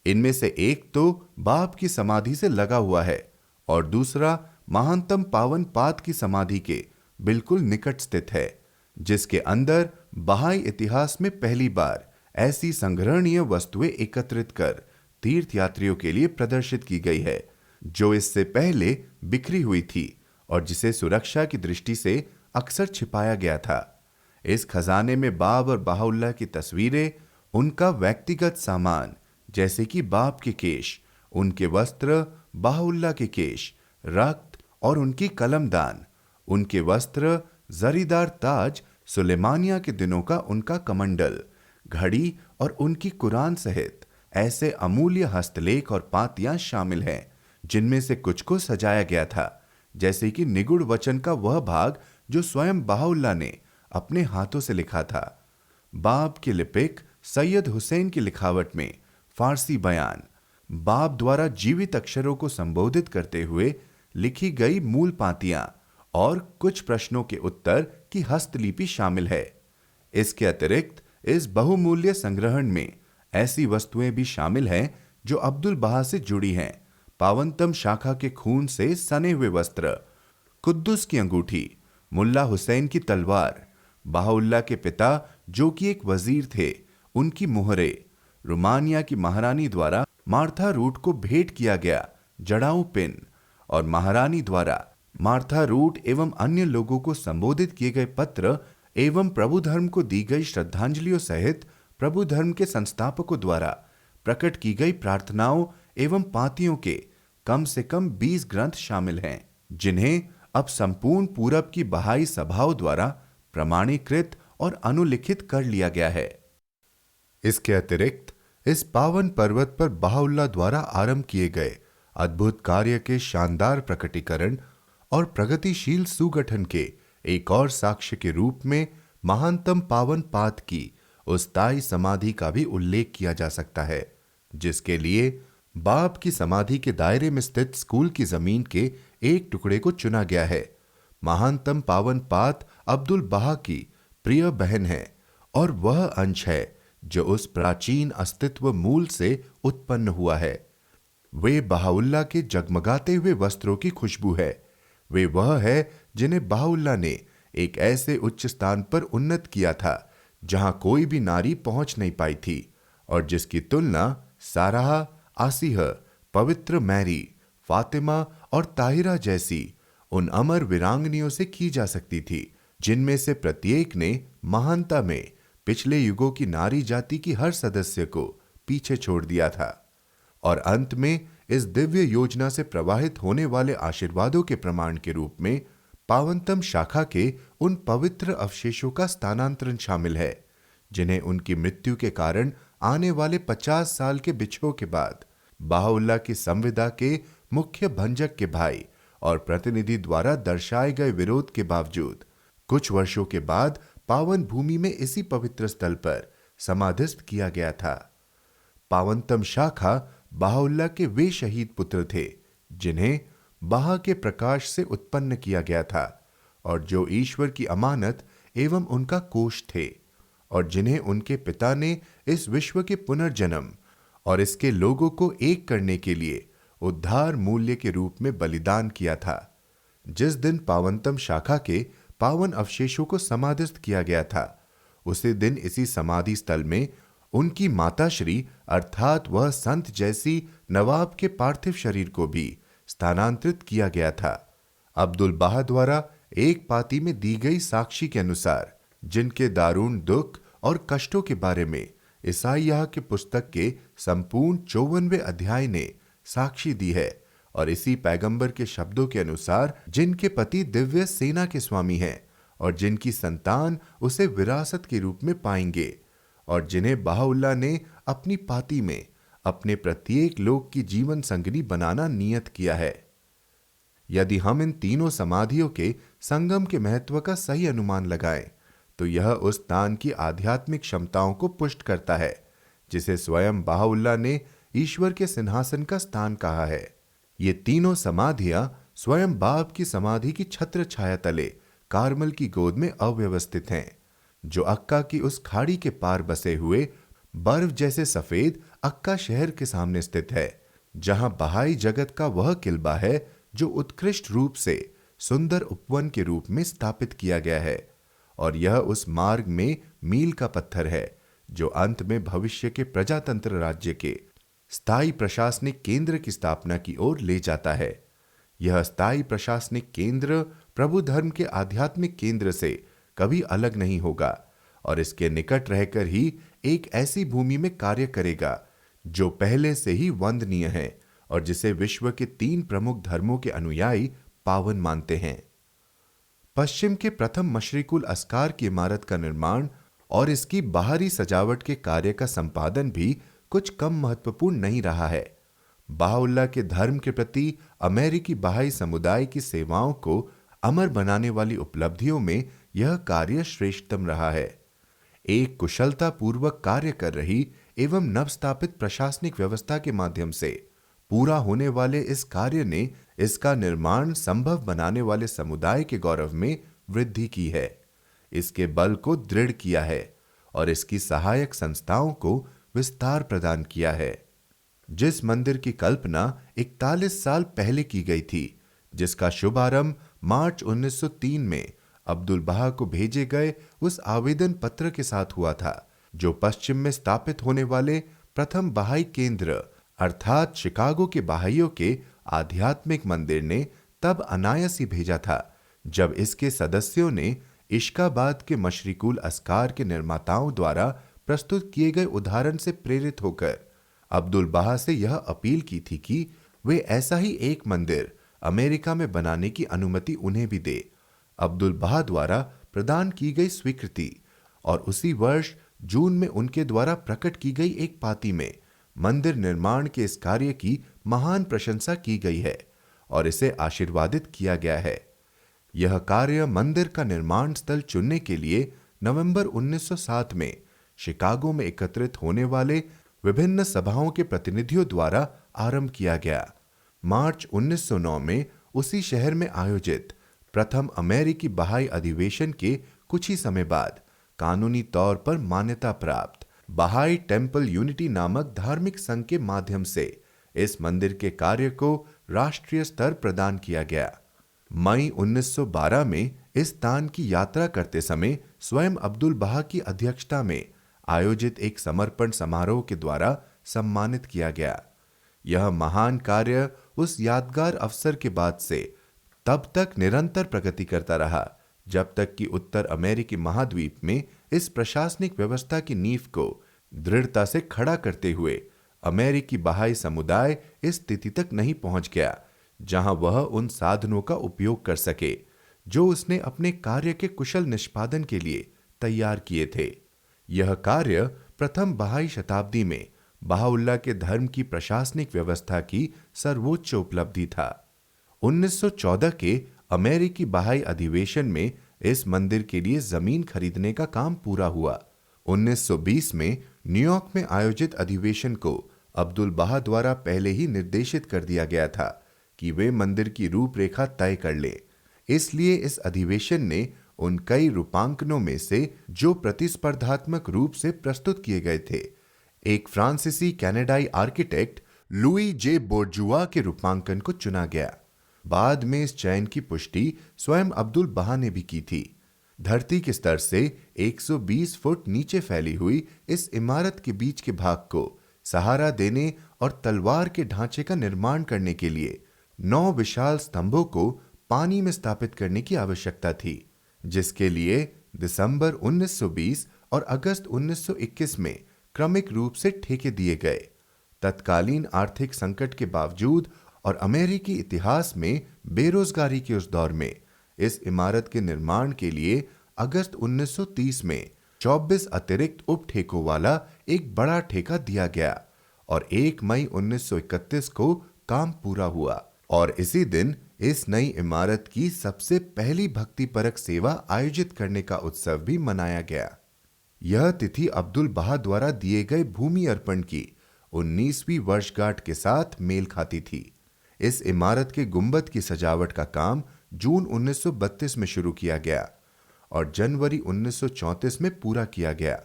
Speaker 1: इनमें से एक तो बाप की समाधि से लगा हुआ है और दूसरा महानतम पावन पाद की समाधि के बिल्कुल निकट स्थित है, जिसके अंदर बहाई इतिहास में पहली बार ऐसी संग्रहणीय वस्तुएं एकत्रित कर तीर्थयात्रियों के लिए प्रदर्शित की गई है जो इससे पहले बिखरी हुई थी और जिसे सुरक्षा की दृष्टि से अक्सर छिपाया गया था। इस खजाने में बाब और बहाउल्ला की तस्वीरें, उनका व्यक्तिगत सामान जैसे कि बाप के केश, उनके वस्त्र, बहाउल्ला के केश, रक्त और उनकी कलमदान, उनके वस्त्र, जरीदार ताज, सुलेमानिया के दिनों का उनका कमंडल, घड़ी और उनकी कुरान सहित ऐसे अमूल्य हस्तलेख और पातियां शामिल हैं जिनमें से कुछ को सजाया गया था, जैसे कि निगुड़ वचन का वह भाग जो स्वयं बहाउल्ला ने अपने हाथों से लिखा था। बाप के लिपिक सैयद हुसैन की लिखावट में फारसी बयान, बाप द्वारा जीवित अक्षरों को संबोधित करते हुए लिखी गई मूल पातियां और कुछ प्रश्नों के उत्तर की हस्तलिपि शामिल है। इसके अतिरिक्त इस बहुमूल्य संग्रहण में ऐसी वस्तुएं भी शामिल हैं जो अब्दुल बहा से जुड़ी हैं। पावनतम शाखा के खून से सने हुए वस्त्र, कुद्दुस की अंगूठी, मुल्ला हुसैन की तलवार, बहाउल्ला के पिता जो कि एक वजीर थे, उनकी मोहरे, रोमानिया की महारानी द्वारा मार्था रूट को भेंट किया गया जड़ाऊ पिन और महारानी द्वारा मार्था रूट एवं अन्य लोगों को संबोधित किए गए पत्र एवं प्रभु धर्म को दी गई श्रद्धांजलियों सहित प्रभु धर्म के संस्थापकों द्वारा प्रकट की गई प्रार्थनाओं एवं पातियों के कम से कम 20 ग्रंथ शामिल हैं, जिन्हें अब संपूर्ण पूरब की बहाई सभाओं द्वारा प्रमाणीकृत और अनुलिखित कर लिया गया है। इसके अतिरिक्त इस पावन पर्वत पर बहाउल्ला द्वारा आरंभ किए गए अद्भुत कार्य के शानदार प्रकटीकरण और प्रगतिशील सुगठन के एक और साक्ष्य के रूप में महानतम पावन पाद की उस ताई समाधि का भी उल्लेख किया जा सकता है, जिसके लिए बाप की समाधि के दायरे में स्थित स्कूल की जमीन के एक टुकड़े को चुना गया है। महानतम पावन पात अब्दुल बहा की प्रिय बहन है और वह अंश है जो उस प्राचीन अस्तित्व मूल से उत्पन्न हुआ है। वे बहाउल्लाह के जगमगाते हुए वस्त्रों की खुशबू है। वे वह है जिन्हें बहाउल्लाह ने एक ऐसे उच्च स्थान पर उन्नत किया था जहां कोई भी नारी पहुंच नहीं पाई थी और जिसकी तुलना साराह, आसिह, पवित्र मैरी, फातिमा और ताहिरा जैसी उन अमर वीरांगनियों से की जा सकती थी, जिनमें से प्रत्येक ने महानता में पिछले युगों की नारी जाति की हर सदस्य को पीछे छोड़ दिया था। और अंत में इस दिव्य योजना से प्रवाहित होने वाले आशीर्वादों के प्रमाण के रूप में पावनतम शाखा के उन पवित्र अवशेषों का स्थानांतरण शामिल है, जिन्हें उनकी मृत्यु के कारण आने वाले 50 साल के बिछोह के बाद बहाउल्लाह की संविदा के मुख्य भंजक के भाई और प्रतिनिधि द्वारा दर्शाए गए विरोध के बावजूद कुछ वर्षों के बाद पावन भूमि में इसी पवित्र स्थल पर समाधिस्थ किया गया था। पावनतम शाखा बहाउल्लाह के वे शहीद पुत्र थे जिन्हें बहा के प्रकाश से उत्पन्न किया गया था और जो ईश्वर की अमानत एवं उनका कोष थे और जिन्हें उनके पिता ने इस विश्व के पुनर्जन्म और इसके लोगों को एक करने के लिए उद्धार मूल्य के रूप में बलिदान किया था। जिस दिन पावनतम शाखा के पावन अवशेषों को समाधिस्थ किया गया था, उसी दिन इसी समाधि स्थल में उनकी माताश्री अर्थात वह संत जैसी नवाब के पार्थिव शरीर को भी स्थानांतरित किया गया था। अब्दुल बहा द्वारा एक पाती में दी गई साक्षी के अनुसार जिनके दारुण दुख और कष्टों के बारे में ईसाइयाह के पुस्तक के संपूर्ण 54वें अध्याय ने साक्षी दी है और इसी पैगंबर के शब्दों के अनुसार जिनके पति दिव्य सेना के स्वामी हैं और जिनकी संतान उसे विरासत के रूप में पाएंगे और जिन्हें बहाउल्लाह ने अपनी पाती में अपने प्रत्येक लोक की जीवन संगनी बनाना नियत किया है। यदि हम इन तीनों समाधियों के संगम के महत्व का सही अनुमान लगाएं, तो यह उस स्थान की आध्यात्मिक क्षमताओं को पुष्ट करता है जिसे स्वयं बहाउल्लाह ने ईश्वर के सिंहासन का स्थान कहा है। ये तीनों समाधियां स्वयं बाप की समाधि की छत्र छाया तले कार्मल की गोद में अव्यवस्थित हैं, जो अक्का की उस खाड़ी के पार बसे हुए बर्फ जैसे सफेद अक्का शहर के सामने स्थित है, जहां बहाई जगत का वह किल्बा है जो उत्कृष्ट रूप से सुंदर उपवन के रूप में स्थापित किया गया है और यह उस मार्ग में मील का पत्थर है जो अंत में भविष्य के प्रजातंत्र राज्य के स्थायी प्रशासनिक केंद्र की स्थापना की ओर ले जाता है। यह स्थायी प्रशासनिक केंद्र प्रभु धर्म के आध्यात्मिक केंद्र से कभी अलग नहीं होगा और इसके निकट रहकर ही एक ऐसी भूमि में कार्य करेगा जो पहले से ही वंदनीय है और जिसे विश्व के 3 प्रमुख धर्मों के अनुयायी पावन मानते हैं। पश्चिम के प्रथम मशरिकुल अस्कार की इमारत का निर्माण और इसकी बाहरी सजावट के कार्य का संपादन भी कुछ कम महत्वपूर्ण नहीं रहा है। बहाउल्लाह के धर्म के प्रति अमेरिकी बहाई समुदाय की सेवाओं को अमर बनाने वाली उपलब्धियों में यह कार्य श्रेष्ठतम रहा है। एक कुशलता पूर्वक कार्य कर रही एवं नवस्थापित प्रशासनिक व्यवस्था के माध्यम से पूरा होने वाले इस कार्य ने इसका निर्माण संभव बनाने वाले समुदाय के गौरव में वृद्धि की है, इसके बल को दृढ़ किया है और इसकी सहायक संस्थाओं को विस्तार प्रदान किया है। जिस मंदिर की कल्पना 41 साल पहले की गई थी, जिसका शुभारंभ मार्च 1903 में अब्दुल बहा को भेजे गए उस आवेदन पत्र के साथ हुआ था, जो पश्चिम में स्थापित होने वाले प्रथम बहाई केंद्र अर्थात शिकागो के बहाइयों के आध्यात्मिक मंदिर ने तब अनायास ही भेजा था, जब इसके सदस्यों ने इश्काबाद के मशरिकुल अस्कार के निर्माताओं द्वारा प्रस्तुत किए गए उदाहरण से प्रेरित होकर अब्दुल बहा से यह अपील की थी कि वे ऐसा ही एक मंदिर अमेरिका में बनाने की अनुमति उन्हें भी दे। अब्दुल बहा द्वारा प्रदान की गई स्वीकृति और उसी वर्ष जून में उनके द्वारा प्रकट की गई एक पाती में मंदिर निर्माण के इस कार्य की महान प्रशंसा की गई है और इसे आशीर्वादित किया गया है। यह कार्य मंदिर का निर्माण स्थल चुनने के लिए नवंबर 1907 में शिकागो में एकत्रित होने वाले विभिन्न सभाओं के प्रतिनिधियों द्वारा आरंभ किया गया। मार्च 1909 में उसी शहर में आयोजित प्रथम अमेरिकी बहाई अधिवेशन के कुछ ही समय बाद कानूनी तौर पर मान्यता प्राप्त बहाई टेम्पल यूनिटी नामक धार्मिक संघ के माध्यम से इस मंदिर के कार्य को राष्ट्रीय स्तर प्रदान किया गया। मई 1912 में इस दान की यात्रा करते समय स्वयं अब्दुल बहा की अध्यक्षता में आयोजित एक समर्पण समारोह के द्वारा सम्मानित किया गया। यह महान कार्य उस यादगार अवसर के बाद से तब तक निरंतर प्रगति करता रहा जब तक कि उत्तर अमेरिकी महाद्वीप में इस प्रशासनिक व्यवस्था की नींव को दृढ़ता से खड़ा करते हुए अमेरिकी बहाई समुदाय इस स्थिति तक नहीं पहुंच गया जहां वह उन साधनों का उपयोग कर सके जो उसने अपने कार्य के कुशल निष्पादन के लिए तैयार किए थे। यह कार्य प्रथम बहाई शताब्दी में बहाउल्लाह के धर्म की प्रशासनिक व्यवस्था की सर्वोच्च उपलब्धि था। 1914 के अमेरिकी बहाई अधिवेशन में इस मंदिर के लिए जमीन खरीदने का काम पूरा हुआ। 1920 में न्यूयॉर्क में आयोजित अधिवेशन को अब्दुल बहा द्वारा पहले ही निर्देशित कर दिया गया था कि वे मंदिर की रूपरेखा तय कर लें। इसलिए इस अधिवेशन ने उन कई रूपांकनों में से जो प्रतिस्पर्धात्मक रूप से प्रस्तुत किए गए थे, एक फ्रांसीसी कनाडाई आर्किटेक्ट लुई जे बोर्जुआ के रूपांकन को चुना गया। बाद में इस चयन की पुष्टि स्वयं अब्दुल बहा ने भी की थी। धरती के स्तर से 120 फुट नीचे फैली हुई इस इमारत के बीच के भाग को सहारा देने और तलवार के ढांचे का निर्माण करने के लिए 9 विशाल स्तंभों को पानी में स्थापित करने की आवश्यकता थी, जिसके लिए दिसंबर 1920 और अगस्त 1921 में क्रमिक रूप से ठेके दिए गए। तत्कालीन आर्थिक संकट के बावजूद और अमेरिकी इतिहास में बेरोजगारी के उस दौर में इस इमारत के निर्माण के लिए अगस्त 1930 में 24 अतिरिक्त उप ठेकों वाला एक बड़ा ठेका दिया गया और 1 मई 1931 को काम पूरा हुआ और इसी दिन इस नई इमारत की सबसे पहली भक्तिपरक सेवा आयोजित करने का उत्सव भी मनाया गया। यह तिथि अब्दुल बहा द्वारा दिए गए भूमि अर्पण की 19वीं वर्षगांठ के साथ मेल खाती थी। इस इमारत के गुंबद की सजावट का काम जून 1932 में शुरू किया गया और जनवरी 1934 में पूरा किया गया।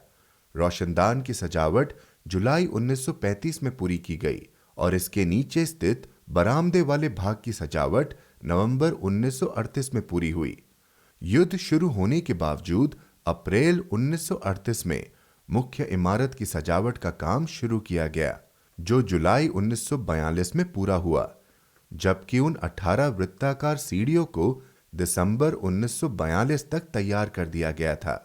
Speaker 1: रोशनदान की सजावट जुलाई 1935 में पूरी की गई और इसके नीचे स्थित बरामदे वाले भाग की सजावट नवंबर 1938 में पूरी हुई। युद्ध शुरू होने के बावजूद अप्रैल 1938 में मुख्य इमारत की सजावट का काम शुरू किया गया, जो जुलाई 1942 में पूरा हुआ, जबकि उन 18 वृत्ताकार सीढ़ियों को दिसंबर 1942 तक तैयार कर दिया गया था।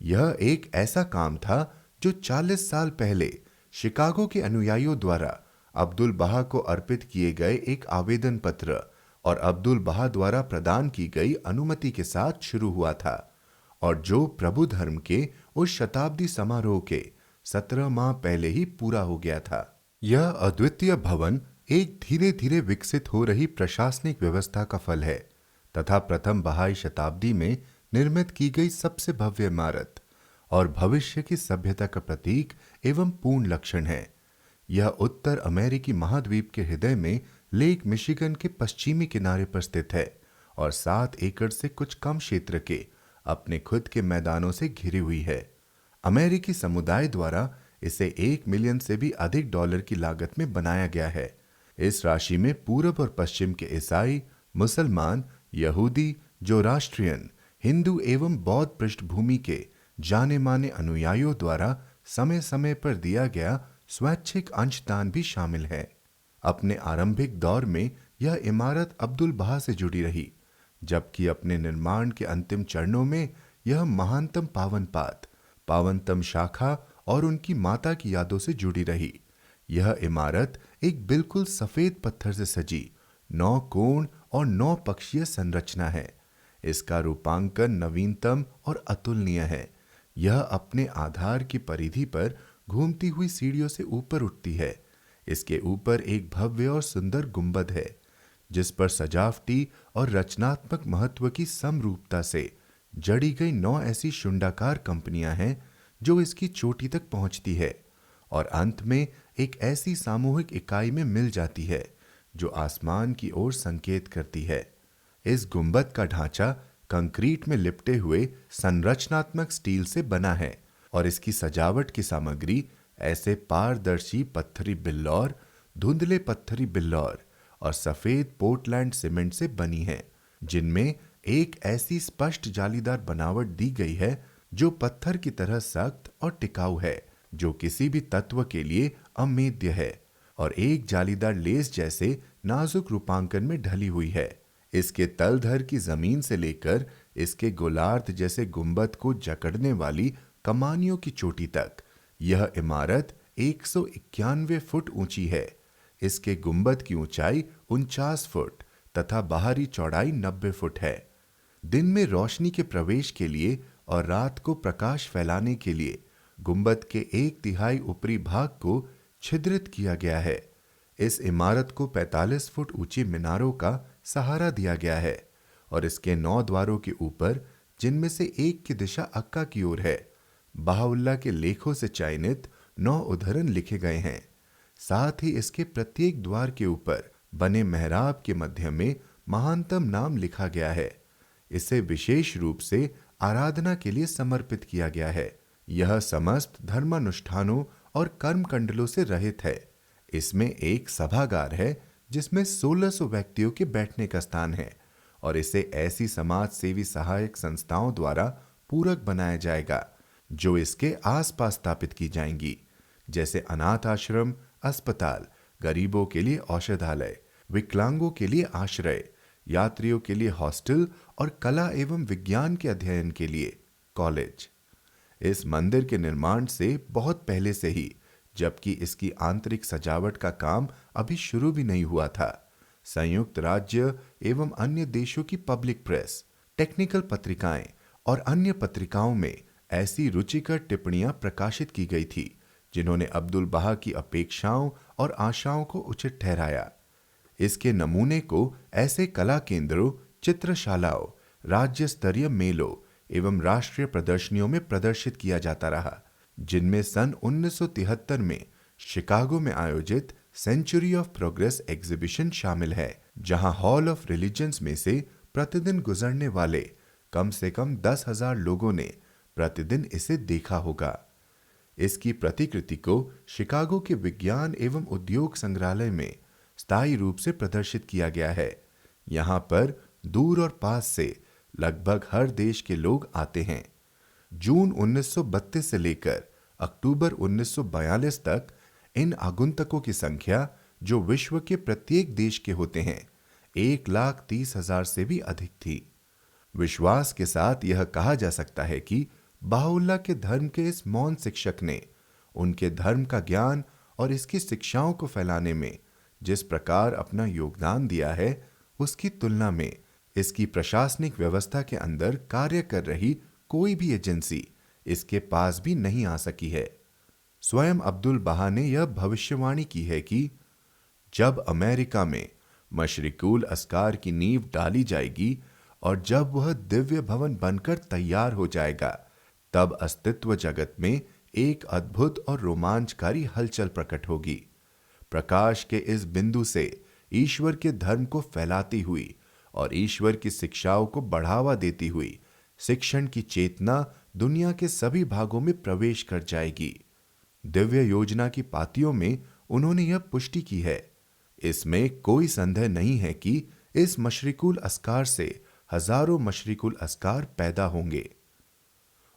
Speaker 1: यह एक ऐसा काम था जो 40 साल पहले शिकागो के अनुयायियों द्वारा अब्दुल बहा को अर्पित किए गए एक आवेदन पत्र और अब्दुल बहा द्वारा प्रदान की गई अनुमति के साथ शुरू हुआ था और जो प्रभु धर्म के उस शताब्दी समारोह के 17 माह पहले ही पूरा हो गया था। यह अद्वितीय भवन एक धीरे धीरे विकसित हो रही प्रशासनिक व्यवस्था का फल है तथा प्रथम बहाई शताब्दी में निर्मित की गई सबसे भव्य इमारत और भविष्य की सभ्यता का प्रतीक एवं पूर्ण लक्षण है। यह उत्तर अमेरिकी महाद्वीप के हृदय में लेक मिशिगन के पश्चिमी किनारे पर स्थित है और 7 एकड़ से कुछ कम क्षेत्र के अपने खुद के मैदानों से घिरी हुई है। अमेरिकी समुदाय द्वारा इसे $1 मिलियन से भी अधिक डॉलर की लागत में बनाया गया है। इस राशि में पूरब और पश्चिम के ईसाई, मुसलमान, यहूदी, जोराष्ट्रियन, हिंदू एवं बौद्ध पृष्ठभूमि के जाने माने अनुयायियों द्वारा समय समय पर दिया गया स्वैच्छिक अंशदान भी शामिल है। अपने आरंभिक दौर में यह इमारत अब्दुल बहा से जुड़ी रही, जबकि अपने निर्माण के अंतिम चरणों में यह महानतम पावनपात, पावनतम शाखा और उनकी माता की यादों से जुड़ी रही। यह इमारत एक बिल्कुल सफेद पत्थर से सजी 9 कोण और 9 पक्षीय संरचना है। इसका रूपांकन नवीनतम और अतुलनीय है। यह अपने आधार की परिधि पर घूमती हुई सीढ़ियों से ऊपर उठती है। इसके ऊपर एक भव्य और सुंदर गुंबद है, जिस पर सजावटी और रचनात्मक महत्व की समरूपता से जड़ी गई 9 ऐसी शुंडाकार कंपनियां हैं जो इसकी चोटी तक पहुंचती है और अंत में एक ऐसी सामूहिक इकाई में मिल जाती है जो आसमान की ओर संकेत करती है। इस गुंबद का ढांचा कंक्रीट में लिपटे हुए संरचनात्मक स्टील से बना है और इसकी सजावट की सामग्री ऐसे पारदर्शी पत्थरी बिल्लौर, धुंधले पत्थरी बिल्लौर और सफेद पोर्टलैंड सीमेंट से बनी है, जिनमें एक ऐसी स्पष्ट जालीदार बनावट दी गई है जो पत्थर की तरह सख्त और टिकाऊ है, जो किसी भी तत्व के लिए अमेद्य है और एक जालीदार लेस जैसे नाजुक रूपांकन में ढली हुई है। इसके तलधर की जमीन से लेकर इसके गोलार्ध जैसे गुंबद को जकड़ने वाली कमानियों की चोटी तक यह इमारत 191 फुट ऊंची है। इसके गुंबद की ऊंचाई 49 फुट तथा बाहरी चौड़ाई 90 फुट है। दिन में रोशनी के प्रवेश के लिए और रात को प्रकाश फैलाने के लिए गुंबद के 1/3 ऊपरी भाग को छिद्रित किया गया है। इस इमारत को 45 फुट ऊंची मीनारों का सहारा दिया गया है और इसके 9 द्वारों के ऊपर, जिनमें से एक की दिशा अक्का की ओर है, बहाउल्लाह के लेखों से चयनित 9 उद्धरण लिखे गए हैं। साथ ही इसके प्रत्येक द्वार के ऊपर बने मेहराब के मध्य में महानतम नाम लिखा गया है। इसे विशेष रूप से आराधना के लिए समर्पित किया गया है। यह समस्त धर्मानुष्ठानों और कर्मकंडलों से रहित है। इसमें एक सभागार है जिसमें 1600 व्यक्तियों के बैठने का स्थान है और इसे ऐसी समाज सेवी सहायक संस्थाओं द्वारा पूरक बनाया जाएगा जो इसके आसपास स्थापित की जाएंगी, जैसे अनाथ आश्रम, अस्पताल, गरीबों के लिए औषधालय, विकलांगों के लिए आश्रय, यात्रियों के लिए हॉस्टल और कला एवं विज्ञान के अध्ययन के लिए कॉलेज। इस मंदिर के निर्माण से बहुत पहले से ही, जबकि इसकी आंतरिक सजावट का काम अभी शुरू भी नहीं हुआ था, संयुक्त राज्य एवं अन्य देशों की पब्लिक प्रेस, टेक्निकल पत्रिकाएं और अन्य पत्रिकाओं में ऐसी रुचिकर टिप्पणियां प्रकाशित की गई थी जिन्होंने अब्दुल बहा की अपेक्षाओं और आशाओं को उचित ठहराया। इसके नमूने को ऐसे कला केंद्रों, चित्रशालाओं, राज्य स्तरीय मेलों एवं राष्ट्रीय प्रदर्शनियों में प्रदर्शित किया जाता रहा, जिनमें सन 1973 में शिकागो में आयोजित सेंचुरी ऑफ प्रोग्रेस एग्जीबिशन शामिल है, जहां हॉल ऑफ रिलीजन्स में से प्रतिदिन गुजरने वाले कम से कम 10,000 लोगों ने प्रतिदिन इसे देखा होगा। इसकी प्रतिकृति को शिकागो के विज्ञान एवं उद्योग संग्रहालय में स्थायी रूप से प्रदर्शित किया गया है। यहाँ पर दूर और पास से लगभग हर देश के लोग आते हैं। जून 1932 से लेकर अक्टूबर 1942 तक इन आगंतुकों की संख्या, जो विश्व के प्रत्येक देश के होते हैं, 1,30,000 से भी अधिक थी। विश्वास के साथ यह कहा जा सकता है कि बहाउल्लाह के धर्म के इस मौन शिक्षक ने उनके धर्म का ज्ञान और इसकी शिक्षाओं को फैलाने में जिस प्रकार अपना योगदान दिया है, उसकी तुलना में इसकी प्रशासनिक व्यवस्था के अंदर कार्य कर रही कोई भी एजेंसी इसके पास भी नहीं आ सकी है। स्वयं अब्दुल बहा ने यह भविष्यवाणी की है कि जब अमेरिका में मशरिकुल अस्कार की नींव डाली जाएगी और जब वह दिव्य भवन बनकर तैयार हो जाएगा, तब अस्तित्व जगत में एक अद्भुत और रोमांचकारी हलचल प्रकट होगी। प्रकाश के इस बिंदु से ईश्वर के धर्म को फैलाती हुई और ईश्वर की शिक्षाओं को बढ़ावा देती हुई शिक्षण की चेतना दुनिया के सभी भागों में प्रवेश कर जाएगी। दिव्य योजना की पातियों में उन्होंने यह पुष्टि की है। इसमें कोई संदेह नहीं है कि इस मशरिकुल अस्कार से हजारों मशरिकुल अस्कार पैदा होंगे।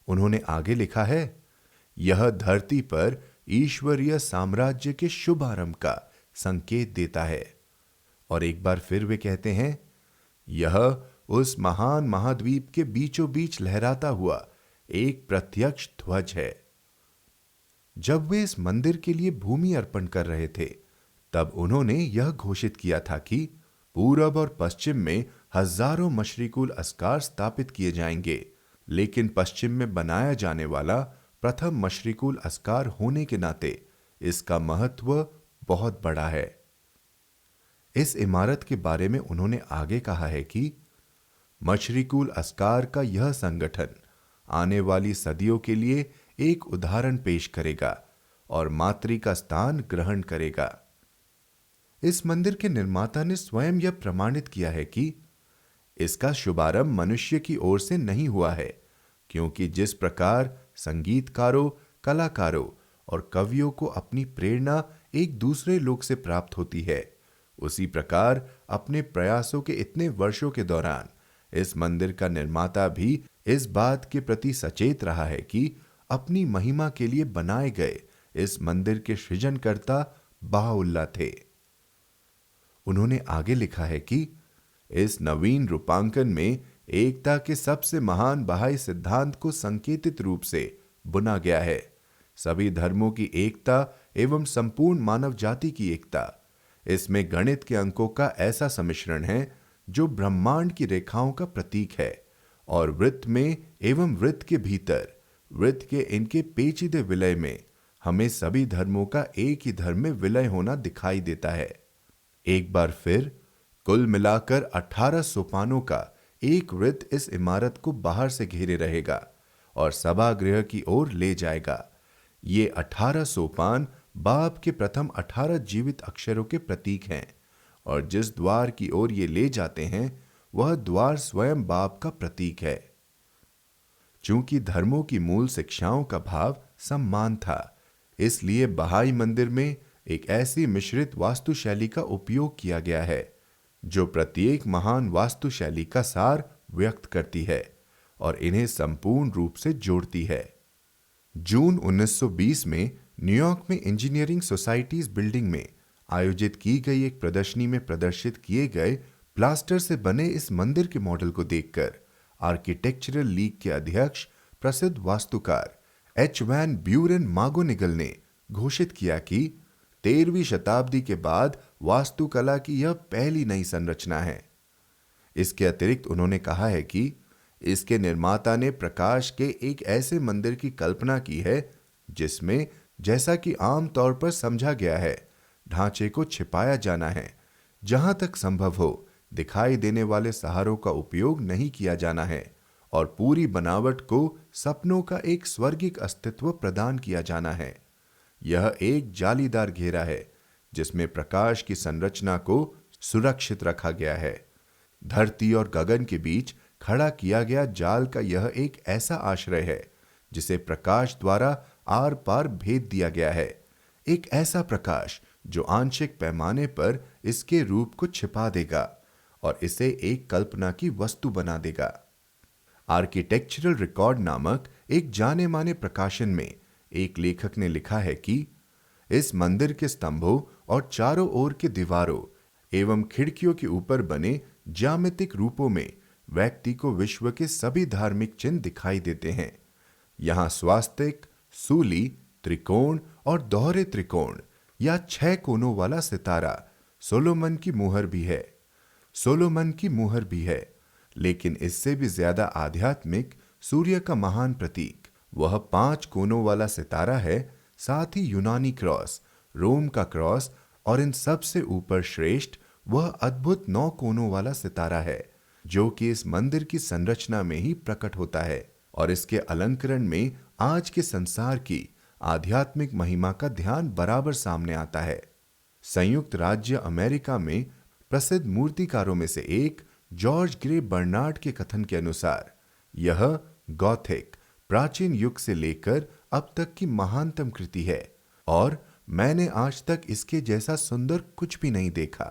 Speaker 1: उन्होंने आगे लिखा है, यह धरती पर ईश्वरीय साम्राज्य के शुभ आरंभ का संकेत देता है। और एक बार फिर वे कहते हैं, यह उस महान महाद्वीप के बीचों बीच लहराता हुआ एक प्रत्यक्ष ध्वज है। जब वे इस मंदिर के लिए भूमि अर्पण कर रहे थे, तब उन्होंने यह घोषित किया था कि पूरब और पश्चिम में हजारों मशरिकुल अस्कार स्थापित किए जाएंगे, लेकिन पश्चिम में बनाया जाने वाला प्रथम मशरिकुल अस्कार होने के नाते इसका महत्व बहुत बड़ा है। इस इमारत के बारे में उन्होंने आगे कहा है कि मशरिकुल अस्कार का यह संगठन आने वाली सदियों के लिए एक उदाहरण पेश करेगा और मातृ का स्थान ग्रहण करेगा। इस मंदिर के निर्माता ने स्वयं यह प्रमाणित किया है कि इसका शुभारंभ मनुष्य की ओर से नहीं हुआ है, क्योंकि जिस प्रकार संगीतकारों, कलाकारों और कवियों को अपनी प्रेरणा एक दूसरे लोक से प्राप्त होती है, उसी प्रकार अपने प्रयासों के इतने वर्षों के दौरान इस मंदिर का निर्माता भी इस बात के प्रति सचेत रहा है कि अपनी महिमा के लिए बनाए गए इस मंदिर के सृजनकर्ता बाउल्लाह थे। उन्होंने आगे लिखा है कि इस नवीन रूपांकन में एकता के सबसे महान बहाई सिद्धांत को संकेतित रूप से बुना गया है। सभी धर्मों की एकता एवं संपूर्ण मानव जाति की एकता। इसमें गणित के अंकों का ऐसा सम्मिश्रण है जो ब्रह्मांड की रेखाओं का प्रतीक है, और वृत्त में एवं वृत्त के भीतर वृत्त के इनके पेचीदे विलय में हमें सभी धर्मों का एक ही धर्म में विलय होना दिखाई देता है। एक बार फिर कुल मिलाकर 18 सोपानों का एक वृत्त इस इमारत को बाहर से घेरे रहेगा और सभागृह की ओर ले जाएगा। ये 18 सोपान बाप के प्रथम 18 जीवित अक्षरों के प्रतीक हैं, और जिस द्वार की ओर ये ले जाते हैं वह द्वार स्वयं बाप का प्रतीक है। चूंकि धर्मों की मूल शिक्षाओं का भाव सम्मान था, इसलिए बहाई मंदिर में एक ऐसी मिश्रित वास्तुशैली का उपयोग किया गया है जो प्रत्येक महान वास्तुशैली का सार व्यक्त करती है और इन्हें संपूर्ण रूप से जोड़ती है। जून 1920 में न्यूयॉर्क में इंजीनियरिंग सोसाइटीज बिल्डिंग में आयोजित की गई एक प्रदर्शनी में प्रदर्शित किए गए प्लास्टर से बने इस मंदिर के मॉडल को देखकर आर्किटेक्चरल लीग के अध्यक्ष प्रसिद्ध वास्तुकार एच वैन ब्यूरेन मागोनिगल ने घोषित किया कि 13वीं शताब्दी के बाद वास्तुकला की यह पहली नई संरचना है। इसके अतिरिक्त उन्होंने कहा है कि इसके निर्माता ने प्रकाश के एक ऐसे मंदिर की कल्पना की है जिसमें, जैसा कि आम तौर पर समझा गया है, ढांचे को छिपाया जाना है, जहां तक संभव हो दिखाई देने वाले सहारों का उपयोग नहीं किया जाना है, और पूरी बनावट को सपनों का एक स्वर्गिक अस्तित्व प्रदान किया जाना है। यह एक जालीदार घेरा है जिसमें प्रकाश की संरचना को सुरक्षित रखा गया है। धरती और गगन के बीच खड़ा किया गया जाल का यह एक ऐसा आश्रय है जिसे प्रकाश द्वारा आर पार भेद दिया गया है, एक ऐसा प्रकाश जो आंशिक पैमाने पर इसके रूप को छिपा देगा और इसे एक कल्पना की वस्तु बना देगा। आर्किटेक्चरल रिकॉर्ड नामक एक जाने माने प्रकाशन में एक लेखक ने लिखा है कि इस मंदिर के स्तंभों और चारों ओर के दीवारों एवं खिड़कियों के ऊपर बने ज्यामितिक रूपों में व्यक्ति को विश्व के सभी धार्मिक चिन्ह दिखाई देते हैं। यहां स्वास्तिक, सूली, त्रिकोण और दोहरे त्रिकोण या 6 कोनों वाला सितारा सोलोमन की मुहर भी है, लेकिन इससे भी ज्यादा आध्यात्मिक सूर्य का महान प्रतीक वह 5 कोनों वाला सितारा है, साथ ही यूनानी क्रॉस, रोम का क्रॉस और इन सब से ऊपर श्रेष्ठ वह अद्भुत 9 कोनों वाला सितारा है जो कि इस मंदिर की संरचना में ही प्रकट होता है और इसके अलंकरण में आज के संसार की आध्यात्मिक महिमा का ध्यान बराबर सामने आता है। संयुक्त राज्य अमेरिका में प्रसिद्ध मूर्तिकारों में से एक जॉर्ज ग्रे बर्नार्ड के कथन के अनुसार यह गॉथिक प्राचीन युग से लेकर अब तक की महानतम कृति है और मैंने आज तक इसके जैसा सुंदर कुछ भी नहीं देखा।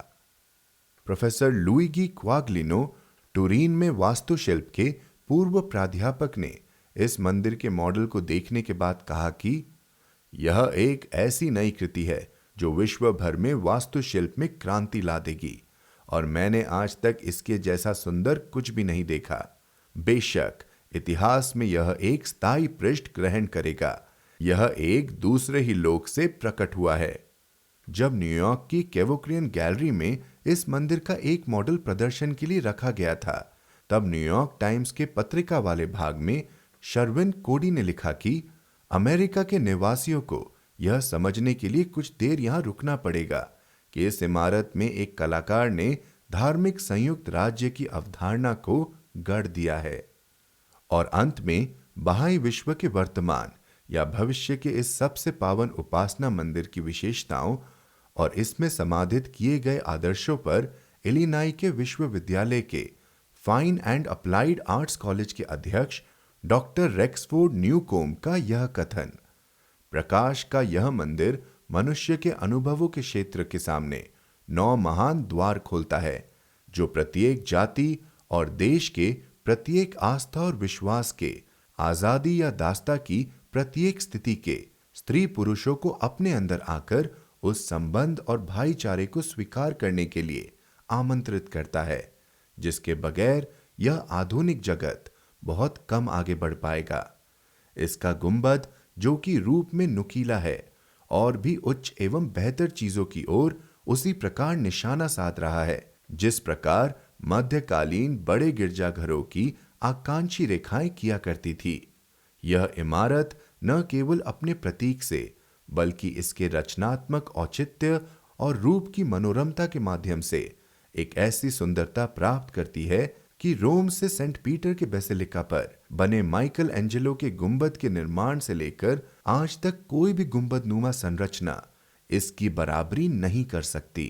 Speaker 1: प्रोफेसर लुइगी क्वाग्लिनो, टुरीन में वास्तुशिल्प के पूर्व प्राध्यापक, ने इस मंदिर के मॉडल को देखने के बाद कहा कि यह एक ऐसी नई कृति है जो विश्व भर में वास्तुशिल्प में क्रांति ला देगी और मैंने आज तक इसके जैसा सुंदर कुछ भी नहीं देखा। बेशक इतिहास में यह एक स्थायी पृष्ठ ग्रहण करेगा। यह एक दूसरे ही लोक से प्रकट हुआ है। जब न्यूयॉर्क की केवोक्रियन गैलरी में इस मंदिर का एक मॉडल प्रदर्शन के लिए रखा गया था, तब न्यूयॉर्क टाइम्स के पत्रिका वाले भाग में शर्विन कोडी ने लिखा कि अमेरिका के निवासियों को यह समझने के लिए कुछ देर यहां रुकना पड़ेगा कि इस इमारत में एक कलाकार ने धार्मिक संयुक्त राज्य की अवधारणा को गढ़ दिया है। और अंत में बहाई विश्व के वर्तमान या भविष्य के इस सबसे पावन उपासना मंदिर की विशेषताओं और इसमें समाधित किए गए आदर्शों पर इलिनॉय के विश्वविद्यालय के fine and applied arts college के अध्यक्ष डॉक्टर रेक्सफोर्ड न्यूकोम का यह कथन। प्रकाश का यह मंदिर मनुष्य के अनुभवों के क्षेत्र के सामने 9 महान द्वार खोलता है, जो प्रत्येक जाति और देश के प्रत्येक आस्था और विश्वास के, आजादी या दास्ता की प्रत्येक स्थिति के स्त्री पुरुषों को अपने अंदर आकर उस संबंध और भाईचारे को स्वीकार करने के लिए आमंत्रित करता है, जिसके बगैर यह आधुनिक जगत बहुत कम आगे बढ़ पाएगा। इसका गुंबद, जो कि रूप में नुकीला है और भी उच्च एवं बेहतर चीजों की ओर उसी प्रकार निशाना साध रहा है, जिस प्रकार मध्यकालीन बड़े गिरजाघरों की आकांक्षी रेखाएं किया करती थी। यह इमारत न केवल अपने प्रतीक से, बल्कि इसके रचनात्मक औचित्य और रूप की मनोरमता के माध्यम से एक ऐसी सुंदरता प्राप्त करती है कि रोम से सेंट पीटर के बेसिलिका पर बने माइकल एंजेलो के गुंबद के निर्माण से लेकर आज तक कोई भी गुंबद नुमा संरचना इसकी बराबरी नहीं कर सकती।